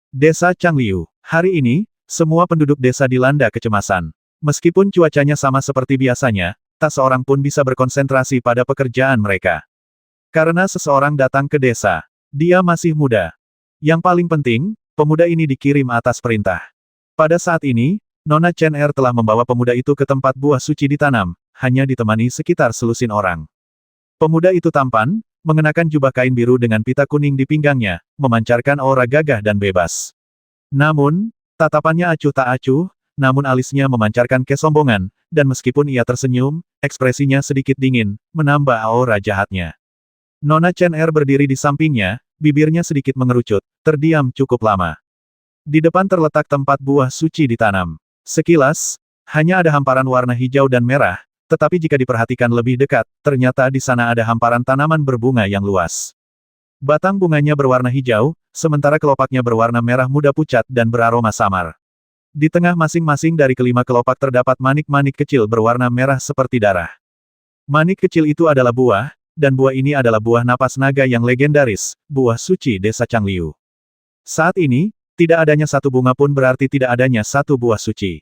Desa Changliu. Hari ini, semua penduduk desa dilanda kecemasan. Meskipun cuacanya sama seperti biasanya, tak seorang pun bisa berkonsentrasi pada pekerjaan mereka. Karena seseorang datang ke desa. Dia masih muda. Yang paling penting, pemuda ini dikirim atas perintah. Pada saat ini, Nona Chen Er telah membawa pemuda itu ke tempat buah suci ditanam, hanya ditemani sekitar selusin orang. Pemuda itu tampan, mengenakan jubah kain biru dengan pita kuning di pinggangnya, memancarkan aura gagah dan bebas. Namun, tatapannya acuh tak acuh, namun alisnya memancarkan kesombongan, dan meskipun ia tersenyum, ekspresinya sedikit dingin, menambah aura jahatnya. Nona Chen Er berdiri di sampingnya, bibirnya sedikit mengerucut, terdiam cukup lama. Di depan terletak tempat buah suci ditanam. Sekilas, hanya ada hamparan warna hijau dan merah, tetapi jika diperhatikan lebih dekat, ternyata di sana ada hamparan tanaman berbunga yang luas. Batang bunganya berwarna hijau, sementara kelopaknya berwarna merah muda pucat dan beraroma samar. Di tengah masing-masing dari kelima kelopak terdapat manik-manik kecil berwarna merah seperti darah. Manik kecil itu adalah buah, dan buah ini adalah buah napas naga yang legendaris, buah suci desa Changliu. Saat ini, tidak adanya satu bunga pun berarti tidak adanya satu buah suci.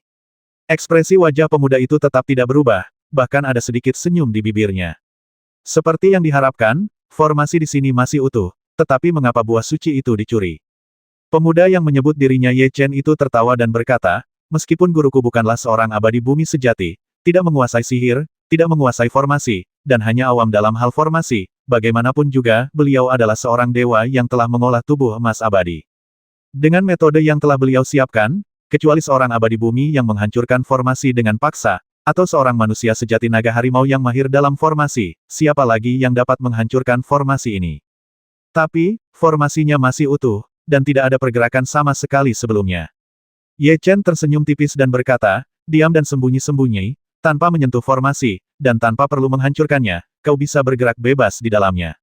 Ekspresi wajah pemuda itu tetap tidak berubah, bahkan ada sedikit senyum di bibirnya. Seperti yang diharapkan, formasi di sini masih utuh, tetapi mengapa buah suci itu dicuri? Pemuda yang menyebut dirinya Ye Chen itu tertawa dan berkata, meskipun guruku bukanlah seorang abadi bumi sejati, tidak menguasai sihir, tidak menguasai formasi, dan hanya awam dalam hal formasi, bagaimanapun juga, beliau adalah seorang dewa yang telah mengolah tubuh emas abadi. Dengan metode yang telah beliau siapkan, kecuali seorang abadi bumi yang menghancurkan formasi dengan paksa, atau seorang manusia sejati naga harimau yang mahir dalam formasi, siapa lagi yang dapat menghancurkan formasi ini? Tapi, formasinya masih utuh, dan tidak ada pergerakan sama sekali sebelumnya. Ye Chen tersenyum tipis dan berkata, diam dan sembunyi-sembunyi, tanpa menyentuh formasi, dan tanpa perlu menghancurkannya, kau bisa bergerak bebas di dalamnya.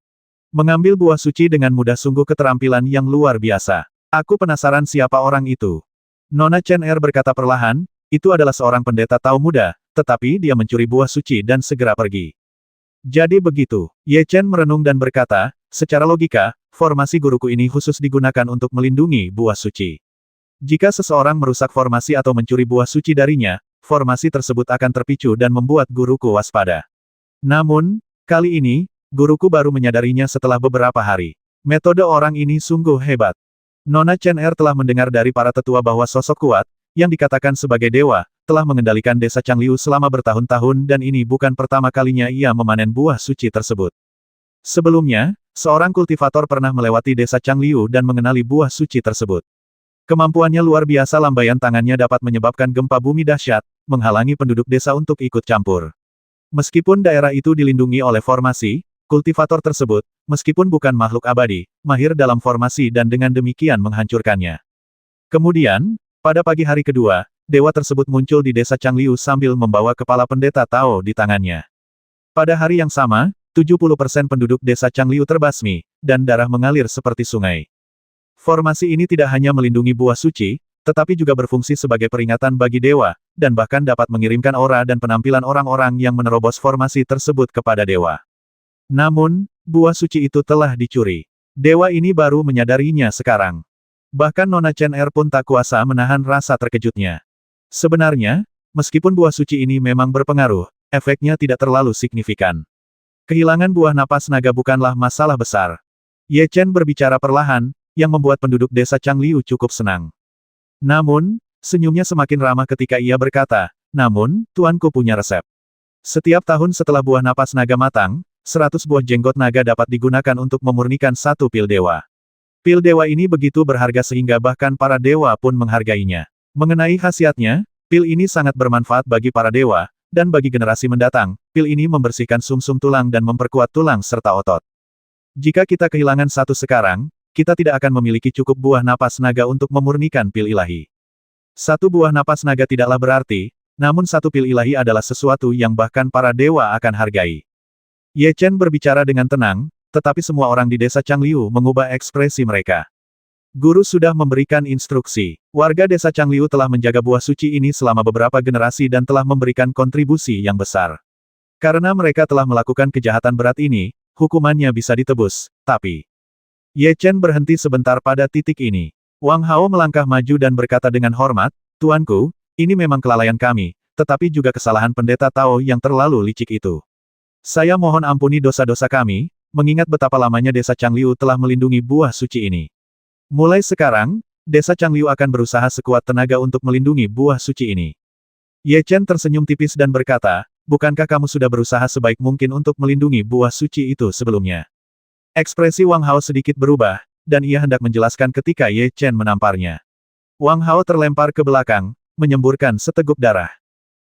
Mengambil buah suci dengan mudah sungguh keterampilan yang luar biasa. Aku penasaran siapa orang itu. Nona Chen Er berkata perlahan, itu adalah seorang pendeta Tao muda, tetapi dia mencuri buah suci dan segera pergi. Jadi begitu, Ye Chen merenung dan berkata, secara logika, formasi guruku ini khusus digunakan untuk melindungi buah suci. Jika seseorang merusak formasi atau mencuri buah suci darinya, formasi tersebut akan terpicu dan membuat guruku waspada. Namun, kali ini, guruku baru menyadarinya setelah beberapa hari. Metode orang ini sungguh hebat. Nona Chen Er telah mendengar dari para tetua bahwa sosok kuat, yang dikatakan sebagai dewa, telah mengendalikan desa Changliu selama bertahun-tahun dan ini bukan pertama kalinya ia memanen buah suci tersebut. Sebelumnya, seorang kultivator pernah melewati desa Changliu dan mengenali buah suci tersebut. Kemampuannya luar biasa, lambaian tangannya dapat menyebabkan gempa bumi dahsyat, menghalangi penduduk desa untuk ikut campur. Meskipun daerah itu dilindungi oleh formasi, kultivator tersebut, meskipun bukan makhluk abadi, mahir dalam formasi dan dengan demikian menghancurkannya. Kemudian, pada pagi hari kedua, dewa tersebut muncul di desa Changliu sambil membawa kepala pendeta Tao di tangannya. Pada hari yang sama, 70% penduduk desa Changliu terbasmi, dan darah mengalir seperti sungai. Formasi ini tidak hanya melindungi buah suci, tetapi juga berfungsi sebagai peringatan bagi dewa, dan bahkan dapat mengirimkan aura dan penampilan orang-orang yang menerobos formasi tersebut kepada dewa. Namun, buah suci itu telah dicuri. Dewa ini baru menyadarinya sekarang. Bahkan Nona Chen Er pun tak kuasa menahan rasa terkejutnya. Sebenarnya, meskipun buah suci ini memang berpengaruh, efeknya tidak terlalu signifikan. Kehilangan buah napas naga bukanlah masalah besar. Ye Chen berbicara perlahan, yang membuat penduduk desa Changliu cukup senang. Namun, senyumnya semakin ramah ketika ia berkata, namun, tuanku punya resep. Setiap tahun setelah buah napas naga matang, 100 buah jenggot naga dapat digunakan untuk memurnikan satu pil dewa. Pil dewa ini begitu berharga sehingga bahkan para dewa pun menghargainya. Mengenai khasiatnya, pil ini sangat bermanfaat bagi para dewa, dan bagi generasi mendatang, pil ini membersihkan sumsum tulang dan memperkuat tulang serta otot. Jika kita kehilangan satu sekarang, kita tidak akan memiliki cukup buah napas naga untuk memurnikan pil ilahi. Satu buah napas naga tidaklah berarti, namun satu pil ilahi adalah sesuatu yang bahkan para dewa akan hargai. Ye Chen berbicara dengan tenang, tetapi semua orang di desa Changliu mengubah ekspresi mereka. Guru sudah memberikan instruksi. Warga desa Changliu telah menjaga buah suci ini selama beberapa generasi dan telah memberikan kontribusi yang besar. Karena mereka telah melakukan kejahatan berat ini, hukumannya bisa ditebus, tapi... Ye Chen berhenti sebentar pada titik ini. Wang Hao melangkah maju dan berkata dengan hormat, "Tuanku, ini memang kelalaian kami, tetapi juga kesalahan pendeta Tao yang terlalu licik itu. Saya mohon ampuni dosa-dosa kami, mengingat betapa lamanya desa Changliu telah melindungi buah suci ini. Mulai sekarang, desa Changliu akan berusaha sekuat tenaga untuk melindungi buah suci ini." Ye Chen tersenyum tipis dan berkata, "Bukankah kamu sudah berusaha sebaik mungkin untuk melindungi buah suci itu sebelumnya?" Ekspresi Wang Hao sedikit berubah, dan ia hendak menjelaskan ketika Ye Chen menamparnya. Wang Hao terlempar ke belakang, menyemburkan seteguk darah.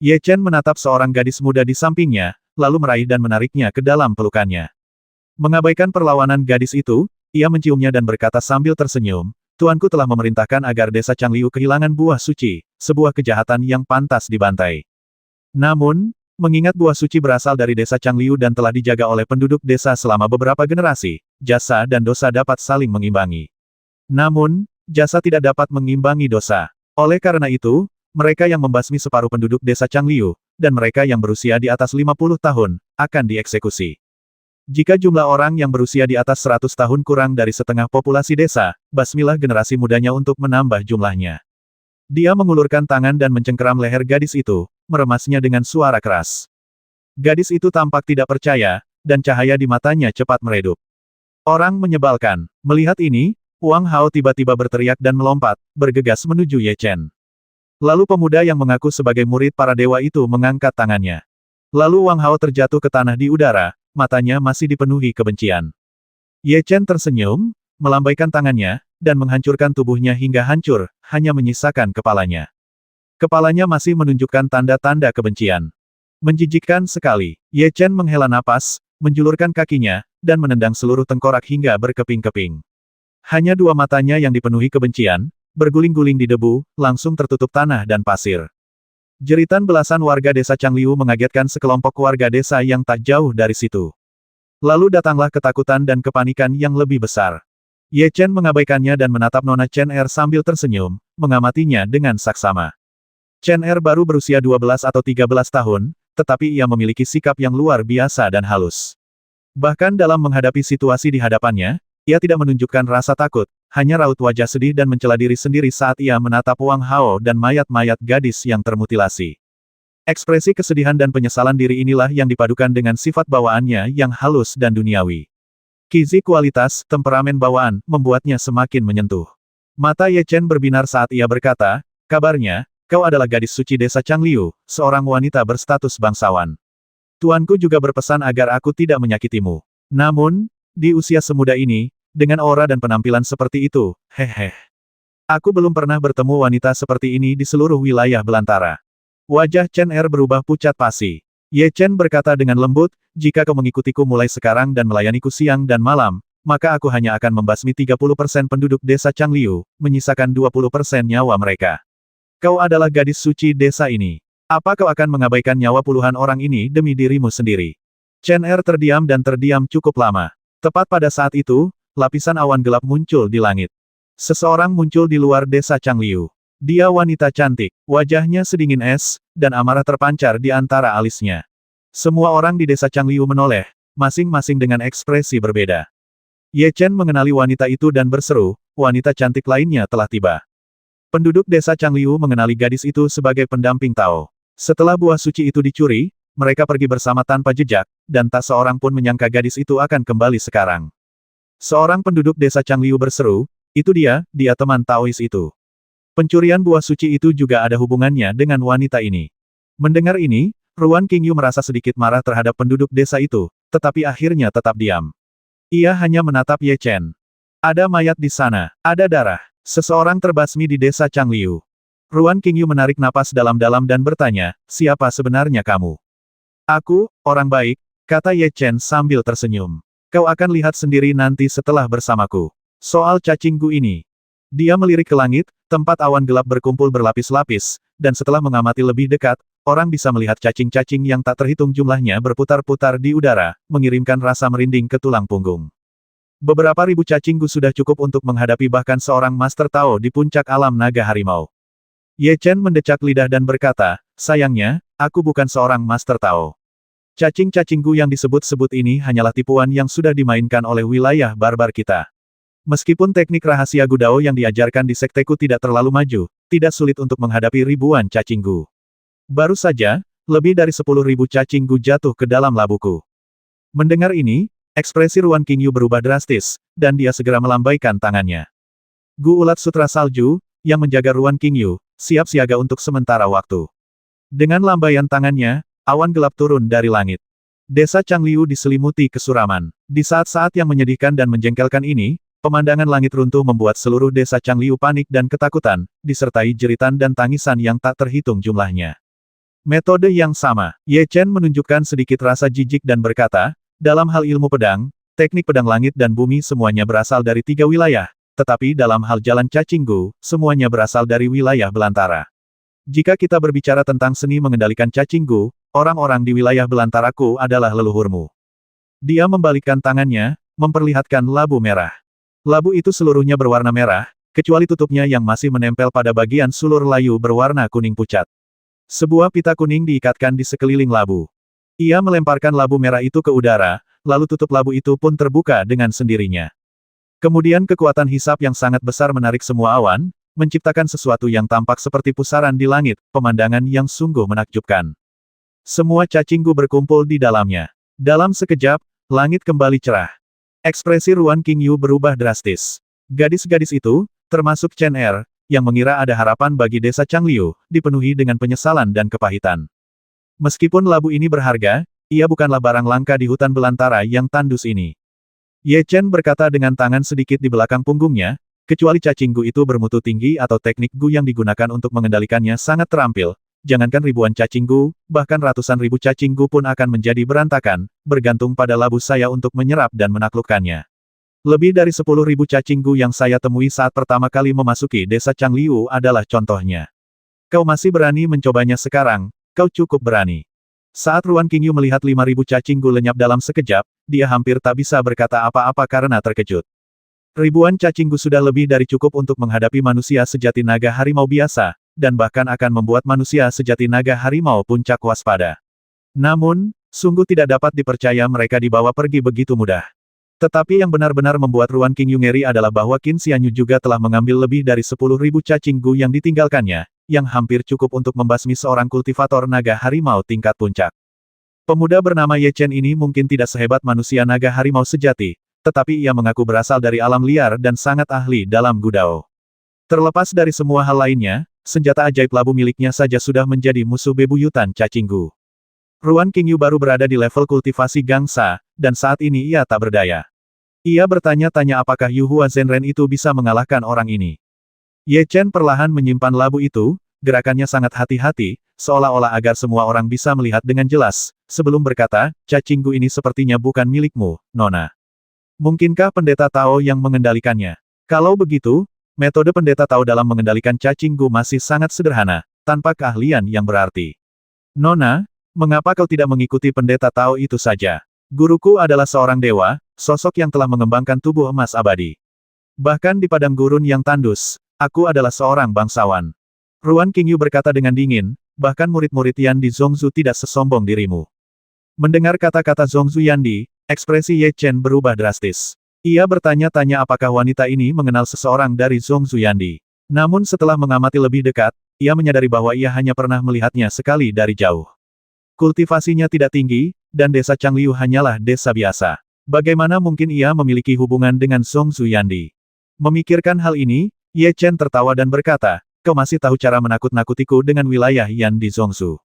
Ye Chen menatap seorang gadis muda di sampingnya, lalu meraih dan menariknya ke dalam pelukannya. Mengabaikan perlawanan gadis itu, ia menciumnya dan berkata sambil tersenyum, "Tuanku telah memerintahkan agar desa Changliu kehilangan buah suci, sebuah kejahatan yang pantas dibantai. Namun, mengingat buah suci berasal dari desa Changliu dan telah dijaga oleh penduduk desa selama beberapa generasi, jasa dan dosa dapat saling mengimbangi. Namun, jasa tidak dapat mengimbangi dosa. Oleh karena itu, mereka yang membasmi separuh penduduk desa Changliu, dan mereka yang berusia di atas 50 tahun, akan dieksekusi. Jika jumlah orang yang berusia di atas 100 tahun kurang dari setengah populasi desa, basmilah generasi mudanya untuk menambah jumlahnya." Dia mengulurkan tangan dan mencengkeram leher gadis itu, meremasnya dengan suara keras. Gadis itu tampak tidak percaya, dan cahaya di matanya cepat meredup. Orang menyebalkan. Melihat ini, Wang Hao tiba-tiba berteriak dan melompat, bergegas menuju Ye Chen. Lalu pemuda yang mengaku sebagai murid para dewa itu mengangkat tangannya. Lalu Wang Hao terjatuh ke tanah di udara, matanya masih dipenuhi kebencian. Ye Chen tersenyum, melambaikan tangannya, dan menghancurkan tubuhnya hingga hancur, hanya menyisakan kepalanya. Kepalanya masih menunjukkan tanda-tanda kebencian. Menjijikkan sekali. Ye Chen menghela napas, menjulurkan kakinya, dan menendang seluruh tengkorak hingga berkeping-keping. Hanya dua matanya yang dipenuhi kebencian, berguling-guling di debu, langsung tertutup tanah dan pasir. Jeritan belasan warga desa Changliu mengagetkan sekelompok warga desa yang tak jauh dari situ. Lalu datanglah ketakutan dan kepanikan yang lebih besar. Ye Chen mengabaikannya dan menatap Nona Chen Er sambil tersenyum, mengamatinya dengan saksama. Chen Er baru berusia 12 atau 13 tahun, tetapi ia memiliki sikap yang luar biasa dan halus. Bahkan dalam menghadapi situasi di hadapannya, ia tidak menunjukkan rasa takut, hanya raut wajah sedih dan mencela diri sendiri saat ia menatap Wang Hao dan mayat-mayat gadis yang termutilasi. Ekspresi kesedihan dan penyesalan diri inilah yang dipadukan dengan sifat bawaannya yang halus dan duniawi. Gizi kualitas, temperamen bawaan, membuatnya semakin menyentuh. Mata Ye Chen berbinar saat ia berkata, "Kabarnya, kau adalah gadis suci desa Changliu, seorang wanita berstatus bangsawan. Tuanku juga berpesan agar aku tidak menyakitimu. Namun, di usia semuda ini, dengan aura dan penampilan seperti itu, hehe. Aku belum pernah bertemu wanita seperti ini di seluruh wilayah belantara." Wajah Chen Er berubah pucat pasi. Ye Chen berkata dengan lembut, "Jika kau mengikutiku mulai sekarang dan melayaniku siang dan malam, maka aku hanya akan membasmi 30% penduduk desa Changliu, menyisakan 20% nyawa mereka. Kau adalah gadis suci desa ini. Apa kau akan mengabaikan nyawa puluhan orang ini demi dirimu sendiri?" Chen Er terdiam dan terdiam cukup lama. Tepat pada saat itu, lapisan awan gelap muncul di langit. Seseorang muncul di luar desa Changliu. Dia wanita cantik, wajahnya sedingin es, dan amarah terpancar di antara alisnya. Semua orang di desa Changliu menoleh, masing-masing dengan ekspresi berbeda. Ye Chen mengenali wanita itu dan berseru, wanita cantik lainnya telah tiba. Penduduk desa Changliu mengenali gadis itu sebagai pendamping Tao. Setelah buah suci itu dicuri, mereka pergi bersama tanpa jejak, dan tak seorang pun menyangka gadis itu akan kembali sekarang. Seorang penduduk desa Changliu berseru, "Itu dia teman Taois itu." Pencurian buah suci itu juga ada hubungannya dengan wanita ini. Mendengar ini, Ruan Qingyu merasa sedikit marah terhadap penduduk desa itu, tetapi akhirnya tetap diam. Ia hanya menatap Ye Chen. Ada mayat di sana, ada darah. Seseorang terbasmi di desa Changliu. Ruan Qingyu menarik napas dalam-dalam dan bertanya, "Siapa sebenarnya kamu?" "Aku, orang baik," kata Ye Chen sambil tersenyum. "Kau akan lihat sendiri nanti setelah bersamaku. Soal cacinggu ini." Dia melirik ke langit, tempat awan gelap berkumpul berlapis-lapis, dan setelah mengamati lebih dekat, orang bisa melihat cacing-cacing yang tak terhitung jumlahnya berputar-putar di udara, mengirimkan rasa merinding ke tulang punggung. Beberapa ribu cacinggu sudah cukup untuk menghadapi bahkan seorang Master Tao di puncak alam naga harimau. Ye Chen mendecak lidah dan berkata, "Sayangnya, aku bukan seorang Master Tao. Cacing-cacinggu yang disebut-sebut ini hanyalah tipuan yang sudah dimainkan oleh wilayah barbar kita." Meskipun teknik rahasia Gudao yang diajarkan di sekteku tidak terlalu maju, tidak sulit untuk menghadapi ribuan cacing gu. Baru saja, lebih dari 10.000 cacing gu jatuh ke dalam labuku. Mendengar ini, ekspresi Ruan Qingyu berubah drastis, dan dia segera melambaikan tangannya. Gu ulat sutra salju, yang menjaga Ruan Qingyu, siap siaga untuk sementara waktu. Dengan lambaian tangannya, awan gelap turun dari langit. Desa Changliu diselimuti kesuraman. Di saat-saat yang menyedihkan dan menjengkelkan ini, pemandangan langit runtuh membuat seluruh desa Changliu panik dan ketakutan, disertai jeritan dan tangisan yang tak terhitung jumlahnya. Metode yang sama, Ye Chen menunjukkan sedikit rasa jijik dan berkata, dalam hal ilmu pedang, teknik pedang langit dan bumi semuanya berasal dari 3 wilayah, tetapi dalam hal jalan cacing gu, semuanya berasal dari wilayah belantara. Jika kita berbicara tentang seni mengendalikan cacing gu, orang-orang di wilayah belantaraku adalah leluhurmu. Dia membalikkan tangannya, memperlihatkan labu merah. Labu itu seluruhnya berwarna merah, kecuali tutupnya yang masih menempel pada bagian sulur layu berwarna kuning pucat. Sebuah pita kuning diikatkan di sekeliling labu. Ia melemparkan labu merah itu ke udara, lalu tutup labu itu pun terbuka dengan sendirinya. Kemudian kekuatan hisap yang sangat besar menarik semua awan, menciptakan sesuatu yang tampak seperti pusaran di langit, pemandangan yang sungguh menakjubkan. Semua cacing gu berkumpul di dalamnya. Dalam sekejap, langit kembali cerah. Ekspresi Ruan Qingyu berubah drastis. Gadis-gadis itu, termasuk Chen Er, yang mengira ada harapan bagi desa Changliu, dipenuhi dengan penyesalan dan kepahitan. Meskipun labu ini berharga, ia bukanlah barang langka di hutan belantara yang tandus ini. Ye Chen berkata dengan tangan sedikit di belakang punggungnya, kecuali cacing gu itu bermutu tinggi atau teknik gu yang digunakan untuk mengendalikannya sangat terampil, jangankan ribuan cacing gu, bahkan ratusan ribu cacing gu pun akan menjadi berantakan, bergantung pada labu saya untuk menyerap dan menaklukkannya. Lebih dari 10.000 cacing gu yang saya temui saat pertama kali memasuki desa Changliu adalah contohnya. Kau masih berani mencobanya sekarang, kau cukup berani. Saat Ruan Qingyu melihat 5.000 cacing gu lenyap dalam sekejap, dia hampir tak bisa berkata apa-apa karena terkejut. Ribuan cacing gu sudah lebih dari cukup untuk menghadapi manusia sejati naga harimau biasa, dan bahkan akan membuat manusia sejati naga harimau puncak waspada. Namun, sungguh tidak dapat dipercaya mereka dibawa pergi begitu mudah. Tetapi yang benar-benar membuat Ruan Qingyu ngeri adalah bahwa Qin Xianyu juga telah mengambil lebih dari 10.000 cacing gu yang ditinggalkannya, yang hampir cukup untuk membasmi seorang kultivator naga harimau tingkat puncak. Pemuda bernama Ye Chen ini mungkin tidak sehebat manusia naga harimau sejati, tetapi ia mengaku berasal dari alam liar dan sangat ahli dalam Gudao. Terlepas dari semua hal lainnya, senjata ajaib labu miliknya saja sudah menjadi musuh bebuyutan cacing gu. Ruan Qingyu baru berada di level kultivasi gangsa, dan saat ini ia tak berdaya. Ia bertanya-tanya apakah Yu Hua Zhenren itu bisa mengalahkan orang ini. Ye Chen perlahan menyimpan labu itu, gerakannya sangat hati-hati, seolah-olah agar semua orang bisa melihat dengan jelas, sebelum berkata, cacing gu ini sepertinya bukan milikmu, Nona. Mungkinkah pendeta Tao yang mengendalikannya? Kalau begitu, metode pendeta Tao dalam mengendalikan cacing gu masih sangat sederhana, tanpa keahlian yang berarti. Nona, mengapa kau tidak mengikuti pendeta Tao itu saja? Guruku adalah seorang dewa, sosok yang telah mengembangkan tubuh emas abadi. Bahkan di padang gurun yang tandus, aku adalah seorang bangsawan. Ruan Qingyu berkata dengan dingin, bahkan murid-murid Yan di Zhongzu tidak sesombong dirimu. Mendengar kata-kata Zhongzu Yandi, ekspresi Ye Chen berubah drastis. Ia bertanya-tanya apakah wanita ini mengenal seseorang dari Zhongzu Yandi. Namun setelah mengamati lebih dekat, ia menyadari bahwa ia hanya pernah melihatnya sekali dari jauh. Kultivasinya tidak tinggi, dan desa Changliu hanyalah desa biasa. Bagaimana mungkin ia memiliki hubungan dengan Zhongzu Yandi? Memikirkan hal ini, Ye Chen tertawa dan berkata, kau masih tahu cara menakut-nakutiku dengan wilayah Yan di Zhongzu.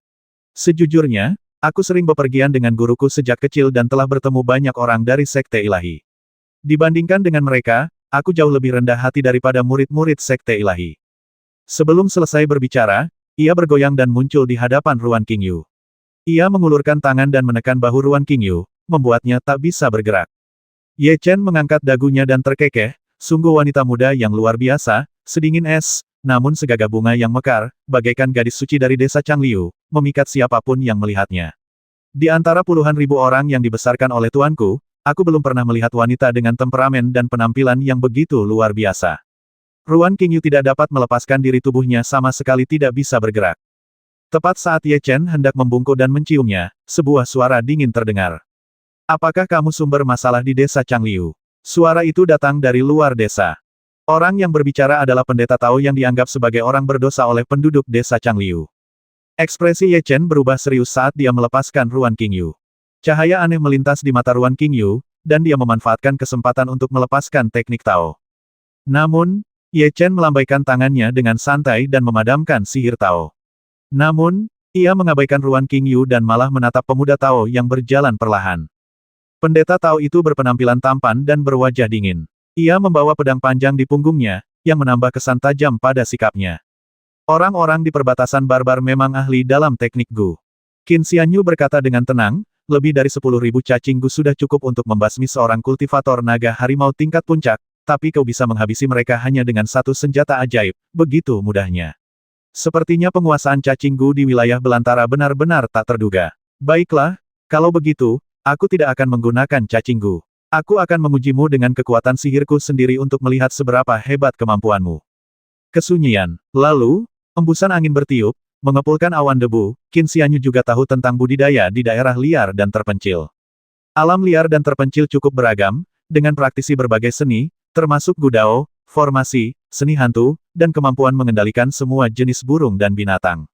Sejujurnya, aku sering bepergian dengan guruku sejak kecil dan telah bertemu banyak orang dari sekte ilahi. Dibandingkan dengan mereka, aku jauh lebih rendah hati daripada murid-murid sekte ilahi. Sebelum selesai berbicara, ia bergoyang dan muncul di hadapan Ruan Qingyu. Ia mengulurkan tangan dan menekan bahu Ruan Qingyu, membuatnya tak bisa bergerak. Ye Chen mengangkat dagunya dan terkekeh, sungguh wanita muda yang luar biasa, sedingin es, namun segagah bunga yang mekar, bagaikan gadis suci dari desa Changliu, memikat siapapun yang melihatnya. Di antara puluhan ribu orang yang dibesarkan oleh tuanku, aku belum pernah melihat wanita dengan temperamen dan penampilan yang begitu luar biasa. Ruan Qingyu tidak dapat melepaskan diri tubuhnya sama sekali tidak bisa bergerak. Tepat saat Ye Chen hendak membungkuk dan menciumnya, sebuah suara dingin terdengar. Apakah kamu sumber masalah di desa Changliu? Suara itu datang dari luar desa. Orang yang berbicara adalah pendeta Tao yang dianggap sebagai orang berdosa oleh penduduk desa Changliu. Ekspresi Ye Chen berubah serius saat dia melepaskan Ruan Qingyu. Cahaya aneh melintas di mata Ruan Qingyu, dan dia memanfaatkan kesempatan untuk melepaskan teknik Tao. Namun, Ye Chen melambaikan tangannya dengan santai dan memadamkan sihir Tao. Namun, ia mengabaikan Ruan Qingyu dan malah menatap pemuda Tao yang berjalan perlahan. Pendeta Tao itu berpenampilan tampan dan berwajah dingin. Ia membawa pedang panjang di punggungnya, yang menambah kesan tajam pada sikapnya. Orang-orang di perbatasan barbar memang ahli dalam teknik Gu. Qin Xianyu berkata dengan tenang, lebih dari 10.000 cacing Gu sudah cukup untuk membasmi seorang kultivator naga harimau tingkat puncak, tapi kau bisa menghabisi mereka hanya dengan satu senjata ajaib, begitu mudahnya. Sepertinya penguasaan cacing Gu di wilayah belantara benar-benar tak terduga. Baiklah, kalau begitu, aku tidak akan menggunakan cacing Gu. Aku akan mengujimu dengan kekuatan sihirku sendiri untuk melihat seberapa hebat kemampuanmu. Kesunyian. Lalu, embusan angin bertiup, mengepulkan awan debu. Qin Xianyu juga tahu tentang budidaya di daerah liar dan terpencil. Alam liar dan terpencil cukup beragam, dengan praktisi berbagai seni, termasuk Gudao, formasi, seni hantu, dan kemampuan mengendalikan semua jenis burung dan binatang.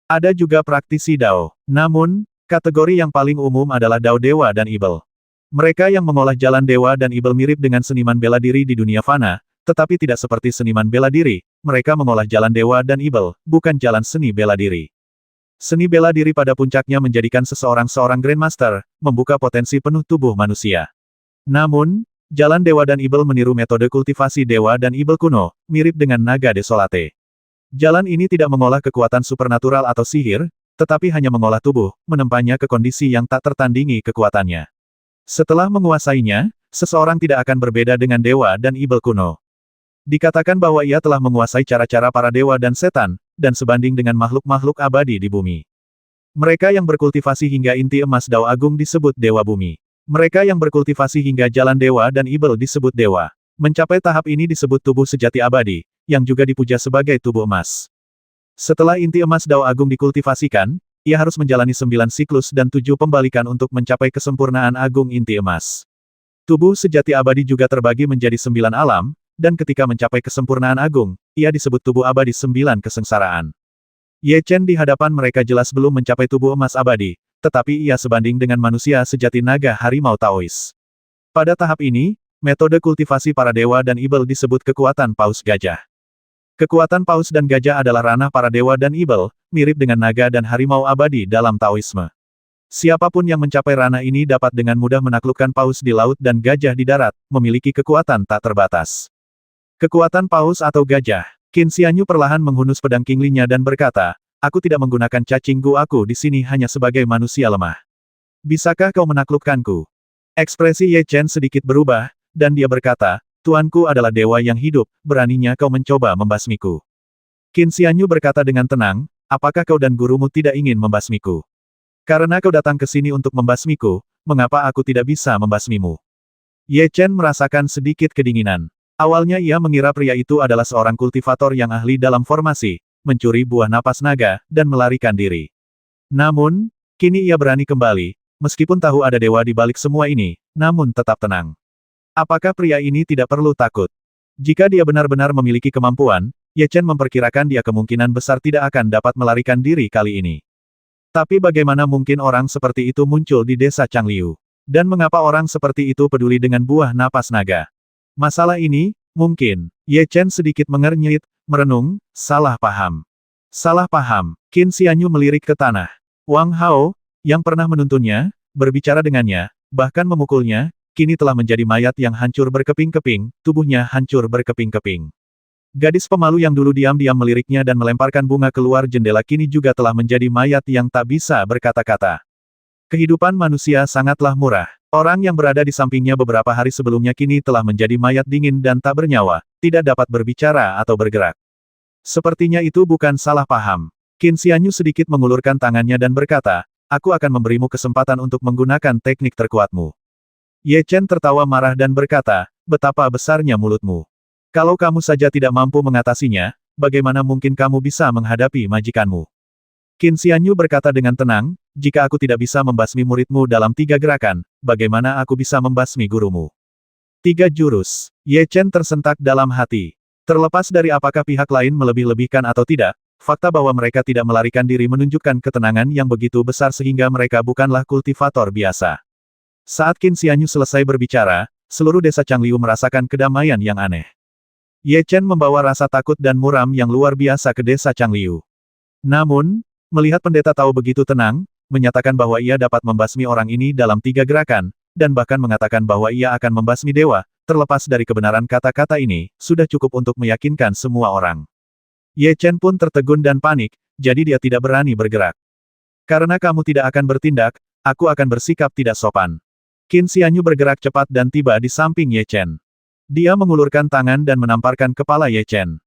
Ada juga praktisi Dao. Namun, kategori yang paling umum adalah Dao Dewa dan Ibel. Mereka yang mengolah jalan Dewa dan Ibel mirip dengan seniman bela diri di dunia fana, tetapi tidak seperti seniman bela diri. Mereka mengolah jalan Dewa dan Ibel, bukan jalan seni bela diri. Seni bela diri pada puncaknya menjadikan seseorang seorang Grandmaster, membuka potensi penuh tubuh manusia. Namun, jalan Dewa dan Ibel meniru metode kultivasi Dewa dan Ibel kuno, mirip dengan naga desolate. Jalan ini tidak mengolah kekuatan supernatural atau sihir, tetapi hanya mengolah tubuh, menempanya ke kondisi yang tak tertandingi kekuatannya. Setelah menguasainya, seseorang tidak akan berbeda dengan Dewa dan Ibel kuno. Dikatakan bahwa ia telah menguasai cara-cara para dewa dan setan, dan sebanding dengan makhluk-makhluk abadi di bumi. Mereka yang berkultivasi hingga inti emas Dao Agung disebut Dewa Bumi. Mereka yang berkultivasi hingga jalan Dewa dan Ibel disebut Dewa. Mencapai tahap ini disebut tubuh sejati abadi, yang juga dipuja sebagai tubuh emas. Setelah inti emas Dao Agung dikultivasikan, ia harus menjalani 9 siklus dan 7 pembalikan untuk mencapai kesempurnaan agung inti emas. Tubuh sejati abadi juga terbagi menjadi 9 alam, dan ketika mencapai kesempurnaan agung, ia disebut tubuh abadi 9 kesengsaraan. Ye Chen di hadapan mereka jelas belum mencapai tubuh emas abadi, tetapi ia sebanding dengan manusia sejati naga harimau Taois. Pada tahap ini, metode kultivasi para dewa dan Ibel disebut kekuatan paus gajah. Kekuatan paus dan gajah adalah ranah para dewa dan Ibel, mirip dengan naga dan harimau abadi dalam Taoisme. Siapapun yang mencapai ranah ini dapat dengan mudah menaklukkan paus di laut dan gajah di darat, memiliki kekuatan tak terbatas. Kekuatan paus atau gajah. Qin Xianyu perlahan menghunus pedang Qinglinya dan berkata, aku tidak menggunakan cacing Gu, aku di sini hanya sebagai manusia lemah. Bisakah kau menaklukkanku? Ekspresi Ye Chen sedikit berubah, dan dia berkata, Tuanku adalah dewa yang hidup, beraninya kau mencoba membasmiku. Qin Xianyu berkata dengan tenang, apakah kau dan gurumu tidak ingin membasmiku? Karena kau datang ke sini untuk membasmiku, mengapa aku tidak bisa membasmimu? Ye Chen merasakan sedikit kedinginan. Awalnya ia mengira pria itu adalah seorang kultivator yang ahli dalam formasi, mencuri buah napas naga, dan melarikan diri. Namun, kini ia berani kembali, meskipun tahu ada dewa di balik semua ini, namun tetap tenang. Apakah pria ini tidak perlu takut? Jika dia benar-benar memiliki kemampuan, Ye Chen memperkirakan dia kemungkinan besar tidak akan dapat melarikan diri kali ini. Tapi bagaimana mungkin orang seperti itu muncul di desa Changliu? Dan mengapa orang seperti itu peduli dengan buah napas naga? Masalah ini, mungkin, Ye Chen sedikit mengernyit, merenung, salah paham. Salah paham. Qin Xianyu melirik ke tanah. Wang Hao, yang pernah menuntunnya, berbicara dengannya, bahkan memukulnya, kini telah menjadi mayat yang hancur berkeping-keping, tubuhnya hancur berkeping-keping. Gadis pemalu yang dulu diam-diam meliriknya dan melemparkan bunga keluar jendela kini juga telah menjadi mayat yang tak bisa berkata-kata. Kehidupan manusia sangatlah murah. Orang yang berada di sampingnya beberapa hari sebelumnya kini telah menjadi mayat dingin dan tak bernyawa, tidak dapat berbicara atau bergerak. Sepertinya itu bukan salah paham. Qin Xianyu sedikit mengulurkan tangannya dan berkata, aku akan memberimu kesempatan untuk menggunakan teknik terkuatmu. Ye Chen tertawa marah dan berkata, betapa besarnya mulutmu. Kalau kamu saja tidak mampu mengatasinya, bagaimana mungkin kamu bisa menghadapi majikanmu? Qin Xianyu berkata dengan tenang, jika aku tidak bisa membasmi muridmu dalam 3 gerakan, bagaimana aku bisa membasmi gurumu? 3 jurus. Ye Chen tersentak dalam hati. Terlepas dari apakah pihak lain melebih-lebihkan atau tidak, fakta bahwa mereka tidak melarikan diri menunjukkan ketenangan yang begitu besar sehingga mereka bukanlah kultivator biasa. Saat Qin Xianyu selesai berbicara, seluruh desa Changliu merasakan kedamaian yang aneh. Ye Chen membawa rasa takut dan muram yang luar biasa ke desa Changliu. Namun, melihat pendeta tahu begitu tenang, menyatakan bahwa ia dapat membasmi orang ini dalam 3 gerakan, dan bahkan mengatakan bahwa ia akan membasmi dewa, terlepas dari kebenaran kata-kata ini, sudah cukup untuk meyakinkan semua orang. Ye Chen pun tertegun dan panik, jadi dia tidak berani bergerak. Karena kamu tidak akan bertindak, aku akan bersikap tidak sopan. Qin Xianyu bergerak cepat dan tiba di samping Ye Chen. Dia mengulurkan tangan dan menamparkan kepala Ye Chen.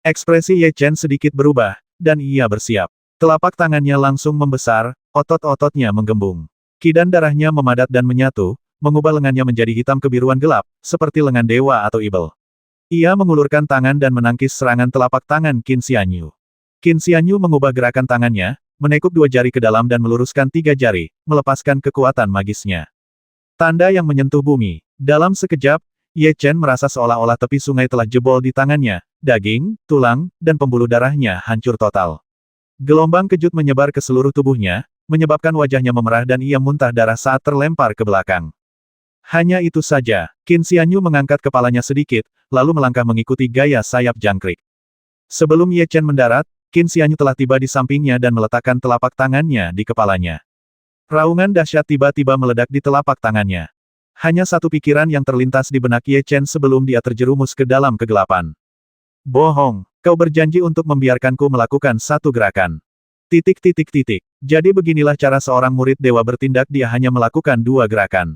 Ekspresi Ye Chen sedikit berubah, dan ia bersiap. Telapak tangannya langsung membesar, otot-ototnya menggembung. Kidan darahnya memadat dan menyatu, mengubah lengannya menjadi hitam kebiruan gelap, seperti lengan dewa atau ibel. Ia mengulurkan tangan dan menangkis serangan telapak tangan Qin Xianyu. Qin Xianyu mengubah gerakan tangannya, menekuk 2 jari ke dalam dan meluruskan 3 jari, melepaskan kekuatan magisnya. Tanda yang menyentuh bumi. Dalam sekejap, Ye Chen merasa seolah-olah tepi sungai telah jebol di tangannya, daging, tulang, dan pembuluh darahnya hancur total. Gelombang kejut menyebar ke seluruh tubuhnya, menyebabkan wajahnya memerah dan ia muntah darah saat terlempar ke belakang. Hanya itu saja, Qin Xianyu mengangkat kepalanya sedikit, lalu melangkah mengikuti gaya sayap jangkrik. Sebelum Ye Chen mendarat, Qin Xianyu telah tiba di sampingnya dan meletakkan telapak tangannya di kepalanya. Raungan dahsyat tiba-tiba meledak di telapak tangannya. Hanya satu pikiran yang terlintas di benak Ye Chen sebelum dia terjerumus ke dalam kegelapan. Bohong, kau berjanji untuk membiarkanku melakukan satu gerakan. Jadi beginilah cara seorang murid dewa bertindak, dia hanya melakukan 2 gerakan.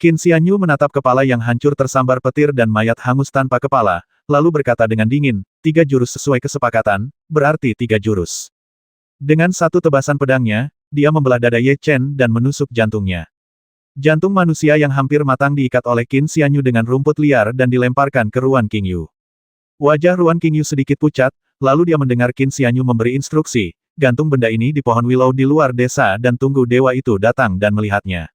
Qin Xianyu menatap kepala yang hancur tersambar petir dan mayat hangus tanpa kepala, lalu berkata dengan dingin, 3 jurus sesuai kesepakatan, berarti 3 jurus. Dengan satu tebasan pedangnya, dia membelah dada Ye Chen dan menusuk jantungnya. Jantung manusia yang hampir matang diikat oleh Qin Xianyu dengan rumput liar dan dilemparkan ke Ruan Qingyu. Wajah Ruan Qingyu sedikit pucat, lalu dia mendengar Qin Xianyu memberi instruksi, gantung benda ini di pohon willow di luar desa dan tunggu dewa itu datang dan melihatnya.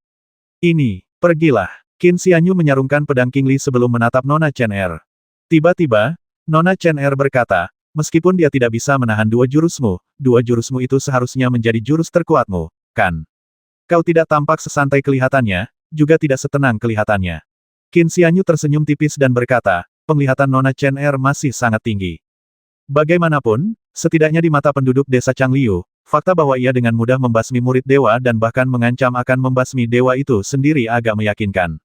Ini, pergilah. Qin Xianyu menyarungkan pedang Qingli sebelum menatap Nona Chen Er. Tiba-tiba, Nona Chen Er berkata, meskipun dia tidak bisa menahan 2 jurusmu itu seharusnya menjadi jurus terkuatmu, kan? Kau tidak tampak sesantai kelihatannya, juga tidak setenang kelihatannya. Qin Xianyu tersenyum tipis dan berkata, penglihatan Nona Chen Er masih sangat tinggi. Bagaimanapun, setidaknya di mata penduduk desa Changliu, fakta bahwa ia dengan mudah membasmi murid dewa dan bahkan mengancam akan membasmi dewa itu sendiri agak meyakinkan.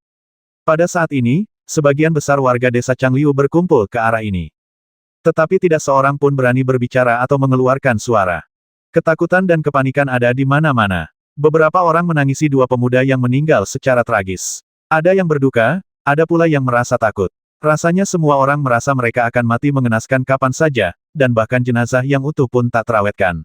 Pada saat ini, sebagian besar warga desa Changliu berkumpul ke arah ini. Tetapi tidak seorang pun berani berbicara atau mengeluarkan suara. Ketakutan dan kepanikan ada di mana-mana. Beberapa orang menangisi 2 pemuda yang meninggal secara tragis. Ada yang berduka, ada pula yang merasa takut. Rasanya semua orang merasa mereka akan mati mengenaskan kapan saja, dan bahkan jenazah yang utuh pun tak terawetkan.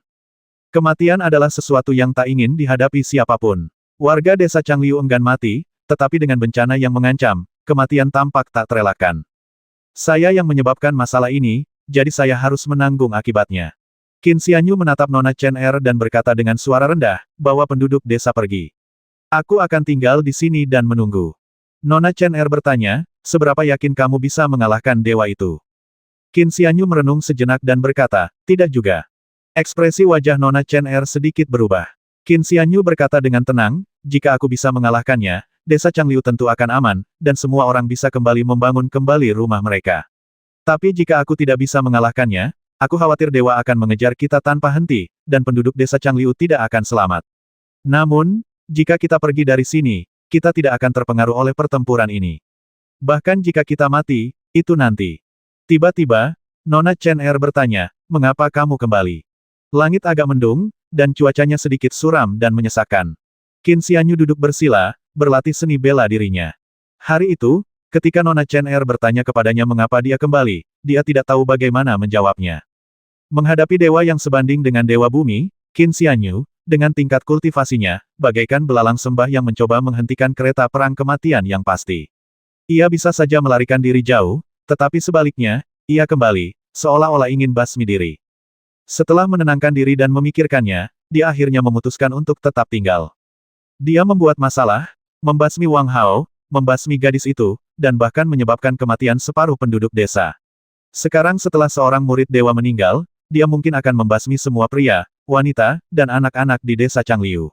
Kematian adalah sesuatu yang tak ingin dihadapi siapapun. Warga desa Changliu enggan mati, tetapi dengan bencana yang mengancam, kematian tampak tak terelakkan. Saya yang menyebabkan masalah ini, jadi saya harus menanggung akibatnya. Qin Xianyu menatap Nona Chen Er dan berkata dengan suara rendah, bawa penduduk desa pergi. Aku akan tinggal di sini dan menunggu. Nona Chen Er bertanya, seberapa yakin kamu bisa mengalahkan dewa itu? Qin Xianyu merenung sejenak dan berkata, tidak juga. Ekspresi wajah Nona Chen Er sedikit berubah. Qin Xianyu berkata dengan tenang, jika aku bisa mengalahkannya, desa Changliu tentu akan aman, dan semua orang bisa kembali membangun kembali rumah mereka. Tapi jika aku tidak bisa mengalahkannya, aku khawatir dewa akan mengejar kita tanpa henti, dan penduduk desa Changliu tidak akan selamat. Namun, jika kita pergi dari sini, kita tidak akan terpengaruh oleh pertempuran ini. Bahkan jika kita mati, itu nanti. Tiba-tiba, Nona Chen Er bertanya, mengapa kamu kembali? Langit agak mendung, dan cuacanya sedikit suram dan menyesakkan. Qin Xianyu duduk bersila, berlatih seni bela dirinya. Hari itu, ketika Nona Chen Er bertanya kepadanya mengapa dia kembali, dia tidak tahu bagaimana menjawabnya. Menghadapi dewa yang sebanding dengan dewa bumi, Qin Xianyu, dengan tingkat kultivasinya, bagaikan belalang sembah yang mencoba menghentikan kereta perang kematian yang pasti. Ia bisa saja melarikan diri jauh, tetapi sebaliknya, ia kembali, seolah-olah ingin basmi diri. Setelah menenangkan diri dan memikirkannya, dia akhirnya memutuskan untuk tetap tinggal. Dia membuat masalah, membasmi Wang Hao, membasmi gadis itu, dan bahkan menyebabkan kematian separuh penduduk desa. Sekarang setelah seorang murid dewa meninggal, dia mungkin akan membasmi semua pria, wanita, dan anak-anak di desa Changliu.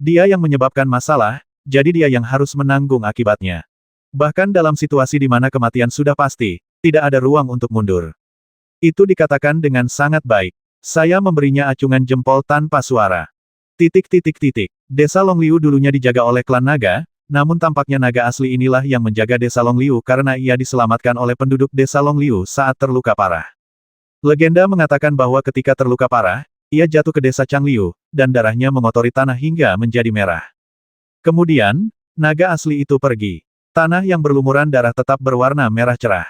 Dia yang menyebabkan masalah, jadi dia yang harus menanggung akibatnya. Bahkan dalam situasi di mana kematian sudah pasti, tidak ada ruang untuk mundur. Itu dikatakan dengan sangat baik. Saya memberinya acungan jempol tanpa suara. Desa Longliu dulunya dijaga oleh klan naga, namun tampaknya naga asli inilah yang menjaga desa Longliu karena ia diselamatkan oleh penduduk desa Longliu saat terluka parah. Legenda mengatakan bahwa ketika terluka parah, ia jatuh ke desa Changliu, dan darahnya mengotori tanah hingga menjadi merah. Kemudian, naga asli itu pergi. Tanah yang berlumuran darah tetap berwarna merah cerah.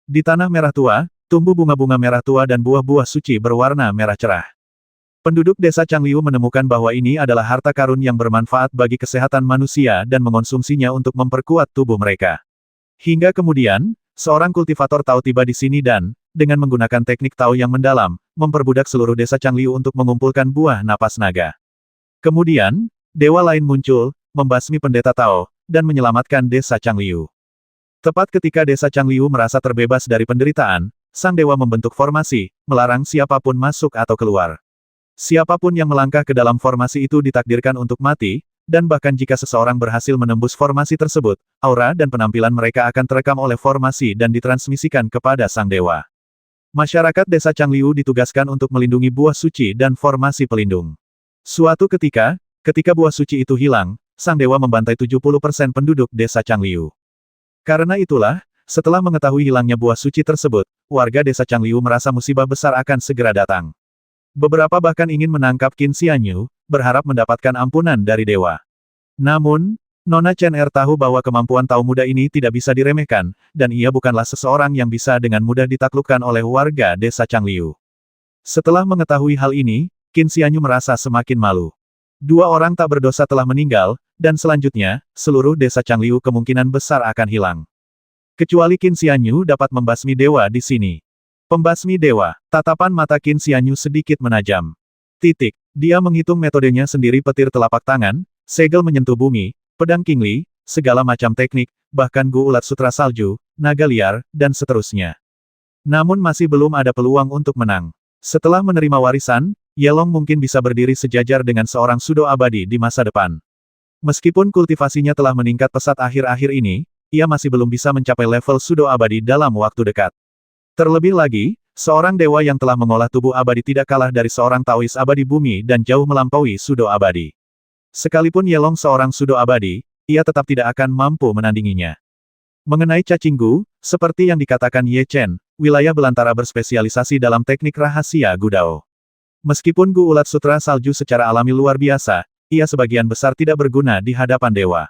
Di tanah merah tua, tumbuh bunga-bunga merah tua dan buah-buah suci berwarna merah cerah. Penduduk desa Changliu menemukan bahwa ini adalah harta karun yang bermanfaat bagi kesehatan manusia dan mengonsumsinya untuk memperkuat tubuh mereka. Hingga kemudian, seorang kultivator Tao tiba di sini dan, dengan menggunakan teknik Tao yang mendalam, memperbudak seluruh desa Changliu untuk mengumpulkan buah napas naga. Kemudian, dewa lain muncul, membasmi pendeta Tao, dan menyelamatkan desa Changliu. Tepat ketika desa Changliu merasa terbebas dari penderitaan, sang dewa membentuk formasi, melarang siapapun masuk atau keluar. Siapapun yang melangkah ke dalam formasi itu ditakdirkan untuk mati, dan bahkan jika seseorang berhasil menembus formasi tersebut, aura dan penampilan mereka akan terekam oleh formasi dan ditransmisikan kepada sang dewa. Masyarakat desa Changliu ditugaskan untuk melindungi buah suci dan formasi pelindung. Suatu ketika buah suci itu hilang, sang dewa membantai 70% penduduk desa Changliu. Karena itulah, setelah mengetahui hilangnya buah suci tersebut, warga desa Changliu merasa musibah besar akan segera datang. Beberapa bahkan ingin menangkap Qin Xianyu, berharap mendapatkan ampunan dari dewa. Namun, Nona Chen Er tahu bahwa kemampuan Tao muda ini tidak bisa diremehkan, dan ia bukanlah seseorang yang bisa dengan mudah ditaklukkan oleh warga desa Changliu. Setelah mengetahui hal ini, Qin Xianyu merasa semakin malu. Dua orang tak berdosa telah meninggal, dan selanjutnya, seluruh desa Changliu kemungkinan besar akan hilang. Kecuali Qin Xianyu dapat membasmi dewa di sini. Pembasmi dewa, tatapan mata Qin Xianyu sedikit menajam. Dia menghitung metodenya sendiri, petir telapak tangan, segel menyentuh bumi, pedang Qingli, segala macam teknik, bahkan Gu Ulat Sutra Salju, naga liar, dan seterusnya. Namun masih belum ada peluang untuk menang. Setelah menerima warisan, Yelong mungkin bisa berdiri sejajar dengan seorang sudo abadi di masa depan. Meskipun kultivasinya telah meningkat pesat akhir-akhir ini, ia masih belum bisa mencapai level sudo abadi dalam waktu dekat. Terlebih lagi, seorang dewa yang telah mengolah tubuh abadi tidak kalah dari seorang Taois abadi bumi dan jauh melampaui sudo abadi. Sekalipun Yelong seorang sudo abadi, ia tetap tidak akan mampu menandinginya. Mengenai cacing Gu, seperti yang dikatakan Ye Chen, wilayah belantara berspesialisasi dalam teknik rahasia Gudao. Meskipun Gu Ulat Sutra Salju secara alami luar biasa, ia sebagian besar tidak berguna di hadapan dewa.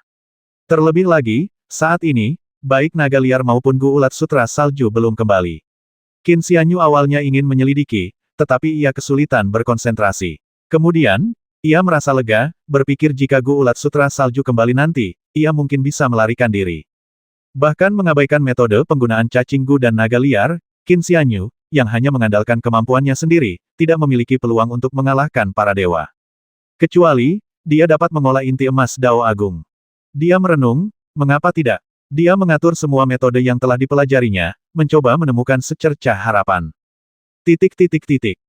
Terlebih lagi, saat ini, baik naga liar maupun Gu Ulat Sutra Salju belum kembali. Qin Xianyu awalnya ingin menyelidiki, tetapi ia kesulitan berkonsentrasi. Kemudian, ia merasa lega, berpikir jika Gu Ulat Sutra Salju kembali nanti, ia mungkin bisa melarikan diri. Bahkan mengabaikan metode penggunaan cacing Gu dan naga liar, Qin Xianyu, yang hanya mengandalkan kemampuannya sendiri, tidak memiliki peluang untuk mengalahkan para dewa. Kecuali, dia dapat mengolah inti emas Dao Agung. Dia merenung, mengapa tidak? Dia mengatur semua metode yang telah dipelajarinya, mencoba menemukan secercah harapan.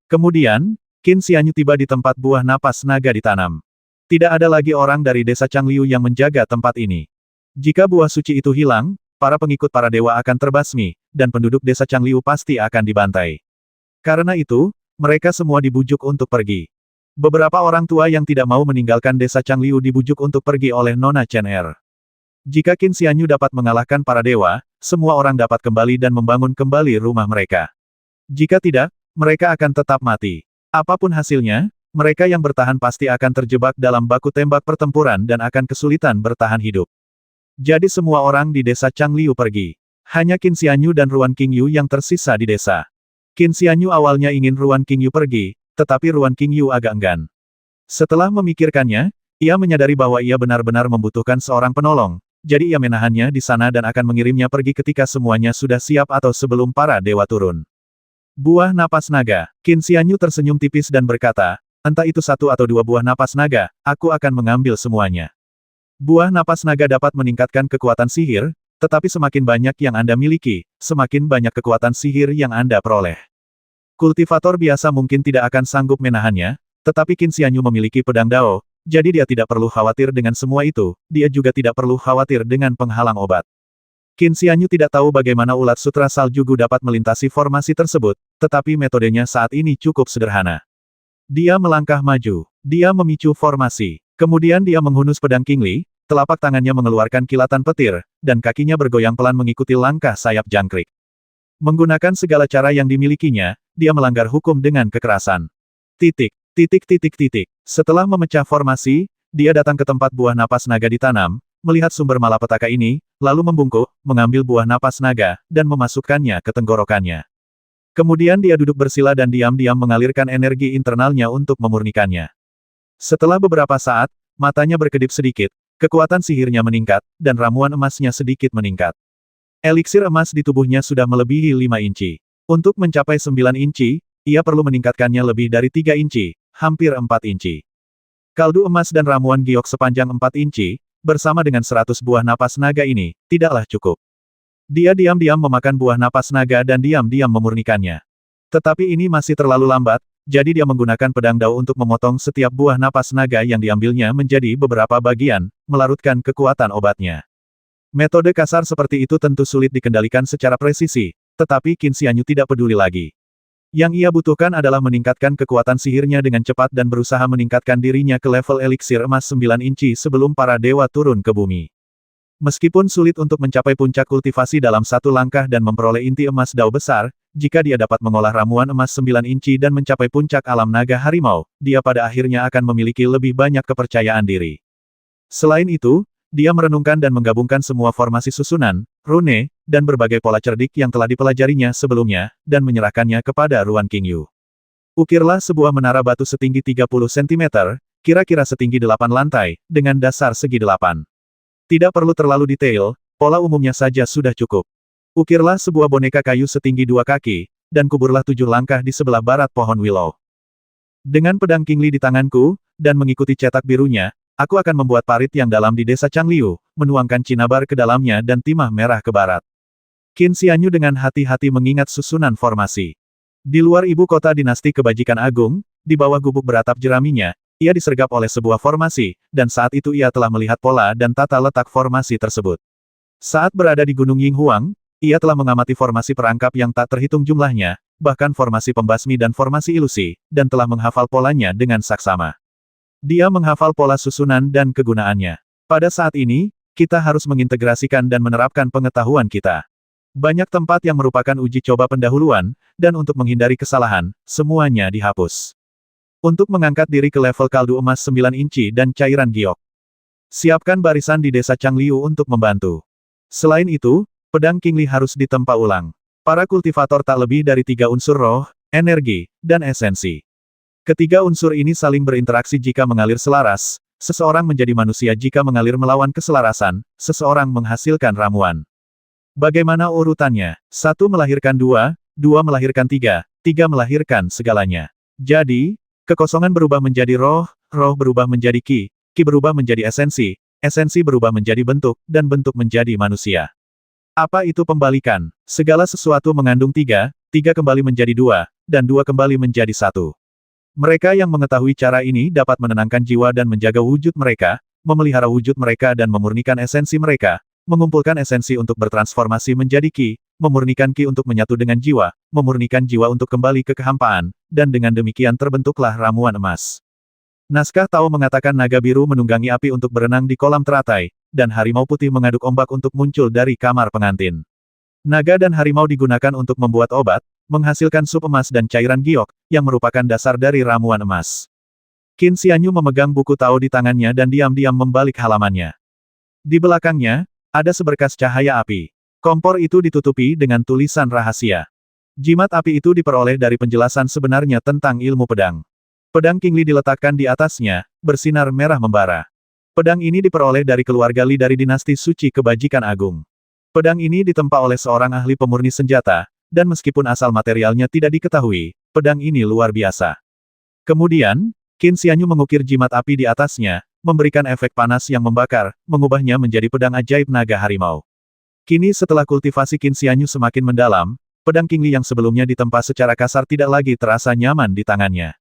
Kemudian, Qin Xianyu tiba di tempat buah napas naga ditanam. Tidak ada lagi orang dari desa Changliu yang menjaga tempat ini. Jika buah suci itu hilang, para pengikut para dewa akan terbasmi, dan penduduk desa Changliu pasti akan dibantai. Karena itu, mereka semua dibujuk untuk pergi. Beberapa orang tua yang tidak mau meninggalkan desa Changliu dibujuk untuk pergi oleh Nona Chen Er. Jika Qin Xianyu dapat mengalahkan para dewa, semua orang dapat kembali dan membangun kembali rumah mereka. Jika tidak, mereka akan tetap mati. Apapun hasilnya, mereka yang bertahan pasti akan terjebak dalam baku tembak pertempuran dan akan kesulitan bertahan hidup. Jadi semua orang di desa Changliu pergi. Hanya Qin Xianyu dan Ruan Qingyu yang tersisa di desa. Qin Xianyu awalnya ingin Ruan Qingyu pergi, tetapi Ruan Qingyu agak enggan. Setelah memikirkannya, ia menyadari bahwa ia benar-benar membutuhkan seorang penolong, jadi ia menahannya di sana dan akan mengirimnya pergi ketika semuanya sudah siap atau sebelum para dewa turun. Buah napas naga. Qin Xianyu tersenyum tipis dan berkata, entah itu satu atau dua buah napas naga, aku akan mengambil semuanya. Buah napas naga dapat meningkatkan kekuatan sihir, tetapi semakin banyak yang Anda miliki, semakin banyak kekuatan sihir yang Anda peroleh. Kultivator biasa mungkin tidak akan sanggup menahannya, tetapi Qin Xianyu memiliki pedang Dao, jadi dia tidak perlu khawatir dengan semua itu, dia juga tidak perlu khawatir dengan penghalang obat. Qin Xianyu tidak tahu bagaimana ulat sutra salju Gu dapat melintasi formasi tersebut, tetapi metodenya saat ini cukup sederhana. Dia melangkah maju. Dia memicu formasi. Kemudian dia menghunus pedang Qingli, telapak tangannya mengeluarkan kilatan petir, dan kakinya bergoyang pelan mengikuti langkah sayap jangkrik. Menggunakan segala cara yang dimilikinya, dia melanggar hukum dengan kekerasan. Titik. Setelah memecah formasi, dia datang ke tempat buah napas naga ditanam, melihat sumber malapetaka ini, lalu membungkuk, mengambil buah napas naga, dan memasukkannya ke tenggorokannya. Kemudian dia duduk bersila dan diam-diam mengalirkan energi internalnya untuk memurnikannya. Setelah beberapa saat, matanya berkedip sedikit, kekuatan sihirnya meningkat, dan ramuan emasnya sedikit meningkat. Eliksir emas di tubuhnya sudah melebihi 5 inci. Untuk mencapai 9 inci, ia perlu meningkatkannya lebih dari 3 inci, hampir 4 inci. Kaldu emas dan ramuan giok sepanjang 4 inci, bersama dengan 100 buah napas naga ini, tidaklah cukup. Dia diam-diam memakan buah napas naga dan diam-diam memurnikannya. Tetapi ini masih terlalu lambat, jadi dia menggunakan pedang Dao untuk memotong setiap buah napas naga yang diambilnya menjadi beberapa bagian, melarutkan kekuatan obatnya. Metode kasar seperti itu tentu sulit dikendalikan secara presisi, tetapi Qin Xianyu tidak peduli lagi. Yang ia butuhkan adalah meningkatkan kekuatan sihirnya dengan cepat dan berusaha meningkatkan dirinya ke level eliksir emas 9 inci sebelum para dewa turun ke bumi. Meskipun sulit untuk mencapai puncak kultivasi dalam satu langkah dan memperoleh inti emas Dao besar, jika dia dapat mengolah ramuan emas 9 inci dan mencapai puncak alam naga harimau, dia pada akhirnya akan memiliki lebih banyak kepercayaan diri. Selain itu, dia merenungkan dan menggabungkan semua formasi susunan, rune, dan berbagai pola cerdik yang telah dipelajarinya sebelumnya, dan menyerahkannya kepada Ruan Qingyu. Ukirlah sebuah menara batu setinggi 30 cm, kira-kira setinggi 8 lantai, dengan dasar segi 8. Tidak perlu terlalu detail, pola umumnya saja sudah cukup. Ukirlah sebuah boneka kayu setinggi 2 kaki, dan kuburlah 7 langkah di sebelah barat pohon willow. Dengan pedang Qingli di tanganku, dan mengikuti cetak birunya, aku akan membuat parit yang dalam di desa Changliu, menuangkan cinabar ke dalamnya dan timah merah ke barat. Qin Xianyu dengan hati-hati mengingat susunan formasi. Di luar ibu kota dinasti kebajikan agung, di bawah gubuk beratap jeraminya, ia disergap oleh sebuah formasi, dan saat itu ia telah melihat pola dan tata letak formasi tersebut. Saat berada di Gunung Yinghuang, ia telah mengamati formasi perangkap yang tak terhitung jumlahnya, bahkan formasi pembasmi dan formasi ilusi, dan telah menghafal polanya dengan saksama. Dia menghafal pola susunan dan kegunaannya. Pada saat ini, kita harus mengintegrasikan dan menerapkan pengetahuan kita. Banyak tempat yang merupakan uji coba pendahuluan, dan untuk menghindari kesalahan, semuanya dihapus. Untuk mengangkat diri ke level kaldu emas 9 inci dan cairan giok. Siapkan barisan di desa Changliu untuk membantu. Selain itu, pedang Qingli harus ditempa ulang. Para kultivator tak lebih dari 3 unsur roh, energi, dan esensi. Ketiga unsur ini saling berinteraksi jika mengalir selaras, seseorang menjadi manusia jika mengalir melawan keselarasan, seseorang menghasilkan ramuan. Bagaimana urutannya? 1 melahirkan 2, 2 melahirkan 3, 3 melahirkan segalanya. Jadi, kekosongan berubah menjadi roh, roh berubah menjadi ki, ki berubah menjadi esensi, esensi berubah menjadi bentuk, dan bentuk menjadi manusia. Apa itu pembalikan? Segala sesuatu mengandung 3, 3 kembali menjadi 2, dan 2 kembali menjadi 1. Mereka yang mengetahui cara ini dapat menenangkan jiwa dan menjaga wujud mereka, memelihara wujud mereka dan memurnikan esensi mereka, mengumpulkan esensi untuk bertransformasi menjadi ki, memurnikan ki untuk menyatu dengan jiwa, memurnikan jiwa untuk kembali ke kehampaan, dan dengan demikian terbentuklah ramuan emas. Naskah Tao mengatakan naga biru menunggangi api untuk berenang di kolam teratai, dan harimau putih mengaduk ombak untuk muncul dari kamar pengantin. Naga dan harimau digunakan untuk membuat obat, menghasilkan sup emas dan cairan giok, yang merupakan dasar dari ramuan emas. Qin Xianyu memegang buku Tao di tangannya dan diam-diam membalik halamannya. Di belakangnya, ada seberkas cahaya api. Kompor itu ditutupi dengan tulisan rahasia. Jimat api itu diperoleh dari penjelasan sebenarnya tentang ilmu pedang. Pedang Qingli diletakkan di atasnya, bersinar merah membara. Pedang ini diperoleh dari keluarga Li dari dinasti suci kebajikan agung. Pedang ini ditempa oleh seorang ahli pemurni senjata, dan meskipun asal materialnya tidak diketahui, pedang ini luar biasa. Kemudian, Qin Xianyu mengukir jimat api di atasnya, memberikan efek panas yang membakar, mengubahnya menjadi pedang ajaib naga harimau. Kini setelah kultivasi Qin Xianyu semakin mendalam, pedang Qingli yang sebelumnya ditempa secara kasar tidak lagi terasa nyaman di tangannya.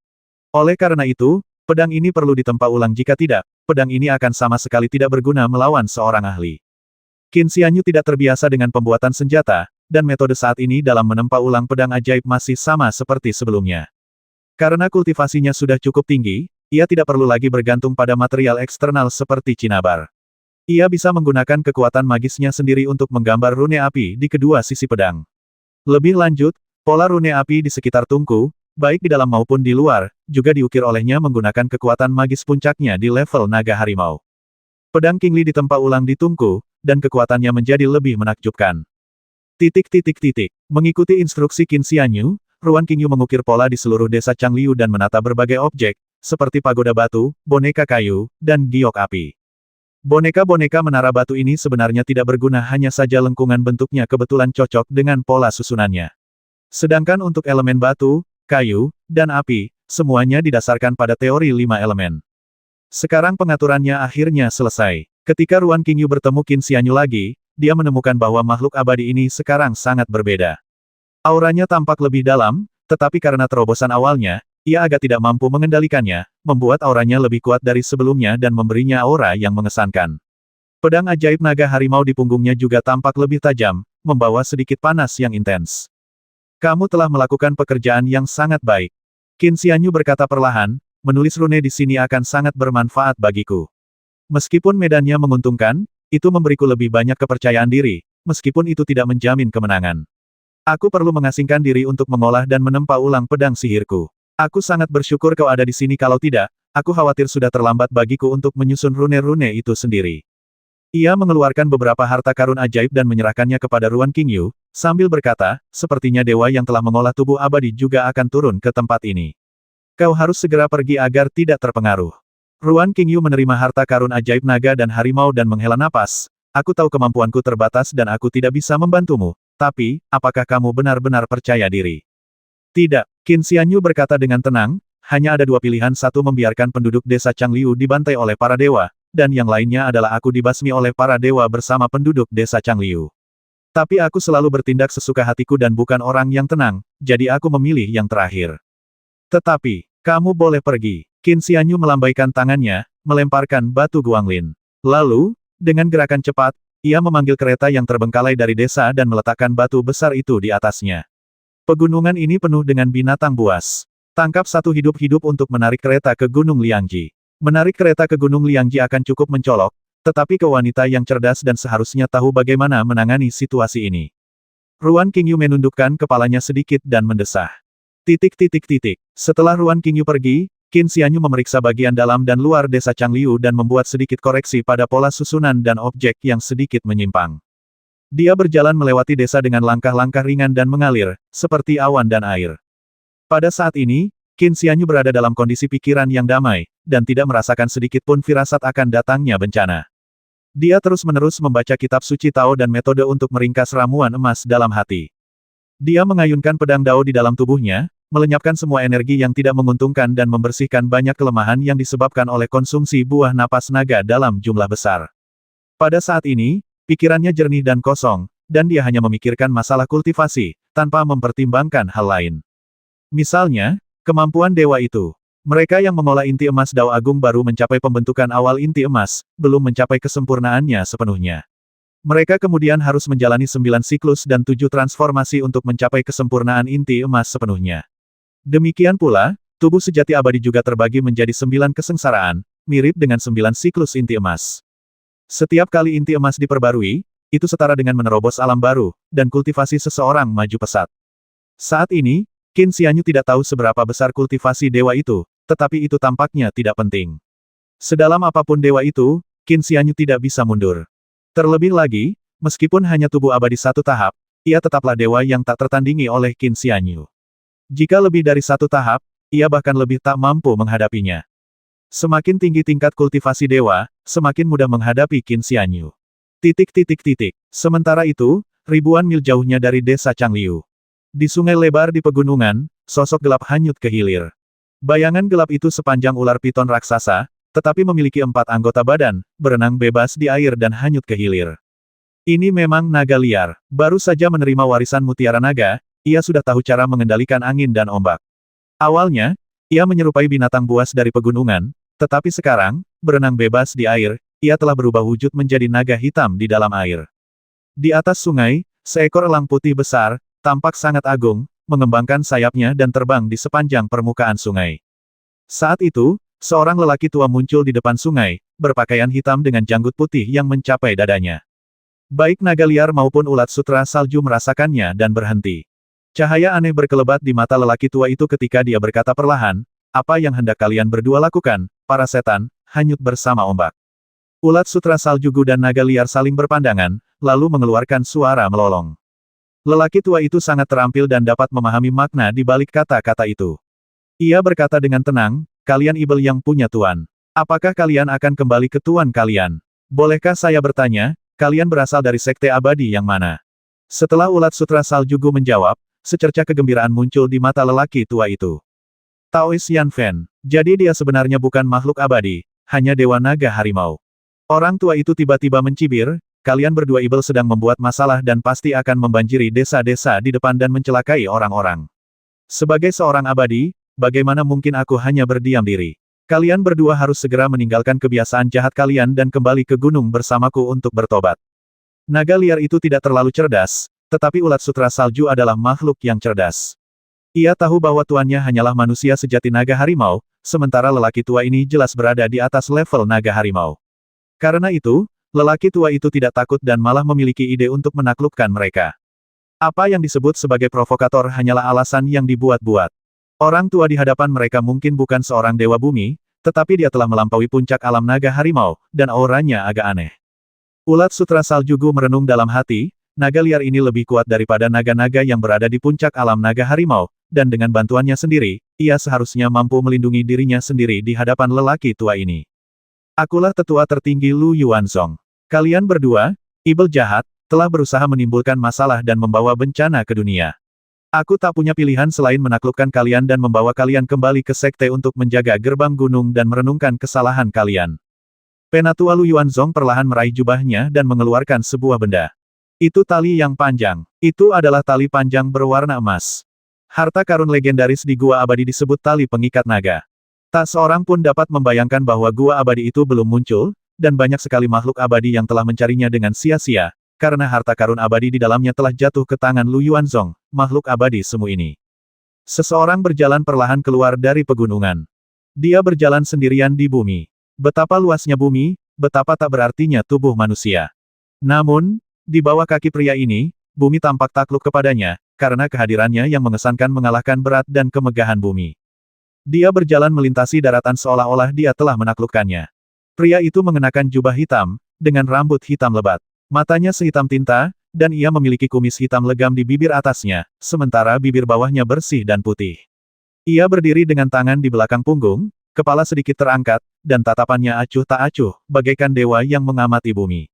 Oleh karena itu, pedang ini perlu ditempa ulang jika tidak, pedang ini akan sama sekali tidak berguna melawan seorang ahli. Qin Xianyu tidak terbiasa dengan pembuatan senjata, dan metode saat ini dalam menempa ulang pedang ajaib masih sama seperti sebelumnya. Karena kultivasinya sudah cukup tinggi, ia tidak perlu lagi bergantung pada material eksternal seperti cinnabar. Ia bisa menggunakan kekuatan magisnya sendiri untuk menggambar rune api di kedua sisi pedang. Lebih lanjut, pola rune api di sekitar tungku, baik di dalam maupun di luar, juga diukir olehnya menggunakan kekuatan magis puncaknya di level naga harimau. Pedang Qingli ditempa ulang di tungku, dan kekuatannya menjadi lebih menakjubkan. Mengikuti instruksi Qin Xianyu, Ruan Qingyu mengukir pola di seluruh desa Changliu dan menata berbagai objek, seperti pagoda batu, boneka kayu, dan giok api. Boneka-boneka menara batu ini sebenarnya tidak berguna, hanya saja lengkungan bentuknya kebetulan cocok dengan pola susunannya. Sedangkan untuk elemen batu, kayu, dan api, semuanya didasarkan pada teori 5 elemen. Sekarang pengaturannya akhirnya selesai. Ketika Ruan Qingyu bertemu Qin Xianyu lagi, dia menemukan bahwa makhluk abadi ini sekarang sangat berbeda. Auranya tampak lebih dalam, tetapi karena terobosan awalnya, ia agak tidak mampu mengendalikannya, membuat auranya lebih kuat dari sebelumnya dan memberinya aura yang mengesankan. Pedang ajaib naga harimau di punggungnya juga tampak lebih tajam, membawa sedikit panas yang intens. Kamu telah melakukan pekerjaan yang sangat baik. Qin Xianyu berkata perlahan, menulis rune di sini akan sangat bermanfaat bagiku. Meskipun medannya menguntungkan, itu memberiku lebih banyak kepercayaan diri, meskipun itu tidak menjamin kemenangan. Aku perlu mengasingkan diri untuk mengolah dan menempa ulang pedang sihirku. Aku sangat bersyukur kau ada di sini, kalau tidak, aku khawatir sudah terlambat bagiku untuk menyusun rune-rune itu sendiri. Ia mengeluarkan beberapa harta karun ajaib dan menyerahkannya kepada Ruan Qingyu, sambil berkata, sepertinya dewa yang telah mengolah tubuh abadi juga akan turun ke tempat ini. Kau harus segera pergi agar tidak terpengaruh. Ruan Qingyu menerima harta karun ajaib naga dan harimau dan menghela napas. Aku tahu kemampuanku terbatas dan aku tidak bisa membantumu. Tapi, apakah kamu benar-benar percaya diri? Tidak, Qin Xianyu berkata dengan tenang, hanya ada dua pilihan, satu membiarkan penduduk desa Changliu dibantai oleh para dewa, dan yang lainnya adalah aku dibasmi oleh para dewa bersama penduduk desa Changliu. Tapi aku selalu bertindak sesuka hatiku dan bukan orang yang tenang, jadi aku memilih yang terakhir. Tetapi, kamu boleh pergi. Qin Xianyu melambaikan tangannya, melemparkan batu Guanglin. Lalu, dengan gerakan cepat, ia memanggil kereta yang terbengkalai dari desa dan meletakkan batu besar itu di atasnya. Pegunungan ini penuh dengan binatang buas. Tangkap satu hidup-hidup untuk menarik kereta ke Gunung Liangji. Menarik kereta ke Gunung Liangji akan cukup mencolok, tetapi ke wanita yang cerdas dan seharusnya tahu bagaimana menangani situasi ini. Ruan Qingyu menundukkan kepalanya sedikit dan mendesah. Setelah Ruan Qingyu pergi, Qin Xianyu memeriksa bagian dalam dan luar desa Changliu dan membuat sedikit koreksi pada pola susunan dan objek yang sedikit menyimpang. Dia berjalan melewati desa dengan langkah-langkah ringan dan mengalir, seperti awan dan air. Pada saat ini, Qin Xianyu berada dalam kondisi pikiran yang damai, dan tidak merasakan sedikit pun firasat akan datangnya bencana. Dia terus-menerus membaca kitab suci Tao dan metode untuk meringkas ramuan emas dalam hati. Dia mengayunkan pedang Dao di dalam tubuhnya, melenyapkan semua energi yang tidak menguntungkan dan membersihkan banyak kelemahan yang disebabkan oleh konsumsi buah napas naga dalam jumlah besar. Pada saat ini, pikirannya jernih dan kosong, dan dia hanya memikirkan masalah kultivasi, tanpa mempertimbangkan hal lain. Misalnya, kemampuan dewa itu. Mereka yang mengolah inti emas Dao Agung baru mencapai pembentukan awal inti emas, belum mencapai kesempurnaannya sepenuhnya. Mereka kemudian harus menjalani 9 siklus dan 7 transformasi untuk mencapai kesempurnaan inti emas sepenuhnya. Demikian pula, tubuh sejati abadi juga terbagi menjadi 9 kesengsaraan, mirip dengan 9 siklus inti emas. Setiap kali inti emas diperbarui, itu setara dengan menerobos alam baru, dan kultivasi seseorang maju pesat. Saat ini, Qin Xianyu tidak tahu seberapa besar kultivasi dewa itu, tetapi itu tampaknya tidak penting. Sedalam apapun dewa itu, Qin Xianyu tidak bisa mundur. Terlebih lagi, meskipun hanya tubuh abadi satu tahap, ia tetaplah dewa yang tak tertandingi oleh Qin Xianyu. Jika lebih dari satu tahap, ia bahkan lebih tak mampu menghadapinya. Semakin tinggi tingkat kultivasi dewa, semakin mudah menghadapi Qin Xianyu. Sementara itu, ribuan mil jauhnya dari desa Changliu. Di sungai lebar di pegunungan, sosok gelap hanyut ke hilir. Bayangan gelap itu sepanjang ular piton raksasa, tetapi memiliki 4 anggota badan, berenang bebas di air dan hanyut ke hilir. Ini memang naga liar. Baru saja menerima warisan mutiara naga, ia sudah tahu cara mengendalikan angin dan ombak. Awalnya, ia menyerupai binatang buas dari pegunungan, tetapi sekarang, berenang bebas di air, ia telah berubah wujud menjadi naga hitam di dalam air. Di atas sungai, seekor elang putih besar, tampak sangat agung, mengembangkan sayapnya dan terbang di sepanjang permukaan sungai. Saat itu, seorang lelaki tua muncul di depan sungai, berpakaian hitam dengan janggut putih yang mencapai dadanya. Baik naga liar maupun ulat sutra salju merasakannya dan berhenti. Cahaya aneh berkelebat di mata lelaki tua itu ketika dia berkata perlahan, "Apa yang hendak kalian berdua lakukan, para setan, hanyut bersama ombak." Ulat sutra salju dan naga liar saling berpandangan, lalu mengeluarkan suara melolong. Lelaki tua itu sangat terampil dan dapat memahami makna di balik kata-kata itu. Ia berkata dengan tenang, "Kalian ibel yang punya tuan. Apakah kalian akan kembali ke tuan kalian? Bolehkah saya bertanya, kalian berasal dari sekte abadi yang mana?" Setelah ulat sutra salju menjawab, secerca kegembiraan muncul di mata lelaki tua itu. Taois Yan Fen. Jadi dia sebenarnya bukan makhluk abadi, hanya dewa naga harimau. Orang tua itu tiba-tiba mencibir, "Kalian berdua ibel sedang membuat masalah dan pasti akan membanjiri desa-desa di depan dan mencelakai orang-orang. Sebagai seorang abadi, bagaimana mungkin aku hanya berdiam diri? Kalian berdua harus segera meninggalkan kebiasaan jahat kalian dan kembali ke gunung bersamaku untuk bertobat." Naga liar itu tidak terlalu cerdas, tetapi ulat sutra salju adalah makhluk yang cerdas. Ia tahu bahwa tuannya hanyalah manusia sejati naga harimau, sementara lelaki tua ini jelas berada di atas level naga harimau. Karena itu, lelaki tua itu tidak takut dan malah memiliki ide untuk menaklukkan mereka. Apa yang disebut sebagai provokator hanyalah alasan yang dibuat-buat. Orang tua di hadapan mereka mungkin bukan seorang dewa bumi, tetapi dia telah melampaui puncak alam naga harimau, dan auranya agak aneh. Ulat sutra salju merenung dalam hati, naga liar ini lebih kuat daripada naga-naga yang berada di puncak alam naga harimau, dan dengan bantuannya sendiri, ia seharusnya mampu melindungi dirinya sendiri di hadapan lelaki tua ini. Akulah tetua tertinggi Lu Yuanzong. Kalian berdua, ibel jahat, telah berusaha menimbulkan masalah dan membawa bencana ke dunia. Aku tak punya pilihan selain menaklukkan kalian dan membawa kalian kembali ke sekte untuk menjaga gerbang gunung dan merenungkan kesalahan kalian. Penatua Lu Yuanzong perlahan meraih jubahnya dan mengeluarkan sebuah benda. Itu tali yang panjang. Itu adalah tali panjang berwarna emas. Harta karun legendaris di Gua Abadi disebut tali pengikat naga. Tak seorang pun dapat membayangkan bahwa Gua Abadi itu belum muncul, dan banyak sekali makhluk abadi yang telah mencarinya dengan sia-sia, karena harta karun abadi di dalamnya telah jatuh ke tangan Lu Yuanzong, makhluk abadi semu ini. Seseorang berjalan perlahan keluar dari pegunungan. Dia berjalan sendirian di bumi. Betapa luasnya bumi, betapa tak berartinya tubuh manusia. Namun, di bawah kaki pria ini, bumi tampak takluk kepadanya, karena kehadirannya yang mengesankan mengalahkan berat dan kemegahan bumi. Dia berjalan melintasi daratan seolah-olah dia telah menaklukkannya. Pria itu mengenakan jubah hitam, dengan rambut hitam lebat. Matanya sehitam tinta, dan ia memiliki kumis hitam legam di bibir atasnya, sementara bibir bawahnya bersih dan putih. Ia berdiri dengan tangan di belakang punggung, kepala sedikit terangkat, dan tatapannya acuh tak acuh, bagaikan dewa yang mengamati bumi.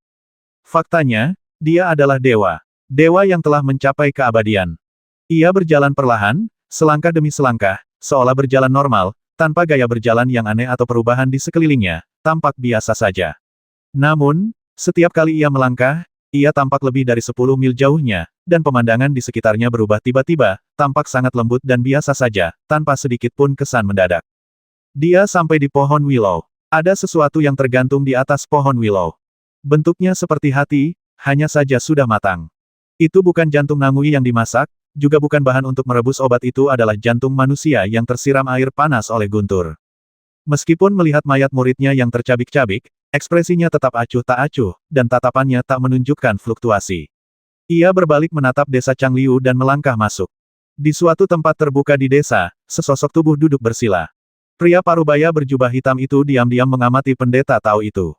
Faktanya, dia adalah dewa. Dewa yang telah mencapai keabadian. Ia berjalan perlahan, selangkah demi selangkah, seolah berjalan normal, tanpa gaya berjalan yang aneh atau perubahan di sekelilingnya, tampak biasa saja. Namun, setiap kali ia melangkah, ia tampak lebih dari 10 mil jauhnya, dan pemandangan di sekitarnya berubah tiba-tiba, tampak sangat lembut dan biasa saja, tanpa sedikit pun kesan mendadak. Dia sampai di pohon willow. Ada sesuatu yang tergantung di atas pohon willow. Bentuknya seperti hati, hanya saja sudah matang. Itu bukan jantung nangui yang dimasak, juga bukan bahan untuk merebus obat, itu adalah jantung manusia yang tersiram air panas oleh guntur. Meskipun melihat mayat muridnya yang tercabik-cabik, ekspresinya tetap acuh tak acuh, dan tatapannya tak menunjukkan fluktuasi. Ia berbalik menatap desa Changliu dan melangkah masuk. Di suatu tempat terbuka di desa, sesosok tubuh duduk bersila. Pria parubaya berjubah hitam itu diam-diam mengamati pendeta Tao itu.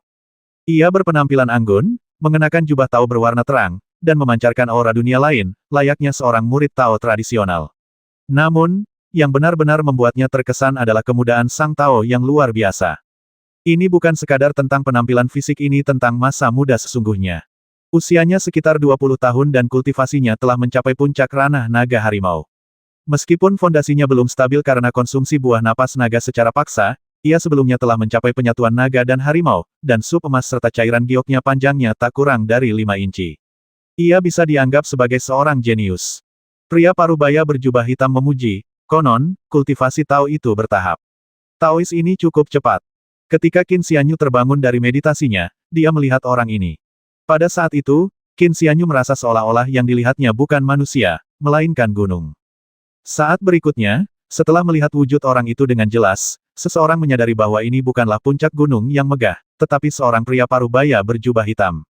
Ia berpenampilan anggun, mengenakan jubah Tao berwarna terang, dan memancarkan aura dunia lain, layaknya seorang murid Tao tradisional. Namun, yang benar-benar membuatnya terkesan adalah kemudaan sang Tao yang luar biasa. Ini bukan sekadar tentang penampilan fisik, ini tentang masa muda sesungguhnya. Usianya sekitar 20 tahun dan kultivasinya telah mencapai puncak ranah naga harimau. Meskipun fondasinya belum stabil karena konsumsi buah napas naga secara paksa, ia sebelumnya telah mencapai penyatuan naga dan harimau, dan sup emas serta cairan gioknya panjangnya tak kurang dari 5 inci. Ia bisa dianggap sebagai seorang jenius. Pria parubaya berjubah hitam memuji, konon, kultivasi Tao itu bertahap. Taois ini cukup cepat. Ketika Qin Xianyu terbangun dari meditasinya, dia melihat orang ini. Pada saat itu, Qin Xianyu merasa seolah-olah yang dilihatnya bukan manusia, melainkan gunung. Saat berikutnya, setelah melihat wujud orang itu dengan jelas, seseorang menyadari bahwa ini bukanlah puncak gunung yang megah, tetapi seorang pria parubaya berjubah hitam.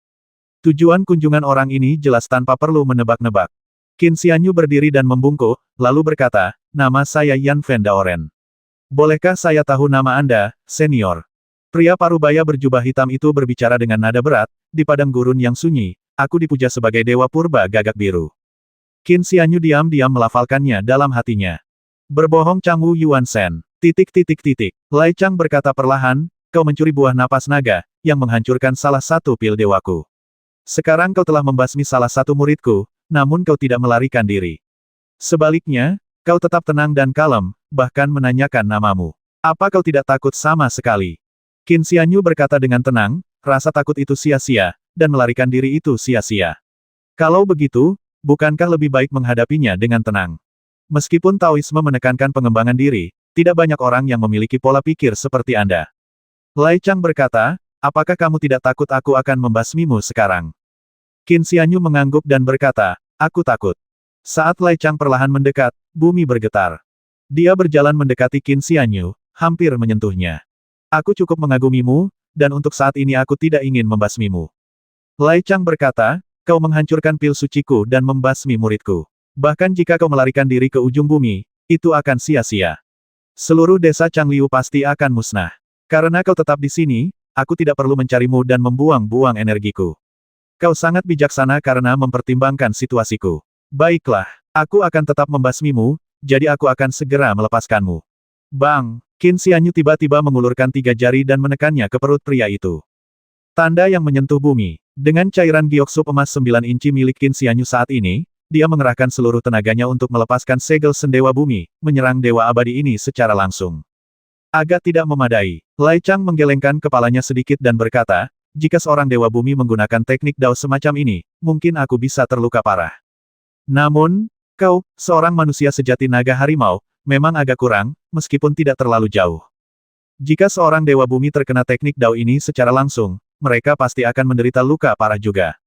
Tujuan kunjungan orang ini jelas tanpa perlu menebak-nebak. Qin Xianyu berdiri dan membungkuk, lalu berkata, "Nama saya Yan Fen Daoren. Bolehkah saya tahu nama Anda, senior?" Pria parubaya berjubah hitam itu berbicara dengan nada berat, di padang gurun yang sunyi, aku dipuja sebagai dewa purba gagak biru. Qin Xianyu diam-diam melafalkannya dalam hatinya. Berbohong Changwu Yuan Shen. ... Lai Chang berkata perlahan, kau mencuri buah napas naga, yang menghancurkan salah satu pil dewaku. Sekarang kau telah membasmi salah satu muridku, namun kau tidak melarikan diri. Sebaliknya, kau tetap tenang dan kalem, bahkan menanyakan namamu. Apa kau tidak takut sama sekali? Qin Xianyu berkata dengan tenang, rasa takut itu sia-sia, dan melarikan diri itu sia-sia. Kalau begitu, bukankah lebih baik menghadapinya dengan tenang? Meskipun Taoisme menekankan pengembangan diri, tidak banyak orang yang memiliki pola pikir seperti Anda. Lai Chang berkata, apakah kamu tidak takut aku akan membasmimu sekarang? Qin Xianyu mengangguk dan berkata, aku takut. Saat Lai Chang perlahan mendekat, bumi bergetar. Dia berjalan mendekati Qin Xianyu, hampir menyentuhnya. Aku cukup mengagumimu, dan untuk saat ini aku tidak ingin membasmimu. Lai Chang berkata, kau menghancurkan pil suciku dan membasmi muridku. Bahkan jika kau melarikan diri ke ujung bumi, itu akan sia-sia. Seluruh desa Changliu pasti akan musnah. Karena kau tetap di sini, aku tidak perlu mencarimu dan membuang-buang energiku. Kau sangat bijaksana karena mempertimbangkan situasiku. Baiklah, aku akan tetap membasmimu, jadi aku akan segera melepaskanmu. Bang! Qin Xianyu tiba-tiba mengulurkan 3 jari dan menekannya ke perut pria itu. Tanda yang menyentuh bumi. Dengan cairan giok sup emas 9 inci milik Qin Xianyu saat ini, dia mengerahkan seluruh tenaganya untuk melepaskan segel sendewa bumi, menyerang dewa abadi ini secara langsung. Agak tidak memadai. Lai Chang menggelengkan kepalanya sedikit dan berkata, jika seorang dewa bumi menggunakan teknik Dao semacam ini, mungkin aku bisa terluka parah. Namun, kau, seorang manusia sejati naga harimau, memang agak kurang, meskipun tidak terlalu jauh. Jika seorang dewa bumi terkena teknik Dao ini secara langsung, mereka pasti akan menderita luka parah juga.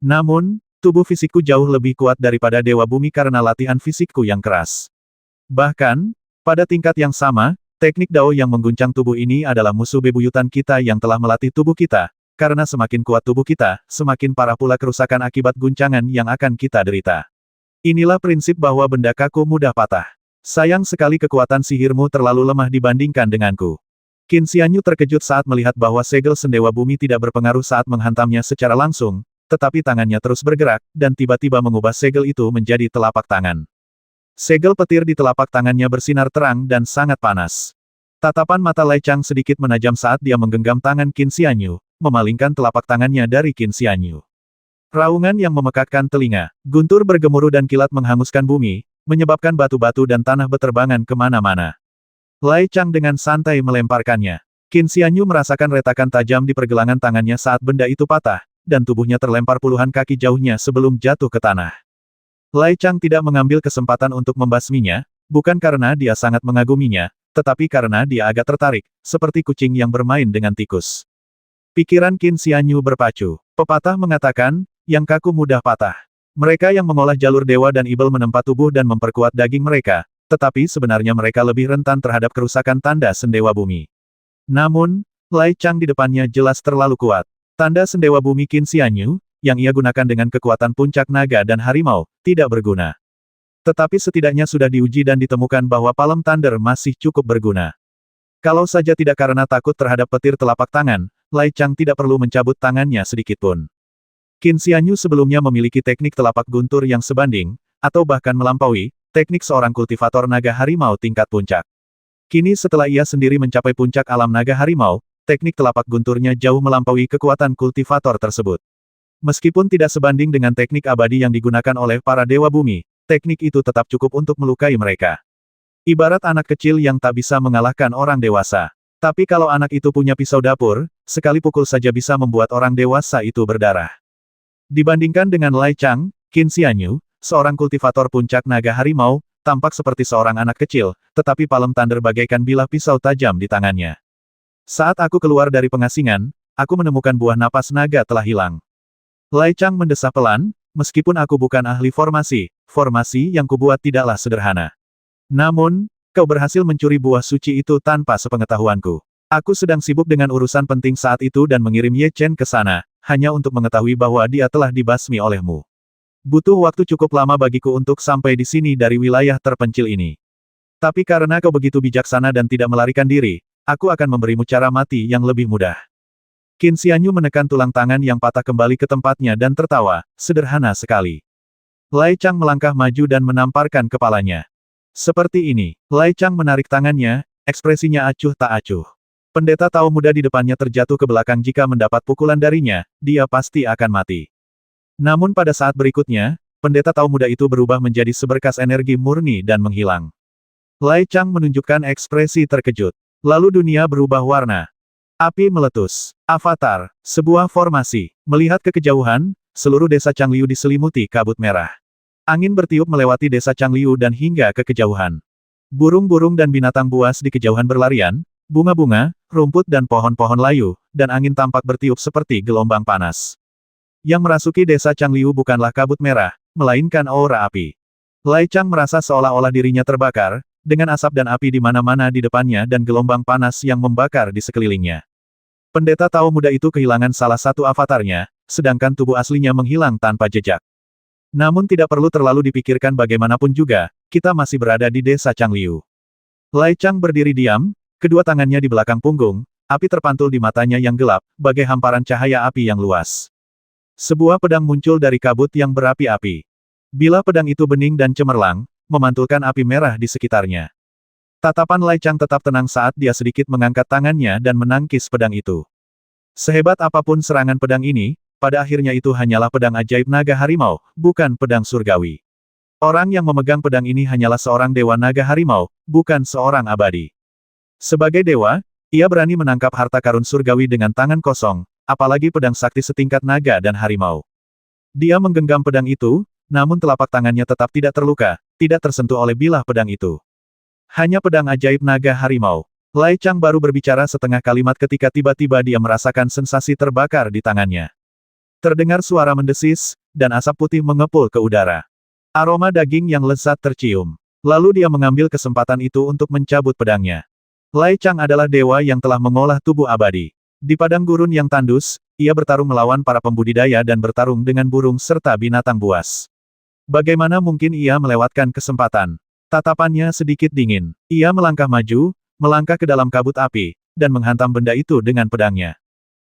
Namun, tubuh fisikku jauh lebih kuat daripada dewa bumi karena latihan fisikku yang keras. Bahkan, pada tingkat yang sama, teknik Dao yang mengguncang tubuh ini adalah musuh bebuyutan kita yang telah melatih tubuh kita, karena semakin kuat tubuh kita, semakin parah pula kerusakan akibat guncangan yang akan kita derita. Inilah prinsip bahwa benda kaku mudah patah. Sayang sekali kekuatan sihirmu terlalu lemah dibandingkan denganku. Qin Xianyu terkejut saat melihat bahwa segel sendewa bumi tidak berpengaruh saat menghantamnya secara langsung, tetapi tangannya terus bergerak, dan tiba-tiba mengubah segel itu menjadi telapak tangan. Segel petir di telapak tangannya bersinar terang dan sangat panas. Tatapan mata Lai Chang sedikit menajam saat dia menggenggam tangan Qin Xianyu, memalingkan telapak tangannya dari Qin Xianyu. Raungan yang memekakkan telinga, guntur bergemuruh dan kilat menghanguskan bumi, menyebabkan batu-batu dan tanah beterbangan kemana-mana. Lai Chang dengan santai melemparkannya. Qin Xianyu merasakan retakan tajam di pergelangan tangannya saat benda itu patah, dan tubuhnya terlempar puluhan kaki jauhnya sebelum jatuh ke tanah. Lai Chang tidak mengambil kesempatan untuk membasminya, bukan karena dia sangat mengaguminya, tetapi karena dia agak tertarik, seperti kucing yang bermain dengan tikus. Pikiran Qin Xianyu berpacu. Pepatah mengatakan, yang kaku mudah patah. Mereka yang mengolah jalur dewa dan ibel menempa tubuh dan memperkuat daging mereka, tetapi sebenarnya mereka lebih rentan terhadap kerusakan tanda sendewa bumi. Namun, Lai Chang di depannya jelas terlalu kuat. Tanda sendewa bumi Qin Xianyu, yang ia gunakan dengan kekuatan puncak naga dan harimau, tidak berguna. Tetapi setidaknya sudah diuji dan ditemukan bahwa Palm Thunder masih cukup berguna. Kalau saja tidak karena takut terhadap petir telapak tangan, Lai Chang tidak perlu mencabut tangannya sedikitpun. Qin Xianyu sebelumnya memiliki teknik telapak guntur yang sebanding, atau bahkan melampaui, teknik seorang kultivator naga harimau tingkat puncak. Kini setelah ia sendiri mencapai puncak alam naga harimau, teknik telapak gunturnya jauh melampaui kekuatan kultivator tersebut. Meskipun tidak sebanding dengan teknik abadi yang digunakan oleh para dewa bumi, teknik itu tetap cukup untuk melukai mereka. Ibarat anak kecil yang tak bisa mengalahkan orang dewasa. Tapi kalau anak itu punya pisau dapur, sekali pukul saja bisa membuat orang dewasa itu berdarah. Dibandingkan dengan Lai Chang, Qin Xianyu, seorang kultivator puncak naga harimau, tampak seperti seorang anak kecil, tetapi Palem Thunder bagaikan bilah pisau tajam di tangannya. Saat aku keluar dari pengasingan, aku menemukan buah napas naga telah hilang. Lai Chang mendesah pelan, meskipun aku bukan ahli formasi yang kubuat tidaklah sederhana. Namun, kau berhasil mencuri buah suci itu tanpa sepengetahuanku. Aku sedang sibuk dengan urusan penting saat itu dan mengirim Ye Chen ke sana, hanya untuk mengetahui bahwa dia telah dibasmi olehmu. Butuh waktu cukup lama bagiku untuk sampai di sini dari wilayah terpencil ini. Tapi karena kau begitu bijaksana dan tidak melarikan diri, aku akan memberimu cara mati yang lebih mudah. Qin Xianyu menekan tulang tangan yang patah kembali ke tempatnya dan tertawa, sederhana sekali. Lai Chang melangkah maju dan menamparkan kepalanya. Seperti ini, Lai Chang menarik tangannya, ekspresinya acuh tak acuh. Pendeta Tao muda di depannya terjatuh ke belakang jika mendapat pukulan darinya, dia pasti akan mati. Namun pada saat berikutnya, pendeta Tao muda itu berubah menjadi seberkas energi murni dan menghilang. Lai Chang menunjukkan ekspresi terkejut. Lalu dunia berubah warna. Api meletus. Avatar, sebuah formasi. Melihat ke kejauhan, seluruh desa Changliu diselimuti kabut merah. Angin bertiup melewati desa Changliu dan hingga ke kejauhan. Burung-burung dan binatang buas di kejauhan berlarian, bunga-bunga, rumput dan pohon-pohon layu, dan angin tampak bertiup seperti gelombang panas. Yang merasuki desa Changliu bukanlah kabut merah, melainkan aura api. Lai Chang merasa seolah-olah dirinya terbakar, dengan asap dan api di mana-mana di depannya dan gelombang panas yang membakar di sekelilingnya. Pendeta Tao muda itu kehilangan salah satu avatarnya, sedangkan tubuh aslinya menghilang tanpa jejak. Namun tidak perlu terlalu dipikirkan bagaimanapun juga, kita masih berada di desa Changliu. Lai Chang berdiri diam, kedua tangannya di belakang punggung, api terpantul di matanya yang gelap, bagai hamparan cahaya api yang luas. Sebuah pedang muncul dari kabut yang berapi-api. Bilah pedang itu bening dan cemerlang, memantulkan api merah di sekitarnya. Tatapan Lai Chang tetap tenang saat dia sedikit mengangkat tangannya dan menangkis pedang itu. Sehebat apapun serangan pedang ini, pada akhirnya itu hanyalah pedang ajaib naga harimau, bukan pedang surgawi. Orang yang memegang pedang ini hanyalah seorang dewa naga harimau, bukan seorang abadi. Sebagai dewa, ia berani menangkap harta karun surgawi dengan tangan kosong, apalagi pedang sakti setingkat naga dan harimau. Dia menggenggam pedang itu, namun telapak tangannya tetap tidak terluka, tidak tersentuh oleh bilah pedang itu. Hanya pedang ajaib naga harimau. Lai Chang baru berbicara setengah kalimat ketika tiba-tiba dia merasakan sensasi terbakar di tangannya. Terdengar suara mendesis, dan asap putih mengepul ke udara. Aroma daging yang lezat tercium. Lalu dia mengambil kesempatan itu untuk mencabut pedangnya. Lai Chang adalah dewa yang telah mengolah tubuh abadi. Di padang gurun yang tandus, ia bertarung melawan para pembudidaya dan bertarung dengan burung serta binatang buas. Bagaimana mungkin ia melewatkan kesempatan? Tatapannya sedikit dingin. Ia melangkah maju, melangkah ke dalam kabut api, dan menghantam benda itu dengan pedangnya.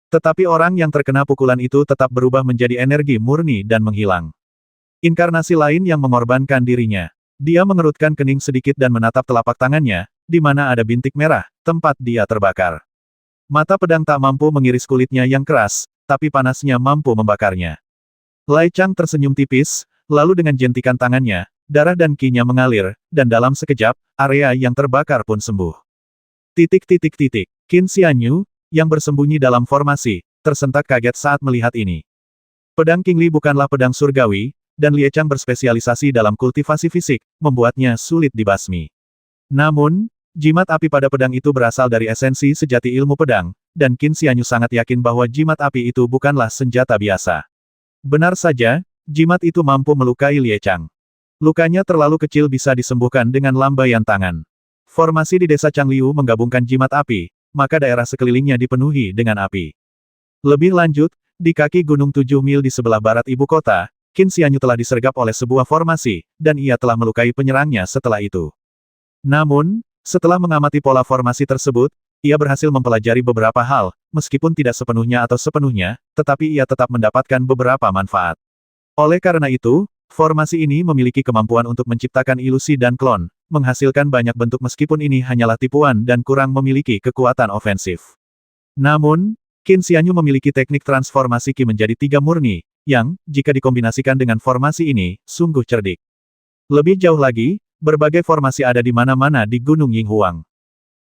Tetapi orang yang terkena pukulan itu tetap berubah menjadi energi murni dan menghilang. Inkarnasi lain yang mengorbankan dirinya. Dia mengerutkan kening sedikit dan menatap telapak tangannya, di mana ada bintik merah, tempat dia terbakar. Mata pedang tak mampu mengiris kulitnya yang keras, tapi panasnya mampu membakarnya. Lai Chang tersenyum tipis, lalu dengan jentikan tangannya, darah dan ki-nya mengalir, dan dalam sekejap, area yang terbakar pun sembuh. Qin Xianyu, yang bersembunyi dalam formasi, tersentak kaget saat melihat ini. Pedang King Li bukanlah pedang surgawi, dan Lie Chang berspesialisasi dalam kultivasi fisik, membuatnya sulit dibasmi. Namun, jimat api pada pedang itu berasal dari esensi sejati ilmu pedang, dan Qin Xianyu sangat yakin bahwa jimat api itu bukanlah senjata biasa. Benar saja, jimat itu mampu melukai Lie Chang. Lukanya terlalu kecil bisa disembuhkan dengan lambaian tangan. Formasi di desa Changliu menggabungkan jimat api, maka daerah sekelilingnya dipenuhi dengan api. Lebih lanjut, di kaki gunung 7 mil di sebelah barat ibu kota, Qin Xianyu telah disergap oleh sebuah formasi, dan ia telah melukai penyerangnya setelah itu. Namun, setelah mengamati pola formasi tersebut, ia berhasil mempelajari beberapa hal, meskipun tidak sepenuhnya, tetapi ia tetap mendapatkan beberapa manfaat. Oleh karena itu, formasi ini memiliki kemampuan untuk menciptakan ilusi dan klon, menghasilkan banyak bentuk meskipun ini hanyalah tipuan dan kurang memiliki kekuatan ofensif. Namun, Qin Xianyu memiliki teknik transformasi Qi menjadi 3 murni, yang, jika dikombinasikan dengan formasi ini, sungguh cerdik. Lebih jauh lagi, berbagai formasi ada di mana-mana di Gunung Yinghuang.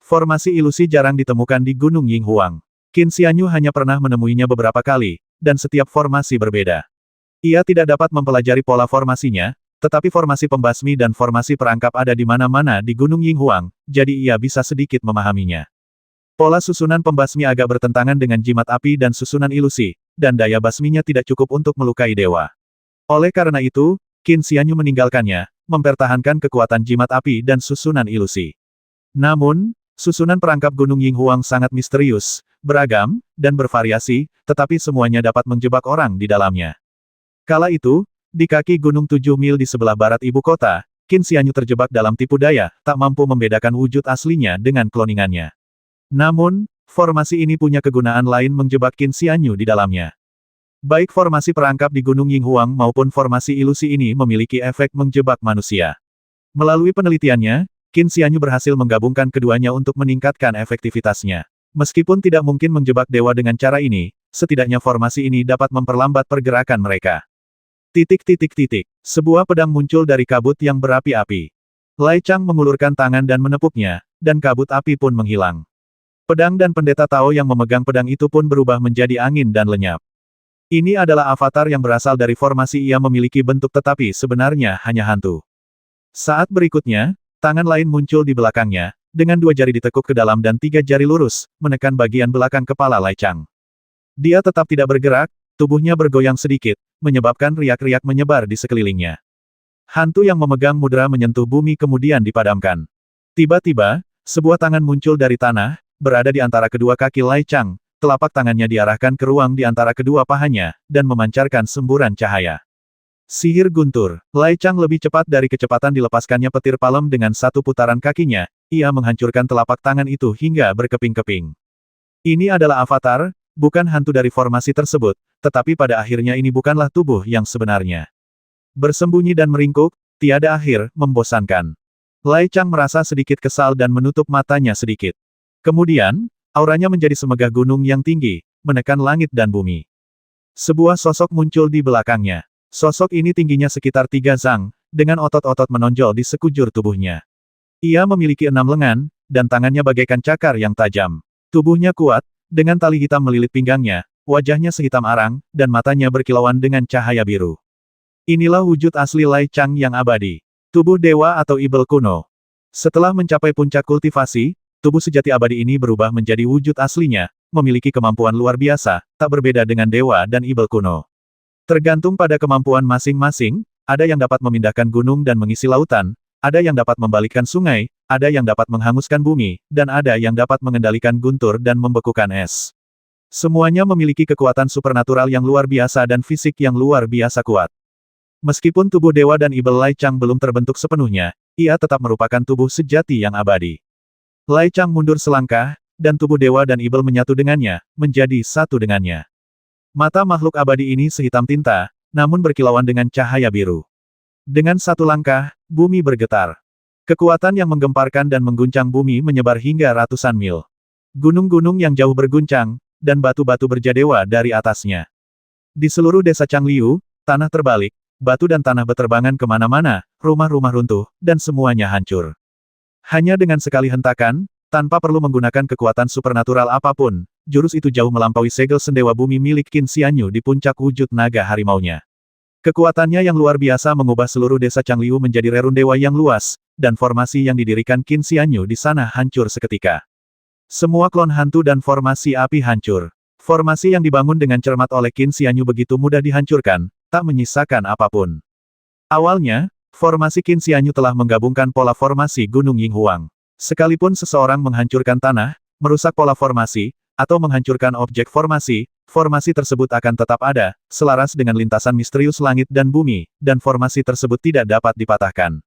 Formasi ilusi jarang ditemukan di Gunung Yinghuang. Qin Xianyu hanya pernah menemuinya beberapa kali, dan setiap formasi berbeda. Ia tidak dapat mempelajari pola formasinya, tetapi formasi pembasmi dan formasi perangkap ada di mana-mana di Gunung Yinghuang, jadi ia bisa sedikit memahaminya. Pola susunan pembasmi agak bertentangan dengan jimat api dan susunan ilusi, dan daya basminya tidak cukup untuk melukai dewa. Oleh karena itu, Qin Xianyu meninggalkannya, mempertahankan kekuatan jimat api dan susunan ilusi. Namun, susunan perangkap Gunung Yinghuang sangat misterius, beragam, dan bervariasi, tetapi semuanya dapat menjebak orang di dalamnya. Kala itu, di kaki Gunung 7 Mil di sebelah barat ibu kota, Qin Xianyu terjebak dalam tipu daya, tak mampu membedakan wujud aslinya dengan kloningannya. Namun, formasi ini punya kegunaan lain menjebak Qin Xianyu di dalamnya. Baik formasi perangkap di Gunung Yinghuang maupun formasi ilusi ini memiliki efek menjebak manusia. Melalui penelitiannya, Qin Xianyu berhasil menggabungkan keduanya untuk meningkatkan efektivitasnya. Meskipun tidak mungkin menjebak dewa dengan cara ini, setidaknya formasi ini dapat memperlambat pergerakan mereka. Sebuah pedang muncul dari kabut yang berapi-api. Lai Chang mengulurkan tangan dan menepuknya, dan kabut api pun menghilang. Pedang dan pendeta Tao yang memegang pedang itu pun berubah menjadi angin dan lenyap. Ini adalah avatar yang berasal dari formasi ia memiliki bentuk tetapi sebenarnya hanya hantu. Saat berikutnya, tangan lain muncul di belakangnya, dengan 2 jari ditekuk ke dalam dan 3 jari lurus, menekan bagian belakang kepala Lai Chang. Dia tetap tidak bergerak, tubuhnya bergoyang sedikit, menyebabkan riak-riak menyebar di sekelilingnya. Hantu yang memegang mudra menyentuh bumi kemudian dipadamkan. Tiba-tiba, sebuah tangan muncul dari tanah, berada di antara kedua kaki Lai Chang, telapak tangannya diarahkan ke ruang di antara kedua pahanya, dan memancarkan semburan cahaya. Sihir guntur. Lai Chang lebih cepat dari kecepatan dilepaskannya petir palem dengan satu putaran kakinya, ia menghancurkan telapak tangan itu hingga berkeping-keping. Ini adalah avatar, bukan hantu dari formasi tersebut, tetapi pada akhirnya ini bukanlah tubuh yang sebenarnya. Bersembunyi dan meringkuk, tiada akhir, membosankan. Lai Chang merasa sedikit kesal dan menutup matanya sedikit. Kemudian, auranya menjadi semegah gunung yang tinggi, menekan langit dan bumi. Sebuah sosok muncul di belakangnya. Sosok ini tingginya sekitar 3 zang, dengan otot-otot menonjol di sekujur tubuhnya. Ia memiliki 6 lengan, dan tangannya bagaikan cakar yang tajam. Tubuhnya kuat, dengan tali hitam melilit pinggangnya, wajahnya sehitam arang, dan matanya berkilauan dengan cahaya biru. Inilah wujud asli Lai Chang yang abadi. Tubuh dewa atau ibel kuno. Setelah mencapai puncak kultivasi, tubuh sejati abadi ini berubah menjadi wujud aslinya, memiliki kemampuan luar biasa, tak berbeda dengan dewa dan ibel kuno. Tergantung pada kemampuan masing-masing, ada yang dapat memindahkan gunung dan mengisi lautan, ada yang dapat membalikkan sungai, ada yang dapat menghanguskan bumi, dan ada yang dapat mengendalikan guntur dan membekukan es. Semuanya memiliki kekuatan supernatural yang luar biasa dan fisik yang luar biasa kuat. Meskipun tubuh dewa dan ibel Lai Chang belum terbentuk sepenuhnya, ia tetap merupakan tubuh sejati yang abadi. Lai Chang mundur selangkah, dan tubuh dewa dan ibel menyatu dengannya, menjadi satu dengannya. Mata makhluk abadi ini sehitam tinta, namun berkilauan dengan cahaya biru. Dengan satu langkah, bumi bergetar. Kekuatan yang menggemparkan dan mengguncang bumi menyebar hingga ratusan mil. Gunung-gunung yang jauh berguncang, dan batu-batu berjadewa dari atasnya. Di seluruh desa Changliu, tanah terbalik, batu dan tanah beterbangan kemana-mana, rumah-rumah runtuh, dan semuanya hancur. Hanya dengan sekali hentakan, tanpa perlu menggunakan kekuatan supernatural apapun, jurus itu jauh melampaui segel sendewa bumi milik Qin Xianyu di puncak wujud naga harimaunya. Kekuatannya yang luar biasa mengubah seluruh desa Changliu menjadi rerun dewa yang luas, dan formasi yang didirikan Qin Xianyu di sana hancur seketika. Semua klon hantu dan formasi api hancur. Formasi yang dibangun dengan cermat oleh Qin Xianyu begitu mudah dihancurkan, tak menyisakan apapun. Awalnya, formasi Qin Xianyu telah menggabungkan pola formasi Gunung Yinghuang. Sekalipun seseorang menghancurkan tanah, merusak pola formasi, atau menghancurkan objek formasi, formasi tersebut akan tetap ada, selaras dengan lintasan misterius langit dan bumi, dan formasi tersebut tidak dapat dipatahkan.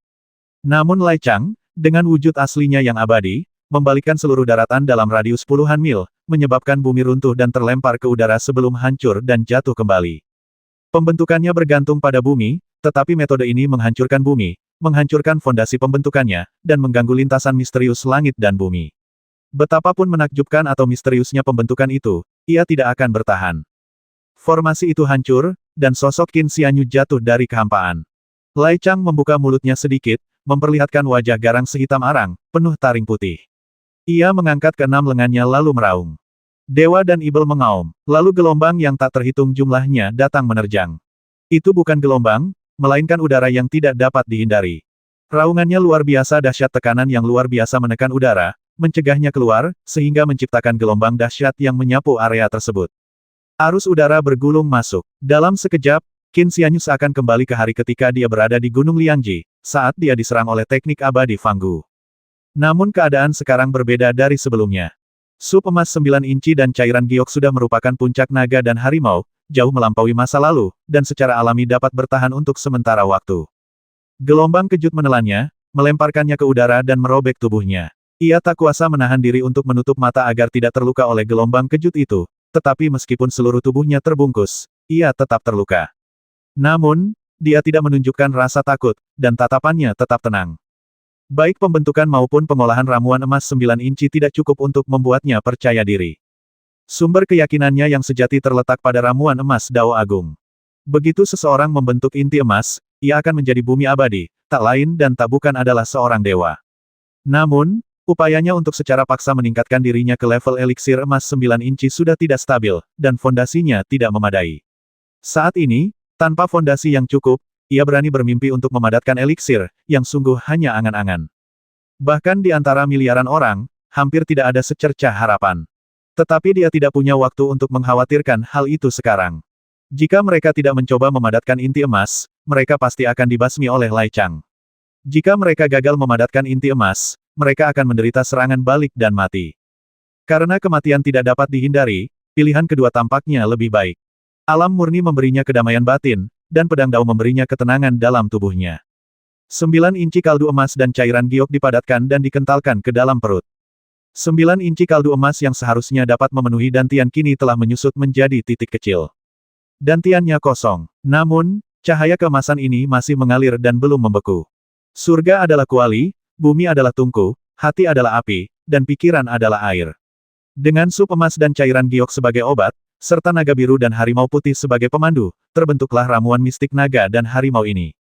Namun Lai Chang, dengan wujud aslinya yang abadi, membalikkan seluruh daratan dalam radius puluhan mil, menyebabkan bumi runtuh dan terlempar ke udara sebelum hancur dan jatuh kembali. Pembentukannya bergantung pada bumi, tetapi metode ini menghancurkan bumi, menghancurkan fondasi pembentukannya, dan mengganggu lintasan misterius langit dan bumi. Betapapun menakjubkan atau misteriusnya pembentukan itu, ia tidak akan bertahan. Formasi itu hancur, dan sosok Qin Xianyu jatuh dari kehampaan. Lai Chang membuka mulutnya sedikit, memperlihatkan wajah garang sehitam arang, penuh taring putih. Ia mengangkat keenam lengannya lalu meraung. Dewa dan Ibel mengaum, lalu gelombang yang tak terhitung jumlahnya datang menerjang. Itu bukan gelombang, melainkan udara yang tidak dapat dihindari. Raungannya luar biasa dahsyat, tekanan yang luar biasa menekan udara, mencegahnya keluar, sehingga menciptakan gelombang dahsyat yang menyapu area tersebut. Arus udara bergulung masuk. Dalam sekejap, Qin Xianyus akan kembali ke hari ketika dia berada di Gunung Liangji, saat dia diserang oleh teknik abadi Fanggu. Namun keadaan sekarang berbeda dari sebelumnya. Sup emas 9 inci dan cairan giok sudah merupakan puncak naga dan harimau, jauh melampaui masa lalu, dan secara alami dapat bertahan untuk sementara waktu. Gelombang kejut menelannya, melemparkannya ke udara dan merobek tubuhnya. Ia tak kuasa menahan diri untuk menutup mata agar tidak terluka oleh gelombang kejut itu, tetapi meskipun seluruh tubuhnya terbungkus, ia tetap terluka. Namun, dia tidak menunjukkan rasa takut, dan tatapannya tetap tenang. Baik pembentukan maupun pengolahan ramuan emas 9 inci tidak cukup untuk membuatnya percaya diri. Sumber keyakinannya yang sejati terletak pada ramuan emas Dao Agung. Begitu seseorang membentuk inti emas, ia akan menjadi bumi abadi, tak lain dan tak bukan adalah seorang dewa. Namun, upayanya untuk secara paksa meningkatkan dirinya ke level eliksir emas 9 inci sudah tidak stabil, dan fondasinya tidak memadai. Saat ini, tanpa fondasi yang cukup, ia berani bermimpi untuk memadatkan eliksir, yang sungguh hanya angan-angan. Bahkan di antara miliaran orang, hampir tidak ada secercah harapan. Tetapi dia tidak punya waktu untuk mengkhawatirkan hal itu sekarang. Jika mereka tidak mencoba memadatkan inti emas, mereka pasti akan dibasmi oleh Lai Chang. Jika mereka gagal memadatkan inti emas, mereka akan menderita serangan balik dan mati. Karena kematian tidak dapat dihindari, pilihan kedua tampaknya lebih baik. Alam murni memberinya kedamaian batin, dan pedang Dao memberinya ketenangan dalam tubuhnya. 9 inci kaldu emas dan cairan giok dipadatkan dan dikentalkan ke dalam perut. 9 inci kaldu emas yang seharusnya dapat memenuhi dantian kini telah menyusut menjadi titik kecil. Dantiannya kosong. Namun, cahaya keemasan ini masih mengalir dan belum membeku. Surga adalah kuali, bumi adalah tungku, hati adalah api, dan pikiran adalah air. Dengan sup emas dan cairan giok sebagai obat, serta naga biru dan harimau putih sebagai pemandu, terbentuklah ramuan mistik naga dan harimau ini.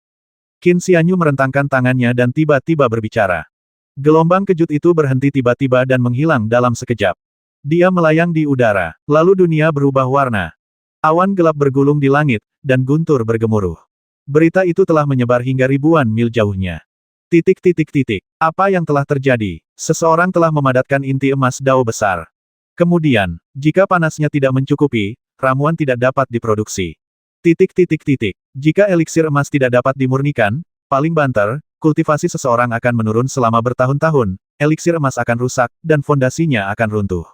Qin Xianyu merentangkan tangannya dan tiba-tiba berbicara. Gelombang kejut itu berhenti tiba-tiba dan menghilang dalam sekejap. Dia melayang di udara, lalu dunia berubah warna. Awan gelap bergulung di langit, dan guntur bergemuruh. Berita itu telah menyebar hingga ribuan mil jauhnya. Titik. Apa yang telah terjadi? Seseorang telah memadatkan inti emas Dao besar. Kemudian, jika panasnya tidak mencukupi, ramuan tidak dapat diproduksi. Titik. Jika eliksir emas tidak dapat dimurnikan, paling banter, kultivasi seseorang akan menurun selama bertahun-tahun, eliksir emas akan rusak, dan fondasinya akan runtuh.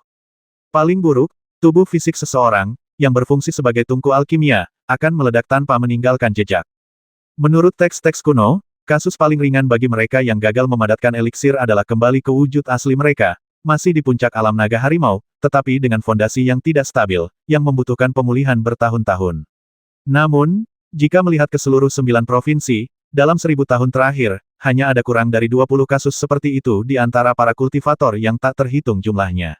Paling buruk, tubuh fisik seseorang, yang berfungsi sebagai tungku alkimia, akan meledak tanpa meninggalkan jejak. Menurut teks-teks kuno, kasus paling ringan bagi mereka yang gagal memadatkan eliksir adalah kembali ke wujud asli mereka, masih di puncak alam naga harimau, tetapi dengan fondasi yang tidak stabil, yang membutuhkan pemulihan bertahun-tahun. Namun, jika melihat ke seluruh 9 provinsi, dalam 1000 tahun terakhir, hanya ada kurang dari 20 kasus seperti itu di antara para kultivator yang tak terhitung jumlahnya.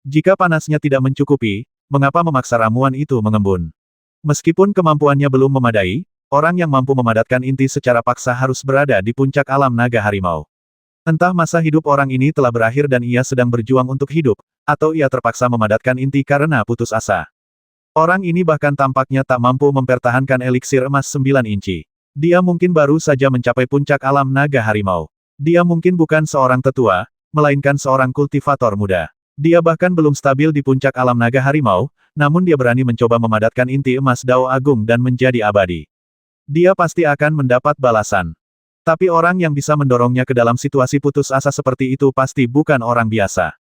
Jika panasnya tidak mencukupi, mengapa memaksa ramuan itu mengembun? Meskipun kemampuannya belum memadai, orang yang mampu memadatkan inti secara paksa harus berada di puncak alam naga harimau. Entah masa hidup orang ini telah berakhir dan ia sedang berjuang untuk hidup, atau ia terpaksa memadatkan inti karena putus asa. Orang ini bahkan tampaknya tak mampu mempertahankan eliksir emas 9 inci. Dia mungkin baru saja mencapai puncak alam naga harimau. Dia mungkin bukan seorang tetua, melainkan seorang kultivator muda. Dia bahkan belum stabil di puncak alam naga harimau, namun dia berani mencoba memadatkan inti emas Dao Agung dan menjadi abadi. Dia pasti akan mendapat balasan. Tapi orang yang bisa mendorongnya ke dalam situasi putus asa seperti itu pasti bukan orang biasa.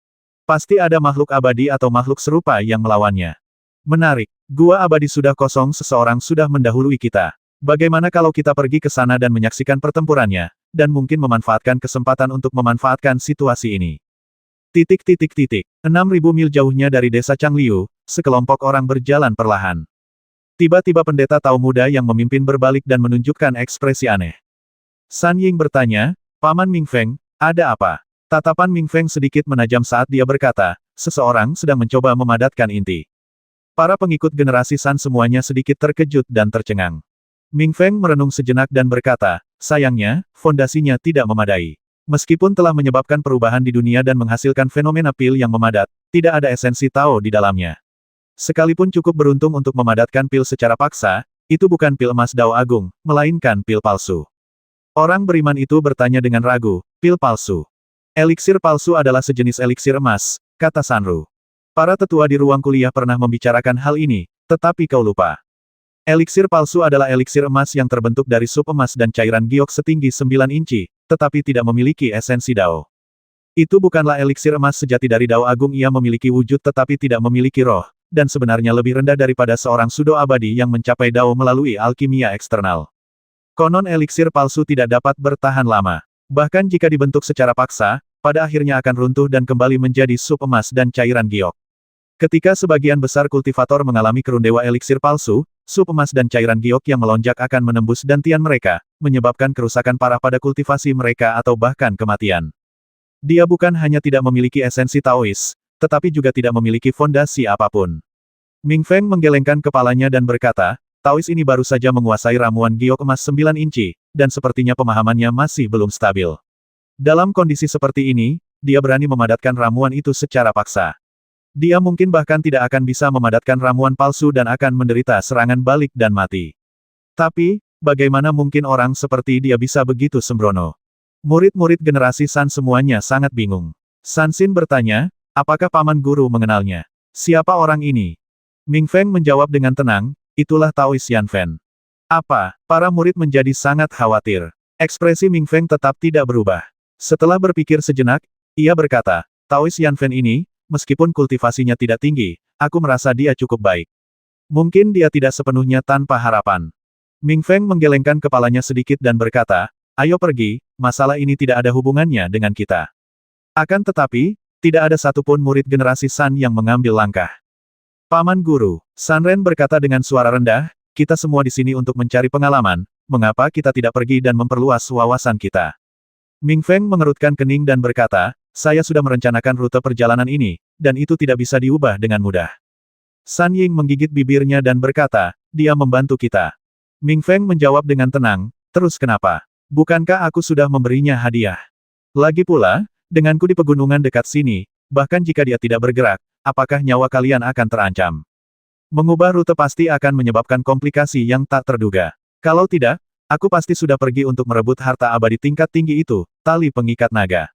Pasti ada makhluk abadi atau makhluk serupa yang melawannya. Menarik, gua abadi sudah kosong, seseorang sudah mendahului kita. Bagaimana kalau kita pergi ke sana dan menyaksikan pertempurannya, dan mungkin memanfaatkan kesempatan untuk memanfaatkan situasi ini. 6.000 mil jauhnya dari desa Changliu, sekelompok orang berjalan perlahan. Tiba-tiba pendeta Tao muda yang memimpin berbalik dan menunjukkan ekspresi aneh. San Ying bertanya, Paman Ming Feng, ada apa? Tatapan Ming Feng sedikit menajam saat dia berkata, seseorang sedang mencoba memadatkan inti. Para pengikut generasi San semuanya sedikit terkejut dan tercengang. Ming Feng merenung sejenak dan berkata, sayangnya, fondasinya tidak memadai. Meskipun telah menyebabkan perubahan di dunia dan menghasilkan fenomena pil yang memadat, tidak ada esensi Tao di dalamnya. Sekalipun cukup beruntung untuk memadatkan pil secara paksa, itu bukan pil emas Dao Agung, melainkan pil palsu. Orang beriman itu bertanya dengan ragu, pil palsu. Eliksir palsu adalah sejenis eliksir emas, kata Sanru. Para tetua di ruang kuliah pernah membicarakan hal ini, tetapi kau lupa. Eliksir palsu adalah eliksir emas yang terbentuk dari sup emas dan cairan giok setinggi 9 inci, tetapi tidak memiliki esensi Dao. Itu bukanlah eliksir emas sejati dari Dao Agung. Ia memiliki wujud tetapi tidak memiliki roh, dan sebenarnya lebih rendah daripada seorang sudo abadi yang mencapai Dao melalui alkimia eksternal. Konon eliksir palsu tidak dapat bertahan lama. Bahkan jika dibentuk secara paksa, pada akhirnya akan runtuh dan kembali menjadi sup emas dan cairan giok. Ketika sebagian besar kultivator mengalami kerundewa eliksir palsu, sup emas dan cairan giok yang melonjak akan menembus dantian mereka, menyebabkan kerusakan parah pada kultivasi mereka atau bahkan kematian. Dia bukan hanya tidak memiliki esensi Taois, tetapi juga tidak memiliki fondasi apapun. Ming Feng menggelengkan kepalanya dan berkata, Taois ini baru saja menguasai ramuan giok emas 9 inci, dan sepertinya pemahamannya masih belum stabil. Dalam kondisi seperti ini, dia berani memadatkan ramuan itu secara paksa. Dia mungkin bahkan tidak akan bisa memadatkan ramuan palsu dan akan menderita serangan balik dan mati. Tapi, bagaimana mungkin orang seperti dia bisa begitu sembrono? Murid-murid generasi San semuanya sangat bingung. San Xin bertanya, apakah paman guru mengenalnya? Siapa orang ini? Ming Feng menjawab dengan tenang, itulah Taois Yanfen. Apa? Para murid menjadi sangat khawatir. Ekspresi Ming Feng tetap tidak berubah. Setelah berpikir sejenak, ia berkata, Taois Yanfen ini, meskipun kultivasinya tidak tinggi, aku merasa dia cukup baik. Mungkin dia tidak sepenuhnya tanpa harapan. Ming Feng menggelengkan kepalanya sedikit dan berkata, ayo pergi, masalah ini tidak ada hubungannya dengan kita. Akan tetapi, tidak ada satupun murid generasi San yang mengambil langkah. Paman Guru, San Ren berkata dengan suara rendah, kita semua di sini untuk mencari pengalaman, mengapa kita tidak pergi dan memperluas wawasan kita? Ming Feng mengerutkan kening dan berkata, saya sudah merencanakan rute perjalanan ini, dan itu tidak bisa diubah dengan mudah. San Ying menggigit bibirnya dan berkata, dia membantu kita. Ming Feng menjawab dengan tenang, terus kenapa? Bukankah aku sudah memberinya hadiah? Lagi pula, denganku di pegunungan dekat sini, bahkan jika dia tidak bergerak, apakah nyawa kalian akan terancam? Mengubah rute pasti akan menyebabkan komplikasi yang tak terduga. Kalau tidak, aku pasti sudah pergi untuk merebut harta abadi tingkat tinggi itu, tali pengikat naga.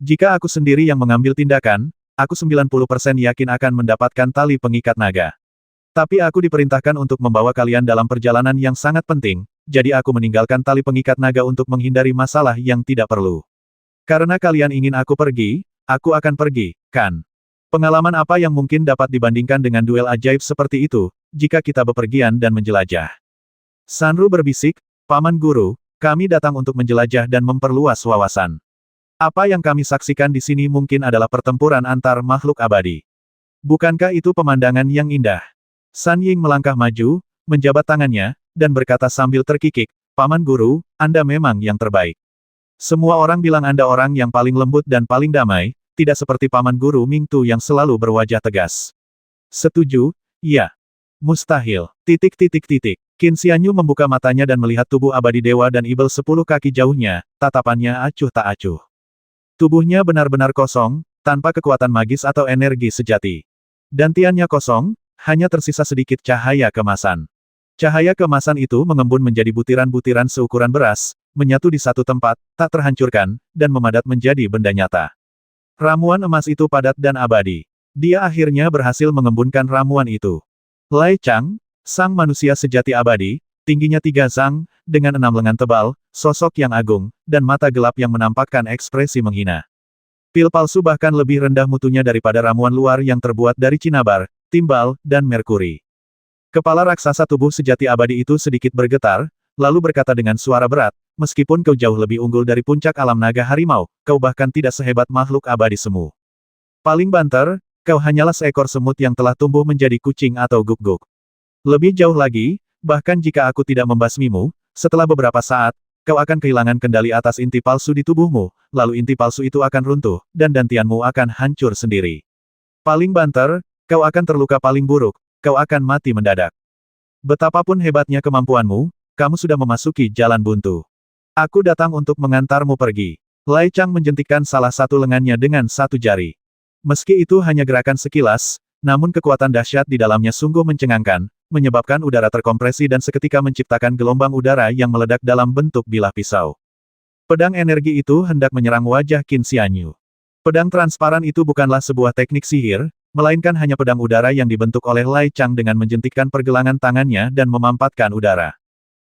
Jika aku sendiri yang mengambil tindakan, aku 90% yakin akan mendapatkan tali pengikat naga. Tapi aku diperintahkan untuk membawa kalian dalam perjalanan yang sangat penting, jadi aku meninggalkan tali pengikat naga untuk menghindari masalah yang tidak perlu. Karena kalian ingin aku pergi, aku akan pergi, kan? Pengalaman apa yang mungkin dapat dibandingkan dengan duel ajaib seperti itu, jika kita bepergian dan menjelajah? Sanru berbisik, Paman Guru, kami datang untuk menjelajah dan memperluas wawasan. Apa yang kami saksikan di sini mungkin adalah pertempuran antar makhluk abadi. Bukankah itu pemandangan yang indah? San Ying melangkah maju, menjabat tangannya, dan berkata sambil terkikik, Paman Guru, Anda memang yang terbaik. Semua orang bilang Anda orang yang paling lembut dan paling damai, tidak seperti Paman Guru Ming Tu yang selalu berwajah tegas. Setuju, ya. Mustahil. Qin Xianyu membuka matanya dan melihat tubuh abadi dewa dan ibel 10 kaki jauhnya, tatapannya acuh tak acuh. Tubuhnya benar-benar kosong, tanpa kekuatan magis atau energi sejati. Dantiannya kosong, hanya tersisa sedikit cahaya kemasan. Cahaya kemasan itu mengembun menjadi butiran-butiran seukuran beras, menyatu di satu tempat, tak terhancurkan, dan memadat menjadi benda nyata. Ramuan emas itu padat dan abadi. Dia akhirnya berhasil mengembunkan ramuan itu. Lai Chang, sang manusia sejati abadi, tingginya 3 zang, dengan 6 lengan tebal, sosok yang agung, dan mata gelap yang menampakkan ekspresi menghina. Pil palsu bahkan lebih rendah mutunya daripada ramuan luar yang terbuat dari cinabar, timbal, dan merkuri. Kepala raksasa tubuh sejati abadi itu sedikit bergetar, lalu berkata dengan suara berat, meskipun kau jauh lebih unggul dari puncak alam naga harimau, kau bahkan tidak sehebat makhluk abadi semu. Paling banter, kau hanyalah seekor semut yang telah tumbuh menjadi kucing atau guk-guk. Lebih jauh lagi, bahkan jika aku tidak membasmimu, setelah beberapa saat, kau akan kehilangan kendali atas inti palsu di tubuhmu, lalu inti palsu itu akan runtuh, dan dantianmu akan hancur sendiri. Paling banter, kau akan terluka paling buruk, kau akan mati mendadak. Betapapun hebatnya kemampuanmu, kamu sudah memasuki jalan buntu. Aku datang untuk mengantarmu pergi. Lai Chang menjentikkan salah satu lengannya dengan satu jari. Meski itu hanya gerakan sekilas, namun kekuatan dahsyat di dalamnya sungguh mencengangkan, menyebabkan udara terkompresi dan seketika menciptakan gelombang udara yang meledak dalam bentuk bilah pisau. Pedang energi itu hendak menyerang wajah Qin Xianyu. Pedang transparan itu bukanlah sebuah teknik sihir, melainkan hanya pedang udara yang dibentuk oleh Lai Chang dengan menjentikkan pergelangan tangannya dan memampatkan udara.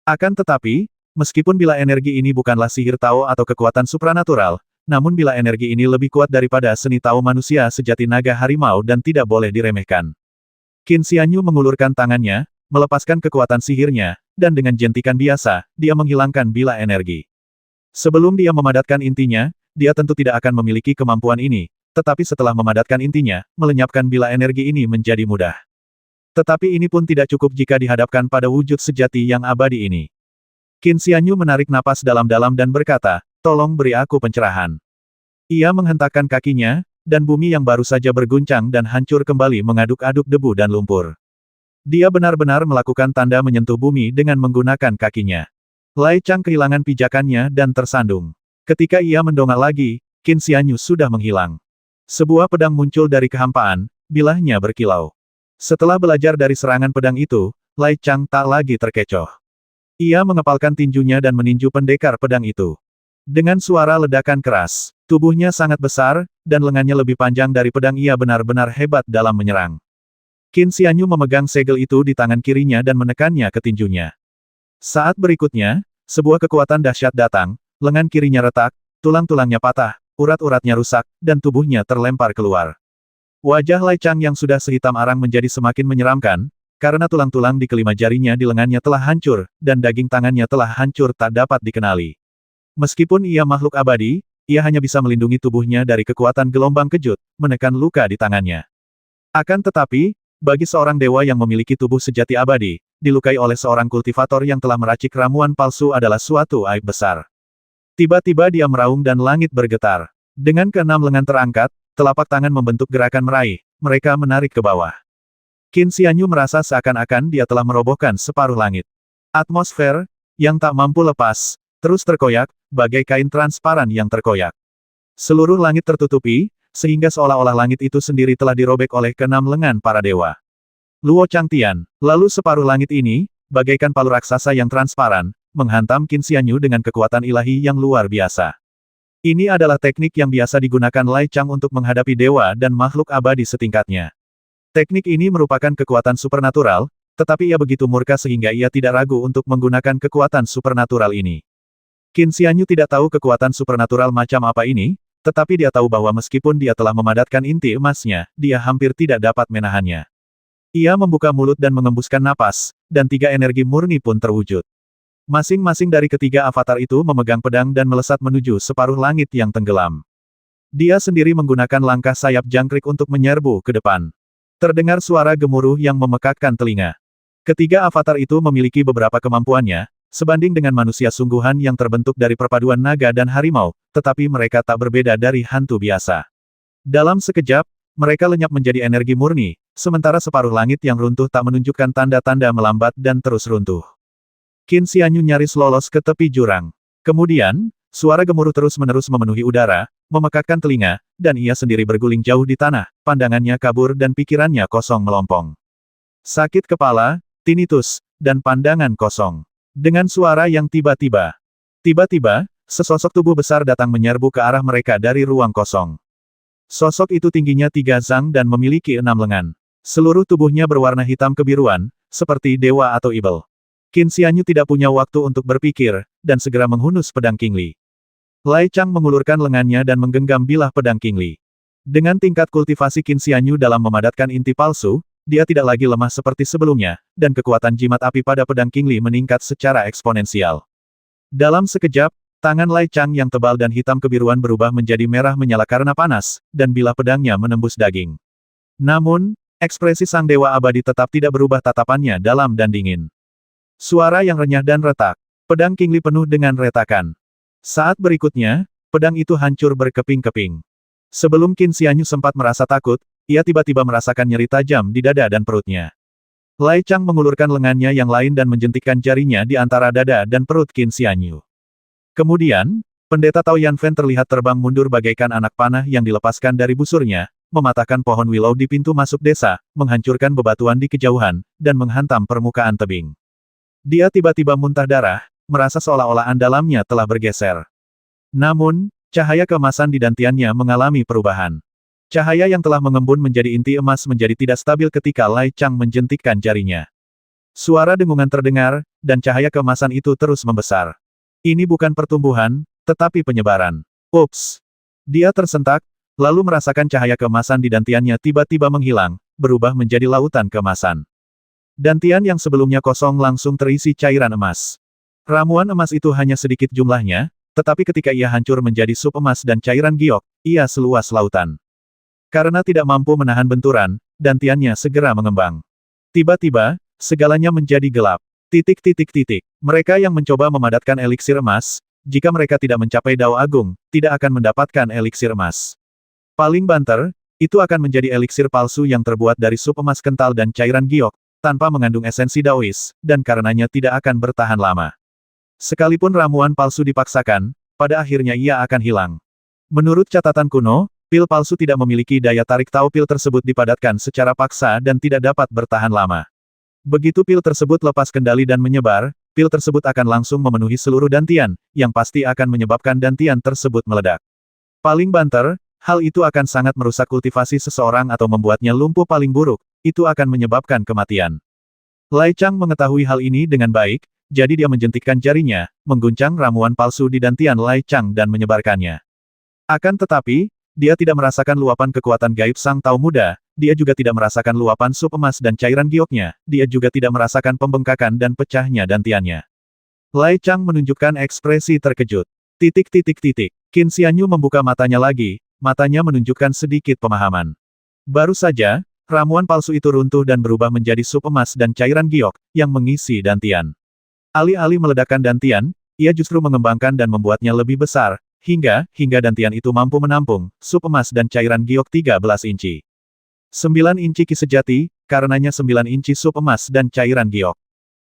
Akan tetapi, meskipun bila energi ini bukanlah sihir Tao atau kekuatan supranatural, namun bila energi ini lebih kuat daripada seni Tao manusia sejati naga harimau dan tidak boleh diremehkan. Qin Xianyu mengulurkan tangannya, melepaskan kekuatan sihirnya, dan dengan jentikan biasa, dia menghilangkan bilah energi. Sebelum dia memadatkan intinya, dia tentu tidak akan memiliki kemampuan ini, tetapi setelah memadatkan intinya, melenyapkan bilah energi ini menjadi mudah. Tetapi ini pun tidak cukup jika dihadapkan pada wujud sejati yang abadi ini. Qin Xianyu menarik napas dalam-dalam dan berkata, "Tolong beri aku pencerahan." Ia menghentakkan kakinya, dan bumi yang baru saja berguncang dan hancur kembali mengaduk-aduk debu dan lumpur. Dia benar-benar melakukan tanda menyentuh bumi dengan menggunakan kakinya. Lai Chang kehilangan pijakannya dan tersandung. Ketika ia mendongak lagi, Qin Xianyu sudah menghilang. Sebuah pedang muncul dari kehampaan, bilahnya berkilau. Setelah belajar dari serangan pedang itu, Lai Chang tak lagi terkecoh. Ia mengepalkan tinjunya dan meninju pendekar pedang itu. Dengan suara ledakan keras, tubuhnya sangat besar, dan lengannya lebih panjang dari pedang. Ia benar-benar hebat dalam menyerang. Qin Xianyu memegang segel itu di tangan kirinya dan menekannya ke tinjunya. Saat berikutnya, sebuah kekuatan dahsyat datang, lengan kirinya retak, tulang-tulangnya patah, urat-uratnya rusak, dan tubuhnya terlempar keluar. Wajah Lai Chang yang sudah sehitam arang menjadi semakin menyeramkan, karena tulang-tulang di kelima jarinya di lengannya telah hancur, dan daging tangannya telah hancur tak dapat dikenali. Meskipun ia makhluk abadi, ia hanya bisa melindungi tubuhnya dari kekuatan gelombang kejut, menekan luka di tangannya. Akan tetapi, bagi seorang dewa yang memiliki tubuh sejati abadi, dilukai oleh seorang kultivator yang telah meracik ramuan palsu adalah suatu aib besar. Tiba-tiba dia meraung dan langit bergetar. Dengan keenam lengan terangkat, telapak tangan membentuk gerakan meraih, mereka menarik ke bawah. Qin Xianyu merasa seakan-akan dia telah merobohkan separuh langit. Atmosfer, yang tak mampu lepas, terus terkoyak, bagai kain transparan yang terkoyak. Seluruh langit tertutupi, sehingga seolah-olah langit itu sendiri telah dirobek oleh keenam lengan para dewa. Luo Changtian, lalu separuh langit ini, bagaikan palu raksasa yang transparan, menghantam Qin Xianyu dengan kekuatan ilahi yang luar biasa. Ini adalah teknik yang biasa digunakan Lai Chang untuk menghadapi dewa dan makhluk abadi setingkatnya. Teknik ini merupakan kekuatan supernatural, tetapi ia begitu murka sehingga ia tidak ragu untuk menggunakan kekuatan supernatural ini. Qin Xianyu tidak tahu kekuatan supernatural macam apa ini, tetapi dia tahu bahwa meskipun dia telah memadatkan inti emasnya, dia hampir tidak dapat menahannya. Ia membuka mulut dan mengembuskan napas, dan 3 energi murni pun terwujud. Masing-masing dari ketiga avatar itu memegang pedang dan melesat menuju separuh langit yang tenggelam. Dia sendiri menggunakan langkah sayap jangkrik untuk menyerbu ke depan. Terdengar suara gemuruh yang memekakkan telinga. Ketiga avatar itu memiliki beberapa kemampuannya, sebanding dengan manusia sungguhan yang terbentuk dari perpaduan naga dan harimau, tetapi mereka tak berbeda dari hantu biasa. Dalam sekejap, mereka lenyap menjadi energi murni, sementara separuh langit yang runtuh tak menunjukkan tanda-tanda melambat dan terus runtuh. Qin Xianyu nyaris lolos ke tepi jurang. Kemudian, suara gemuruh terus-menerus memenuhi udara, memekakkan telinga, dan ia sendiri berguling jauh di tanah, pandangannya kabur dan pikirannya kosong melompong. Sakit kepala, tinnitus, dan pandangan kosong. Dengan suara yang tiba-tiba, sesosok tubuh besar datang menyerbu ke arah mereka dari ruang kosong. Sosok itu tingginya 3 zang dan memiliki 6 lengan. Seluruh tubuhnya berwarna hitam kebiruan, seperti dewa atau ibel. Qin Xianyu tidak punya waktu untuk berpikir, dan segera menghunus pedang King Li. Lai Chang mengulurkan lengannya dan menggenggam bilah pedang King Li. Dengan tingkat kultivasi Qin Xianyu dalam memadatkan inti palsu, dia tidak lagi lemah seperti sebelumnya, dan kekuatan jimat api pada pedang King Li meningkat secara eksponensial. Dalam sekejap, tangan Lai Chang yang tebal dan hitam kebiruan berubah menjadi merah menyala karena panas, dan bilah pedangnya menembus daging. Namun, ekspresi sang dewa abadi tetap tidak berubah, tatapannya dalam dan dingin. Suara yang renyah dan retak. Pedang King Li penuh dengan retakan. Saat berikutnya, pedang itu hancur berkeping-keping. Sebelum Qin Xianyu sempat merasa takut, ia tiba-tiba merasakan nyeri tajam di dada dan perutnya. Lai Chang mengulurkan lengannya yang lain dan menjentikkan jarinya di antara dada dan perut Qin Xianyu. Kemudian, Pendeta Tao Yanfen terlihat terbang mundur bagaikan anak panah yang dilepaskan dari busurnya, mematahkan pohon willow di pintu masuk desa, menghancurkan bebatuan di kejauhan, dan menghantam permukaan tebing. Dia tiba-tiba muntah darah, merasa seolah-olah dalamnya telah bergeser. Namun, cahaya keemasan di dantiannya mengalami perubahan. Cahaya yang telah mengembun menjadi inti emas menjadi tidak stabil ketika Lai Chang menjentikkan jarinya. Suara dengungan terdengar, dan cahaya keemasan itu terus membesar. Ini bukan pertumbuhan, tetapi penyebaran. Ups! Dia tersentak, lalu merasakan cahaya keemasan di dantiannya tiba-tiba menghilang, berubah menjadi lautan keemasan. Dantian yang sebelumnya kosong langsung terisi cairan emas. Ramuan emas itu hanya sedikit jumlahnya, tetapi ketika ia hancur menjadi sup emas dan cairan giok, ia seluas lautan. Karena tidak mampu menahan benturan, dantiannya segera mengembang. Tiba-tiba, segalanya menjadi gelap. Mereka yang mencoba memadatkan eliksir emas, jika mereka tidak mencapai Dao Agung, tidak akan mendapatkan eliksir emas. Paling banter, itu akan menjadi eliksir palsu yang terbuat dari sup emas kental dan cairan giok, tanpa mengandung esensi Daois, dan karenanya tidak akan bertahan lama. Sekalipun ramuan palsu dipaksakan, pada akhirnya ia akan hilang. Menurut catatan kuno, pil palsu tidak memiliki daya tarik Tao pil tersebut dipadatkan secara paksa dan tidak dapat bertahan lama. Begitu pil tersebut lepas kendali dan menyebar, pil tersebut akan langsung memenuhi seluruh dantian, yang pasti akan menyebabkan dantian tersebut meledak. Paling banter, hal itu akan sangat merusak kultivasi seseorang atau membuatnya lumpuh paling buruk, itu akan menyebabkan kematian. Lai Chang mengetahui hal ini dengan baik, jadi dia menjentikkan jarinya, mengguncang ramuan palsu di dantian Lai Chang dan menyebarkannya. Akan tetapi, dia tidak merasakan luapan kekuatan gaib Sang Tao muda, dia juga tidak merasakan luapan sup emas dan cairan gioknya, dia juga tidak merasakan pembengkakan dan pecahnya dantiannya. Lai Chang menunjukkan ekspresi terkejut. Qin Xianyu membuka matanya lagi, matanya menunjukkan sedikit pemahaman. Baru saja, ramuan palsu itu runtuh dan berubah menjadi sup emas dan cairan giok, yang mengisi dantian. Alih-alih meledakkan dantian, ia justru mengembangkan dan membuatnya lebih besar, hingga dantian itu mampu menampung sup emas dan cairan giok 13 inci. 9 inci ki sejati, karenanya 9 inci sup emas dan cairan giok.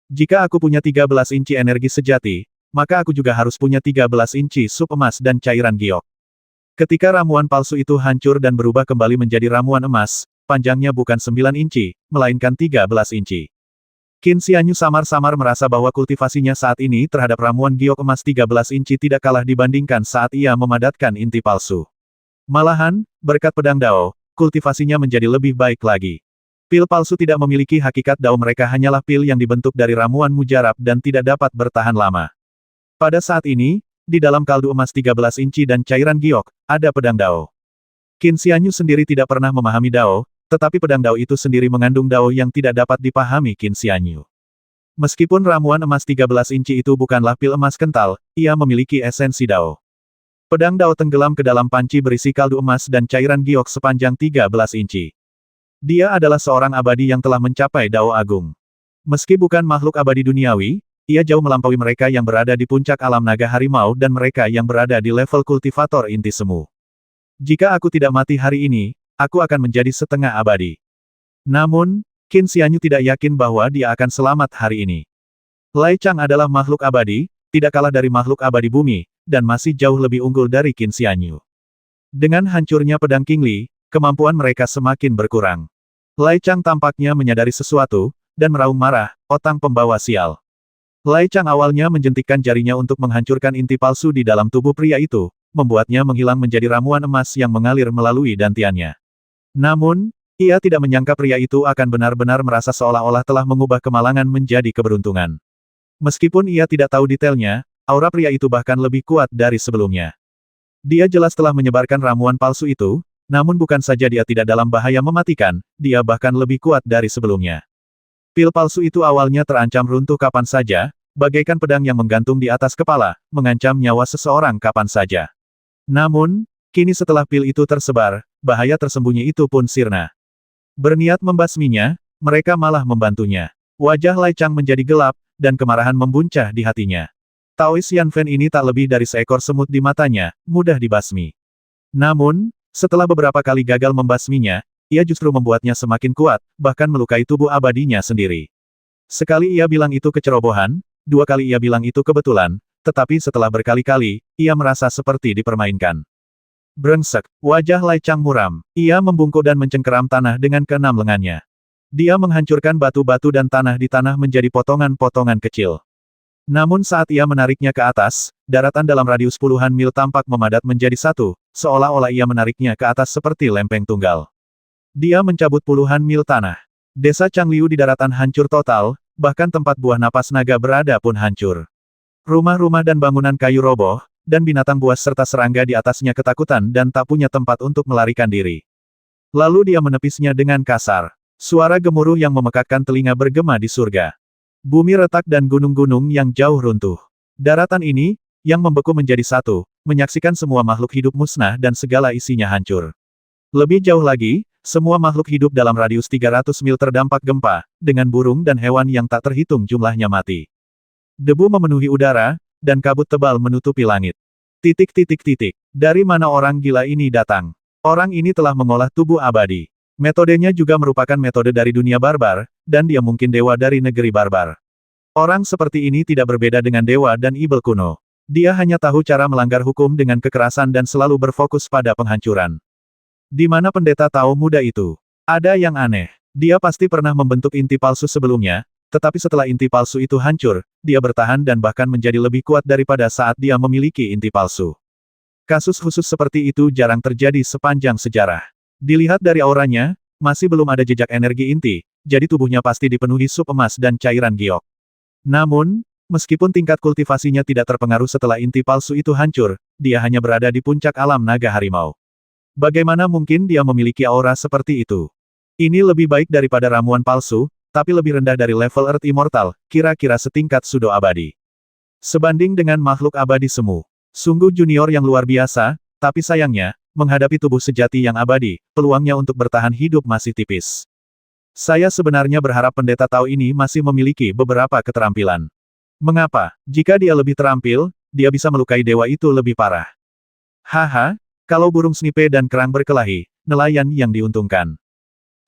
Jika aku punya 13 inci energi sejati, maka aku juga harus punya 13 inci sup emas dan cairan giok. Ketika ramuan palsu itu hancur dan berubah kembali menjadi ramuan emas, panjangnya bukan 9 inci, melainkan 13 inci. Qin Xianyu samar-samar merasa bahwa kultivasinya saat ini terhadap ramuan giok emas 13 inci tidak kalah dibandingkan saat ia memadatkan inti palsu. Malahan, berkat pedang Dao, kultivasinya menjadi lebih baik lagi. Pil palsu tidak memiliki hakikat Dao, mereka hanyalah pil yang dibentuk dari ramuan mujarab dan tidak dapat bertahan lama. Pada saat ini, di dalam kaldu emas 13 inci dan cairan giok, ada pedang Dao. Qin Xianyu sendiri tidak pernah memahami Dao, tetapi pedang Dao itu sendiri mengandung Dao yang tidak dapat dipahami Qin Xianyu. Meskipun ramuan emas 13 inci itu bukanlah pil emas kental, ia memiliki esensi Dao. Pedang Dao tenggelam ke dalam panci berisi kaldu emas dan cairan giok sepanjang 13 inci. Dia adalah seorang abadi yang telah mencapai Dao Agung. Meski bukan makhluk abadi duniawi, ia jauh melampaui mereka yang berada di puncak alam naga harimau dan mereka yang berada di level kultivator inti semu. Jika aku tidak mati hari ini, aku akan menjadi setengah abadi. Namun, Qin Xianyu tidak yakin bahwa dia akan selamat hari ini. Lai Chang adalah makhluk abadi, tidak kalah dari makhluk abadi bumi, dan masih jauh lebih unggul dari Qin Xianyu. Dengan hancurnya pedang King Li, kemampuan mereka semakin berkurang. Lai Chang tampaknya menyadari sesuatu, dan meraung marah, otang pembawa sial. Lai Chang awalnya menjentikkan jarinya untuk menghancurkan inti palsu di dalam tubuh pria itu, membuatnya menghilang menjadi ramuan emas yang mengalir melalui dantiannya. Namun, ia tidak menyangka pria itu akan benar-benar merasa seolah-olah telah mengubah kemalangan menjadi keberuntungan. Meskipun ia tidak tahu detailnya, aura pria itu bahkan lebih kuat dari sebelumnya. Dia jelas telah menyebarkan ramuan palsu itu, namun bukan saja dia tidak dalam bahaya mematikan, dia bahkan lebih kuat dari sebelumnya. Pil palsu itu awalnya terancam runtuh kapan saja, bagaikan pedang yang menggantung di atas kepala, mengancam nyawa seseorang kapan saja. Namun, kini setelah pil itu tersebar, bahaya tersembunyi itu pun sirna. Berniat membasminya, mereka malah membantunya. Wajah Lai Chang menjadi gelap, dan kemarahan membuncah di hatinya. Taois Yanfen ini tak lebih dari seekor semut di matanya, mudah dibasmi. Namun, setelah beberapa kali gagal membasminya, ia justru membuatnya semakin kuat, bahkan melukai tubuh abadinya sendiri. Sekali ia bilang itu kecerobohan, 2 kali ia bilang itu kebetulan, tetapi setelah berkali-kali, ia merasa seperti dipermainkan. Brengsek, wajah Lai Chang muram. Ia membungkuk dan mencengkeram tanah dengan keenam lengannya. Dia menghancurkan batu-batu dan tanah di tanah menjadi potongan-potongan kecil. Namun saat ia menariknya ke atas, daratan dalam radius puluhan mil tampak memadat menjadi satu, seolah-olah ia menariknya ke atas seperti lempeng tunggal. Dia mencabut puluhan mil tanah. Desa Changliu di daratan hancur total, bahkan tempat buah napas naga berada pun hancur. Rumah-rumah dan bangunan kayu roboh, dan binatang buas serta serangga di atasnya ketakutan dan tak punya tempat untuk melarikan diri. Lalu dia menepisnya dengan kasar. Suara gemuruh yang memekakkan telinga bergema di surga. Bumi retak dan gunung-gunung yang jauh runtuh. Daratan ini, yang membeku menjadi satu, menyaksikan semua makhluk hidup musnah dan segala isinya hancur. Lebih jauh lagi, semua makhluk hidup dalam radius 300 mil terdampak gempa, dengan burung dan hewan yang tak terhitung jumlahnya mati. Debu memenuhi udara, dan kabut tebal menutupi langit. Dari mana orang gila ini datang? Orang ini telah mengolah tubuh abadi. Metodenya juga merupakan metode dari dunia barbar, dan dia mungkin dewa dari negeri barbar. Orang seperti ini tidak berbeda dengan dewa dan ibel kuno. Dia hanya tahu cara melanggar hukum dengan kekerasan dan selalu berfokus pada penghancuran. Di mana pendeta Tao muda itu? Ada yang aneh. Dia pasti pernah membentuk inti palsu sebelumnya, tetapi setelah inti palsu itu hancur, dia bertahan dan bahkan menjadi lebih kuat daripada saat dia memiliki inti palsu. Kasus khusus seperti itu jarang terjadi sepanjang sejarah. Dilihat dari auranya, masih belum ada jejak energi inti, jadi tubuhnya pasti dipenuhi sup emas dan cairan giok. Namun, meskipun tingkat kultivasinya tidak terpengaruh setelah inti palsu itu hancur, dia hanya berada di puncak alam naga harimau. Bagaimana mungkin dia memiliki aura seperti itu? Ini lebih baik daripada ramuan palsu, tapi lebih rendah dari level Earth Immortal, kira-kira setingkat Sudo abadi. Sebanding dengan makhluk abadi semu. Sungguh junior yang luar biasa, tapi sayangnya, menghadapi tubuh sejati yang abadi, peluangnya untuk bertahan hidup masih tipis. Saya sebenarnya berharap pendeta Tao ini masih memiliki beberapa keterampilan. Mengapa? Jika dia lebih terampil, dia bisa melukai dewa itu lebih parah. Haha, kalau burung snipe dan kerang berkelahi, nelayan yang diuntungkan.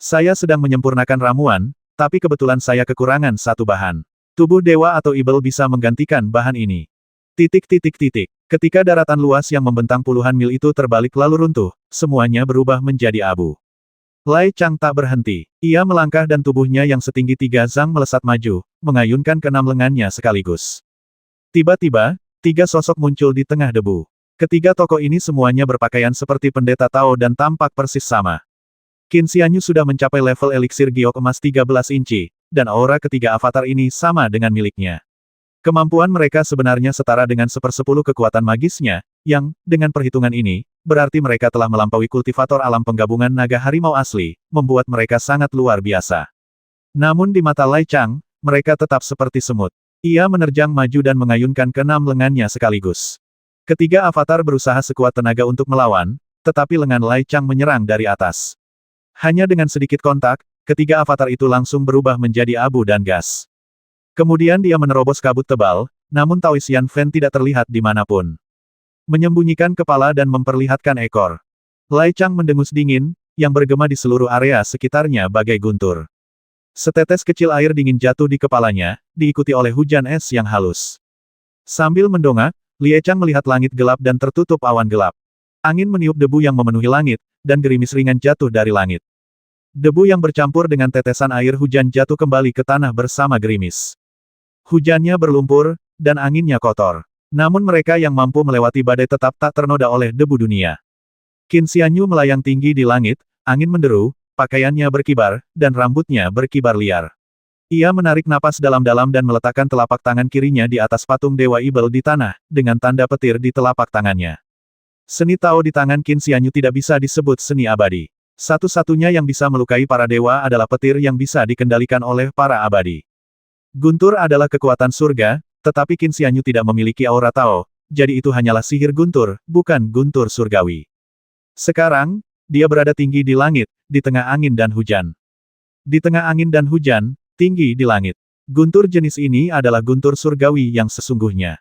Saya sedang menyempurnakan ramuan, tapi kebetulan saya kekurangan satu bahan. Tubuh dewa atau ibel bisa menggantikan bahan ini. Ketika daratan luas yang membentang puluhan mil itu terbalik lalu runtuh, semuanya berubah menjadi abu. Lai Chang tak berhenti. Ia melangkah dan tubuhnya yang setinggi 3 zang melesat maju, mengayunkan keenam lengannya sekaligus. Tiba-tiba, 3 sosok muncul di tengah debu. Ketiga tokoh ini semuanya berpakaian seperti pendeta Tao dan tampak persis sama. Qin Xianyu sudah mencapai level eliksir giok emas 13 inci, dan aura ketiga avatar ini sama dengan miliknya. Kemampuan mereka sebenarnya setara dengan 1/10 kekuatan magisnya, yang, dengan perhitungan ini, berarti mereka telah melampaui kultivator alam penggabungan naga harimau asli, membuat mereka sangat luar biasa. Namun di mata Lai Chang, mereka tetap seperti semut. Ia menerjang maju dan mengayunkan keenam lengannya sekaligus. Ketiga avatar berusaha sekuat tenaga untuk melawan, tetapi lengan Lai Chang menyerang dari atas. Hanya dengan sedikit kontak, ketiga avatar itu langsung berubah menjadi abu dan gas. Kemudian dia menerobos kabut tebal, namun Tao Xian Fan tidak terlihat dimanapun. Menyembunyikan kepala dan memperlihatkan ekor. Lai Chang mendengus dingin, yang bergema di seluruh area sekitarnya bagai guntur. Setetes kecil air dingin jatuh di kepalanya, diikuti oleh hujan es yang halus. Sambil mendongak, Lie Chang melihat langit gelap dan tertutup awan gelap. Angin meniup debu yang memenuhi langit, dan gerimis ringan jatuh dari langit. Debu yang bercampur dengan tetesan air hujan jatuh kembali ke tanah bersama gerimis. Hujannya berlumpur, dan anginnya kotor. Namun mereka yang mampu melewati badai tetap tak ternoda oleh debu dunia. Qin Xianyu melayang tinggi di langit, angin menderu, pakaiannya berkibar, dan rambutnya berkibar liar. Ia menarik napas dalam-dalam dan meletakkan telapak tangan kirinya di atas patung Dewa Ibel di tanah, dengan tanda petir di telapak tangannya. Seni Tao di tangan Qin Xianyu tidak bisa disebut seni abadi. Satu-satunya yang bisa melukai para dewa adalah petir yang bisa dikendalikan oleh para abadi. Guntur adalah kekuatan surga, tetapi Qin Xianyu tidak memiliki aura Tao, jadi itu hanyalah sihir guntur, bukan guntur surgawi. Sekarang, dia berada tinggi di langit, di tengah angin dan hujan. Di tengah angin dan hujan, tinggi di langit. Guntur jenis ini adalah guntur surgawi yang sesungguhnya.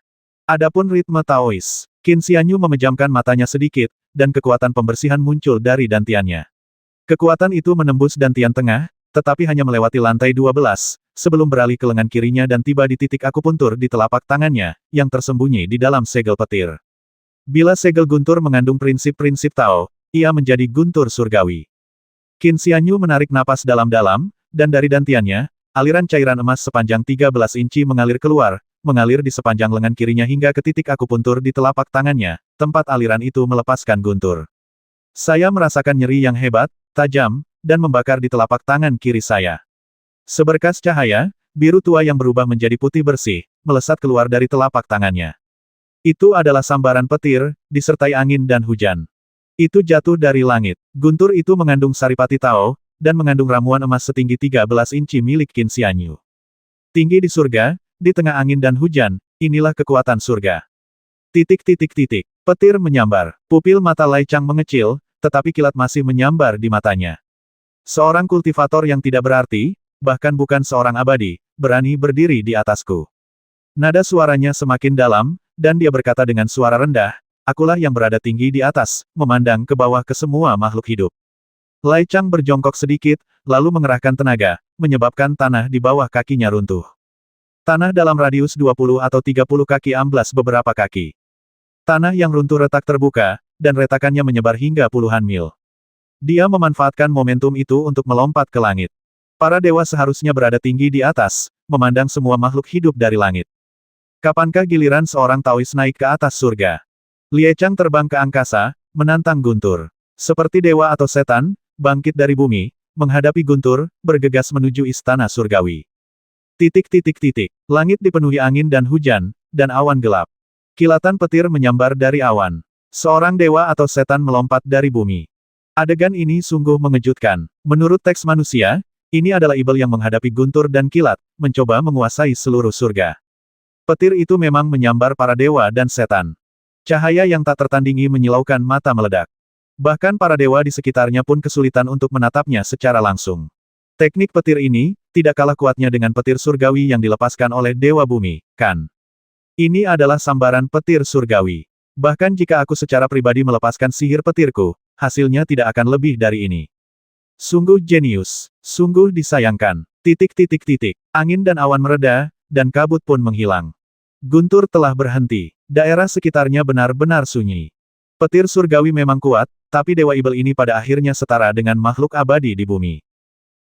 Adapun ritme Taois, Qin Xianyu memejamkan matanya sedikit, dan kekuatan pembersihan muncul dari dantiannya. Kekuatan itu menembus dantian tengah, tetapi hanya melewati lantai 12, sebelum beralih ke lengan kirinya dan tiba di titik akupuntur di telapak tangannya, yang tersembunyi di dalam segel petir. Bila segel guntur mengandung prinsip-prinsip Tao, ia menjadi guntur surgawi. Qin Xianyu menarik napas dalam-dalam, dan dari dantiannya, aliran cairan emas sepanjang 13 inci mengalir keluar, mengalir di sepanjang lengan kirinya hingga ke titik akupuntur di telapak tangannya, tempat aliran itu melepaskan guntur. Saya merasakan nyeri yang hebat, tajam, dan membakar di telapak tangan kiri saya. Seberkas cahaya, biru tua yang berubah menjadi putih bersih, melesat keluar dari telapak tangannya. Itu adalah sambaran petir, disertai angin dan hujan. Itu jatuh dari langit. Guntur itu mengandung saripati Tao, dan mengandung ramuan emas setinggi 13 inci milik Qin Xianyu. Tinggi di surga, di tengah angin dan hujan, inilah kekuatan surga. Petir menyambar. Pupil mata Lai Chang mengecil, tetapi kilat masih menyambar di matanya. Seorang kultivator yang tidak berarti, bahkan bukan seorang abadi, berani berdiri di atasku. Nada suaranya semakin dalam, dan dia berkata dengan suara rendah, akulah yang berada tinggi di atas, memandang ke bawah ke semua makhluk hidup. Lai Chang berjongkok sedikit, lalu mengerahkan tenaga, menyebabkan tanah di bawah kakinya runtuh. Tanah dalam radius 20 atau 30 kaki amblas beberapa kaki. Tanah yang runtuh retak terbuka, dan retakannya menyebar hingga puluhan mil. Dia memanfaatkan momentum itu untuk melompat ke langit. Para dewa seharusnya berada tinggi di atas, memandang semua makhluk hidup dari langit. Kapankah giliran seorang Taois naik ke atas surga? Lie Chang terbang ke angkasa, menantang guntur. Seperti dewa atau setan, bangkit dari bumi, menghadapi guntur, bergegas menuju istana surgawi. Langit dipenuhi angin dan hujan, dan awan gelap. Kilatan petir menyambar dari awan. Seorang dewa atau setan melompat dari bumi. Adegan ini sungguh mengejutkan. Menurut teks manusia, ini adalah ibel yang menghadapi guntur dan kilat, mencoba menguasai seluruh surga. Petir itu memang menyambar para dewa dan setan. Cahaya yang tak tertandingi menyilaukan mata meledak. Bahkan para dewa di sekitarnya pun kesulitan untuk menatapnya secara langsung. Teknik petir ini, tidak kalah kuatnya dengan petir surgawi yang dilepaskan oleh Dewa Bumi, kan? Ini adalah sambaran petir surgawi. Bahkan jika aku secara pribadi melepaskan sihir petirku, hasilnya tidak akan lebih dari ini. Sungguh jenius. Sungguh disayangkan. Angin dan awan mereda, dan kabut pun menghilang. Guntur telah berhenti. Daerah sekitarnya benar-benar sunyi. Petir surgawi memang kuat, tapi Dewa Ibel ini pada akhirnya setara dengan makhluk abadi di bumi.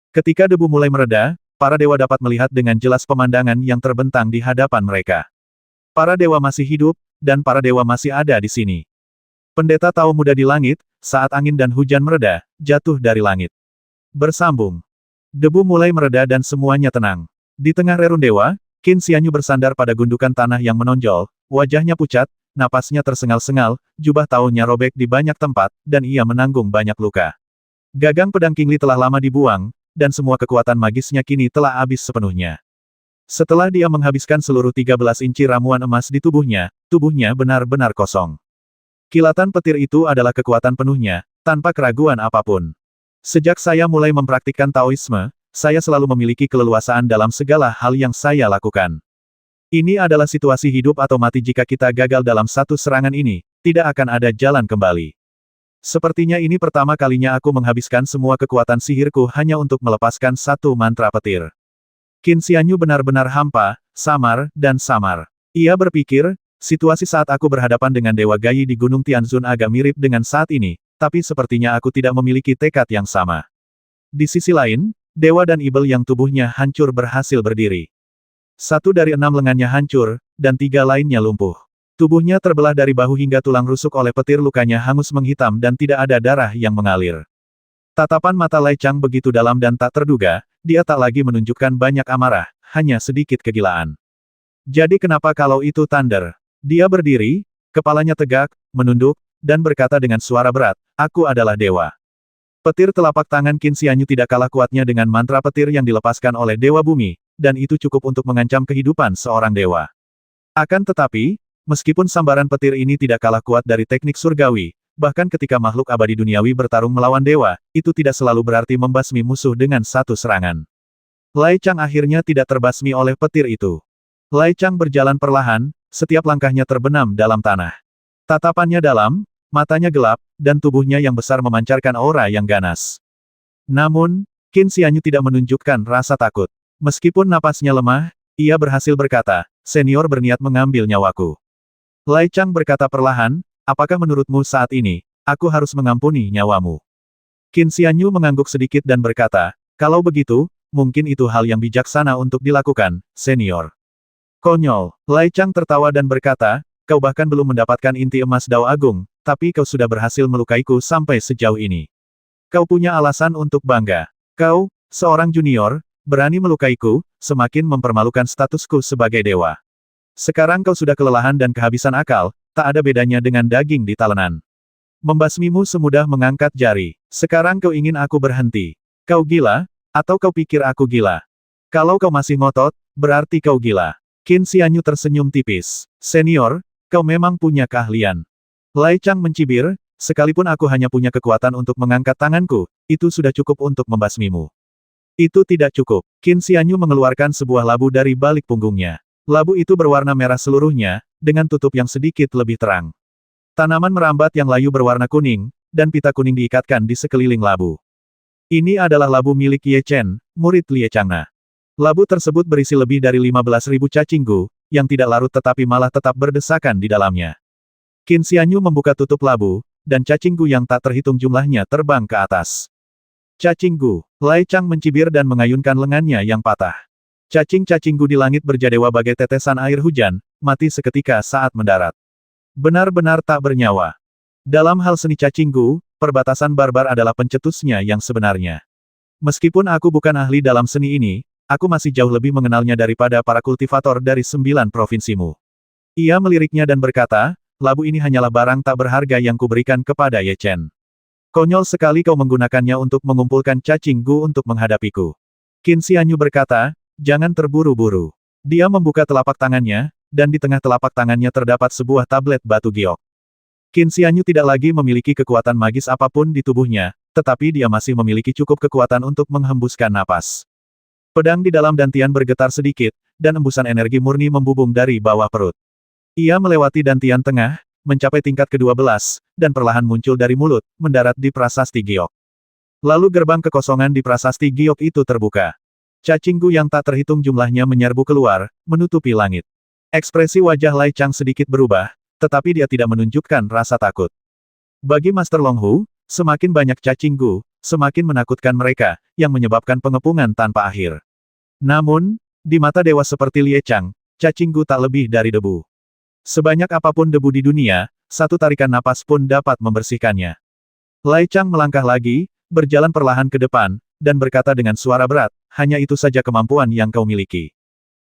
Ketika debu mulai mereda, para dewa dapat melihat dengan jelas pemandangan yang terbentang di hadapan mereka. Para dewa masih hidup, dan para dewa masih ada di sini. Pendeta Tao muda di langit, saat angin dan hujan mereda, jatuh dari langit. Bersambung. Debu mulai mereda dan semuanya tenang. Di tengah rerun dewa, Qin Xianyu bersandar pada gundukan tanah yang menonjol, wajahnya pucat, napasnya tersengal-sengal, jubah Tao-nya robek di banyak tempat, dan ia menanggung banyak luka. Gagang pedang Qingli telah lama dibuang, dan semua kekuatan magisnya kini telah habis sepenuhnya. Setelah dia menghabiskan seluruh 13 inci ramuan emas di tubuhnya benar-benar kosong. Kilatan petir itu adalah kekuatan penuhnya, tanpa keraguan apapun. Sejak saya mulai mempraktikkan Taoisme, saya selalu memiliki keleluasaan dalam segala hal yang saya lakukan. Ini adalah situasi hidup atau mati. Jika kita gagal dalam satu serangan ini, tidak akan ada jalan kembali. Sepertinya ini pertama kalinya aku menghabiskan semua kekuatan sihirku hanya untuk melepaskan satu mantra petir. Qin Xianyu benar-benar hampa, samar, dan samar. Ia berpikir, situasi saat aku berhadapan dengan Dewa Gayi di Gunung Tianzun agak mirip dengan saat ini, tapi sepertinya aku tidak memiliki tekad yang sama. Di sisi lain, Dewa dan Ibel yang tubuhnya hancur berhasil berdiri. 1 dari 6 lengannya hancur, dan 3 lainnya lumpuh. Tubuhnya terbelah dari bahu hingga tulang rusuk oleh petir, lukanya hangus menghitam dan tidak ada darah yang mengalir. Tatapan mata Lai Chang begitu dalam dan tak terduga, dia tak lagi menunjukkan banyak amarah, hanya sedikit kegilaan. Jadi kenapa kalau itu Thunder? Dia berdiri, kepalanya tegak, menunduk, dan berkata dengan suara berat, aku adalah dewa. Petir telapak tangan Qin Xianyu tidak kalah kuatnya dengan mantra petir yang dilepaskan oleh Dewa Bumi, dan itu cukup untuk mengancam kehidupan seorang dewa. Akan tetapi, meskipun sambaran petir ini tidak kalah kuat dari teknik surgawi, bahkan ketika makhluk abadi duniawi bertarung melawan dewa, itu tidak selalu berarti membasmi musuh dengan satu serangan. Lai Chang akhirnya tidak terbasmi oleh petir itu. Lai Chang berjalan perlahan, setiap langkahnya terbenam dalam tanah. Tatapannya dalam, matanya gelap, dan tubuhnya yang besar memancarkan aura yang ganas. Namun, Qin Xianyu tidak menunjukkan rasa takut. Meskipun napasnya lemah, ia berhasil berkata, senior berniat mengambil nyawaku. Lai Chang berkata perlahan, apakah menurutmu saat ini, aku harus mengampuni nyawamu? Qin Xianyu mengangguk sedikit dan berkata, kalau begitu, mungkin itu hal yang bijaksana untuk dilakukan, senior. Konyol, Lai Chang tertawa dan berkata, kau bahkan belum mendapatkan inti emas Dao Agung, tapi kau sudah berhasil melukaiku sampai sejauh ini. Kau punya alasan untuk bangga. Kau, seorang junior, berani melukaiku, semakin mempermalukan statusku sebagai dewa. Sekarang kau sudah kelelahan dan kehabisan akal, tak ada bedanya dengan daging di talenan. Membasmimu semudah mengangkat jari. Sekarang kau ingin aku berhenti. Kau gila? Atau kau pikir aku gila? Kalau kau masih ngotot, berarti kau gila. Qin Xianyu tersenyum tipis. Senior, kau memang punya keahlian. Lai Chang mencibir, sekalipun aku hanya punya kekuatan untuk mengangkat tanganku, itu sudah cukup untuk membasmimu. Itu tidak cukup. Qin Xianyu mengeluarkan sebuah labu dari balik punggungnya. Labu itu berwarna merah seluruhnya, dengan tutup yang sedikit lebih terang. Tanaman merambat yang layu berwarna kuning, dan pita kuning diikatkan di sekeliling labu. Ini adalah labu milik Ye Chen, murid Lie Changna. Labu tersebut berisi lebih dari 15.000 cacing gu, yang tidak larut tetapi malah tetap berdesakan di dalamnya. Qin Xianyu membuka tutup labu, dan cacing gu yang tak terhitung jumlahnya terbang ke atas. Cacing gu, Lai Chang mencibir dan mengayunkan lengannya yang patah. Cacing-cacing gu di langit berjadewa bagai tetesan air hujan, mati seketika saat mendarat. Benar-benar tak bernyawa. Dalam hal seni cacing gu, perbatasan barbar adalah pencetusnya yang sebenarnya. Meskipun aku bukan ahli dalam seni ini, aku masih jauh lebih mengenalnya daripada para kultivator dari 9 provinsimu. Ia meliriknya dan berkata, labu ini hanyalah barang tak berharga yang kuberikan kepada Ye Chen. Konyol sekali kau menggunakannya untuk mengumpulkan cacing gu untuk menghadapiku. Qin Xianyu berkata, jangan terburu-buru. Dia membuka telapak tangannya, dan di tengah telapak tangannya terdapat sebuah tablet batu giok. Qin Xianyu tidak lagi memiliki kekuatan magis apapun di tubuhnya, tetapi dia masih memiliki cukup kekuatan untuk menghembuskan napas. Pedang di dalam dantian bergetar sedikit, dan embusan energi murni membubung dari bawah perut. Ia melewati dantian tengah, mencapai tingkat ke-12, dan perlahan muncul dari mulut, mendarat di prasasti giok. Lalu gerbang kekosongan di prasasti giok itu terbuka. Cacing gu yang tak terhitung jumlahnya menyerbu keluar, menutupi langit. Ekspresi wajah Lai Chang sedikit berubah, tetapi dia tidak menunjukkan rasa takut. Bagi Master Long Hu, semakin banyak cacing gu, semakin menakutkan mereka, yang menyebabkan pengepungan tanpa akhir. Namun, di mata dewa seperti Lie Chang, cacing gu tak lebih dari debu. Sebanyak apapun debu di dunia, satu tarikan napas pun dapat membersihkannya. Lai Chang melangkah lagi, berjalan perlahan ke depan, dan berkata dengan suara berat, hanya itu saja kemampuan yang kau miliki.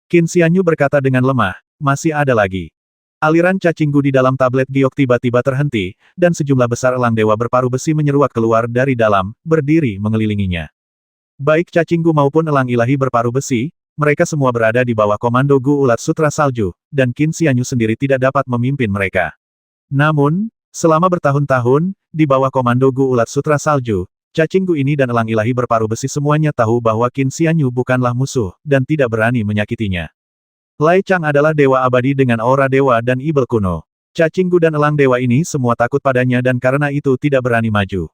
Qin Xianyu berkata dengan lemah, masih ada lagi. Aliran cacing gu di dalam tablet giok tiba-tiba terhenti, dan sejumlah besar elang dewa berparuh besi menyeruak keluar dari dalam, berdiri mengelilinginya. Baik cacing gu maupun elang ilahi berparuh besi, mereka semua berada di bawah komando Gu Ulat Sutra Salju, dan Qin Xianyu sendiri tidak dapat memimpin mereka. Namun, selama bertahun-tahun, di bawah komando Gu Ulat Sutra Salju, cacing gu ini dan elang ilahi berparuh besi semuanya tahu bahwa Qin Xianyu bukanlah musuh, dan tidak berani menyakitinya. Lai Chang adalah dewa abadi dengan aura dewa dan ibel kuno. Cacing gu dan elang dewa ini semua takut padanya dan karena itu tidak berani maju.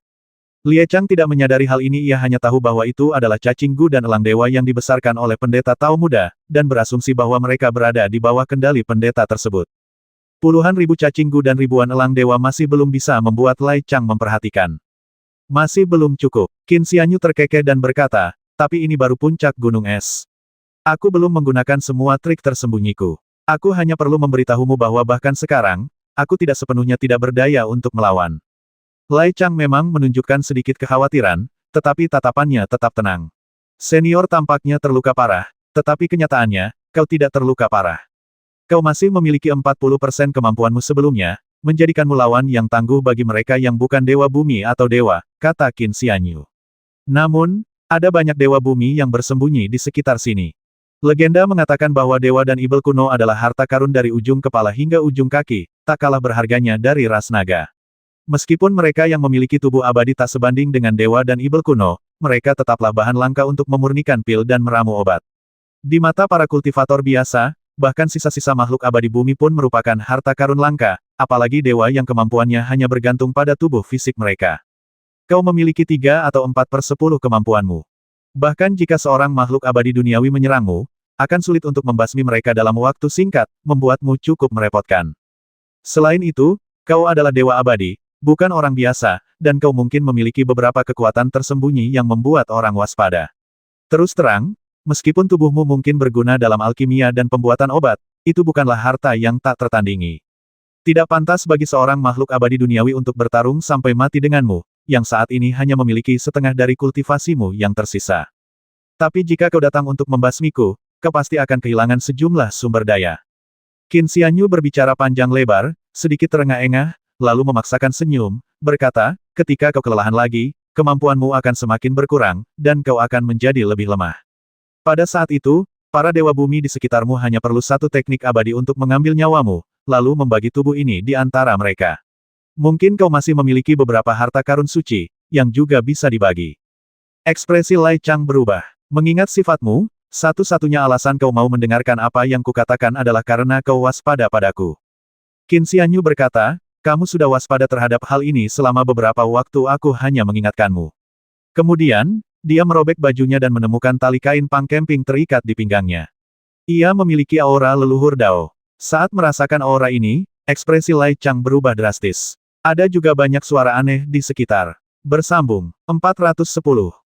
Lie Chang tidak menyadari hal ini, ia hanya tahu bahwa itu adalah cacing gu dan elang dewa yang dibesarkan oleh pendeta Tao Muda, dan berasumsi bahwa mereka berada di bawah kendali pendeta tersebut. Puluhan ribu cacing gu dan ribuan elang dewa masih belum bisa membuat Lai Chang memperhatikan. Masih belum cukup. Qin Xianyu terkekeh dan berkata, tapi ini baru puncak gunung es. Aku belum menggunakan semua trik tersembunyiku. Aku hanya perlu memberitahumu bahwa bahkan sekarang, aku tidak sepenuhnya tidak berdaya untuk melawan. Lai Chang memang menunjukkan sedikit kekhawatiran, tetapi tatapannya tetap tenang. Senior tampaknya terluka parah, tetapi kenyataannya, kau tidak terluka parah. Kau masih memiliki 40% kemampuanmu sebelumnya, menjadikanmu lawan yang tangguh bagi mereka yang bukan dewa bumi atau dewa, kata Qin Xianyu. Namun, ada banyak dewa bumi yang bersembunyi di sekitar sini. Legenda mengatakan bahwa dewa dan ibel kuno adalah harta karun dari ujung kepala hingga ujung kaki, tak kalah berharganya dari ras naga. Meskipun mereka yang memiliki tubuh abadi tak sebanding dengan dewa dan ibel kuno, mereka tetaplah bahan langka untuk memurnikan pil dan meramu obat. Di mata para kultivator biasa, bahkan sisa-sisa makhluk abadi bumi pun merupakan harta karun langka, apalagi dewa yang kemampuannya hanya bergantung pada tubuh fisik mereka. Kau memiliki 3 atau 4/10 kemampuanmu. Bahkan jika seorang makhluk abadi duniawi menyerangmu, akan sulit untuk membasmi mereka dalam waktu singkat, membuatmu cukup merepotkan. Selain itu, kau adalah dewa abadi, bukan orang biasa, dan kau mungkin memiliki beberapa kekuatan tersembunyi yang membuat orang waspada. Terus terang, meskipun tubuhmu mungkin berguna dalam alkimia dan pembuatan obat, itu bukanlah harta yang tak tertandingi. Tidak pantas bagi seorang makhluk abadi duniawi untuk bertarung sampai mati denganmu, yang saat ini hanya memiliki setengah dari kultivasimu yang tersisa. Tapi jika kau datang untuk membasmiku, kau pasti akan kehilangan sejumlah sumber daya. Qin Xianyu berbicara panjang lebar, sedikit terengah-engah, lalu memaksakan senyum, berkata, ketika kau kelelahan lagi, kemampuanmu akan semakin berkurang, dan kau akan menjadi lebih lemah. Pada saat itu, para dewa bumi di sekitarmu hanya perlu satu teknik abadi untuk mengambil nyawamu, lalu membagi tubuh ini di antara mereka. Mungkin kau masih memiliki beberapa harta karun suci, yang juga bisa dibagi. Ekspresi Lai Chang berubah. Mengingat sifatmu, satu-satunya alasan kau mau mendengarkan apa yang kukatakan adalah karena kau waspada padaku. Qin Xianyu berkata, kamu sudah waspada terhadap hal ini selama beberapa waktu aku hanya mengingatkanmu. Kemudian, dia merobek bajunya dan menemukan tali kain pangkemping terikat di pinggangnya. Ia memiliki aura leluhur Dao. Saat merasakan aura ini, ekspresi Lai Chang berubah drastis. Ada juga banyak suara aneh di sekitar. Bersambung. 410.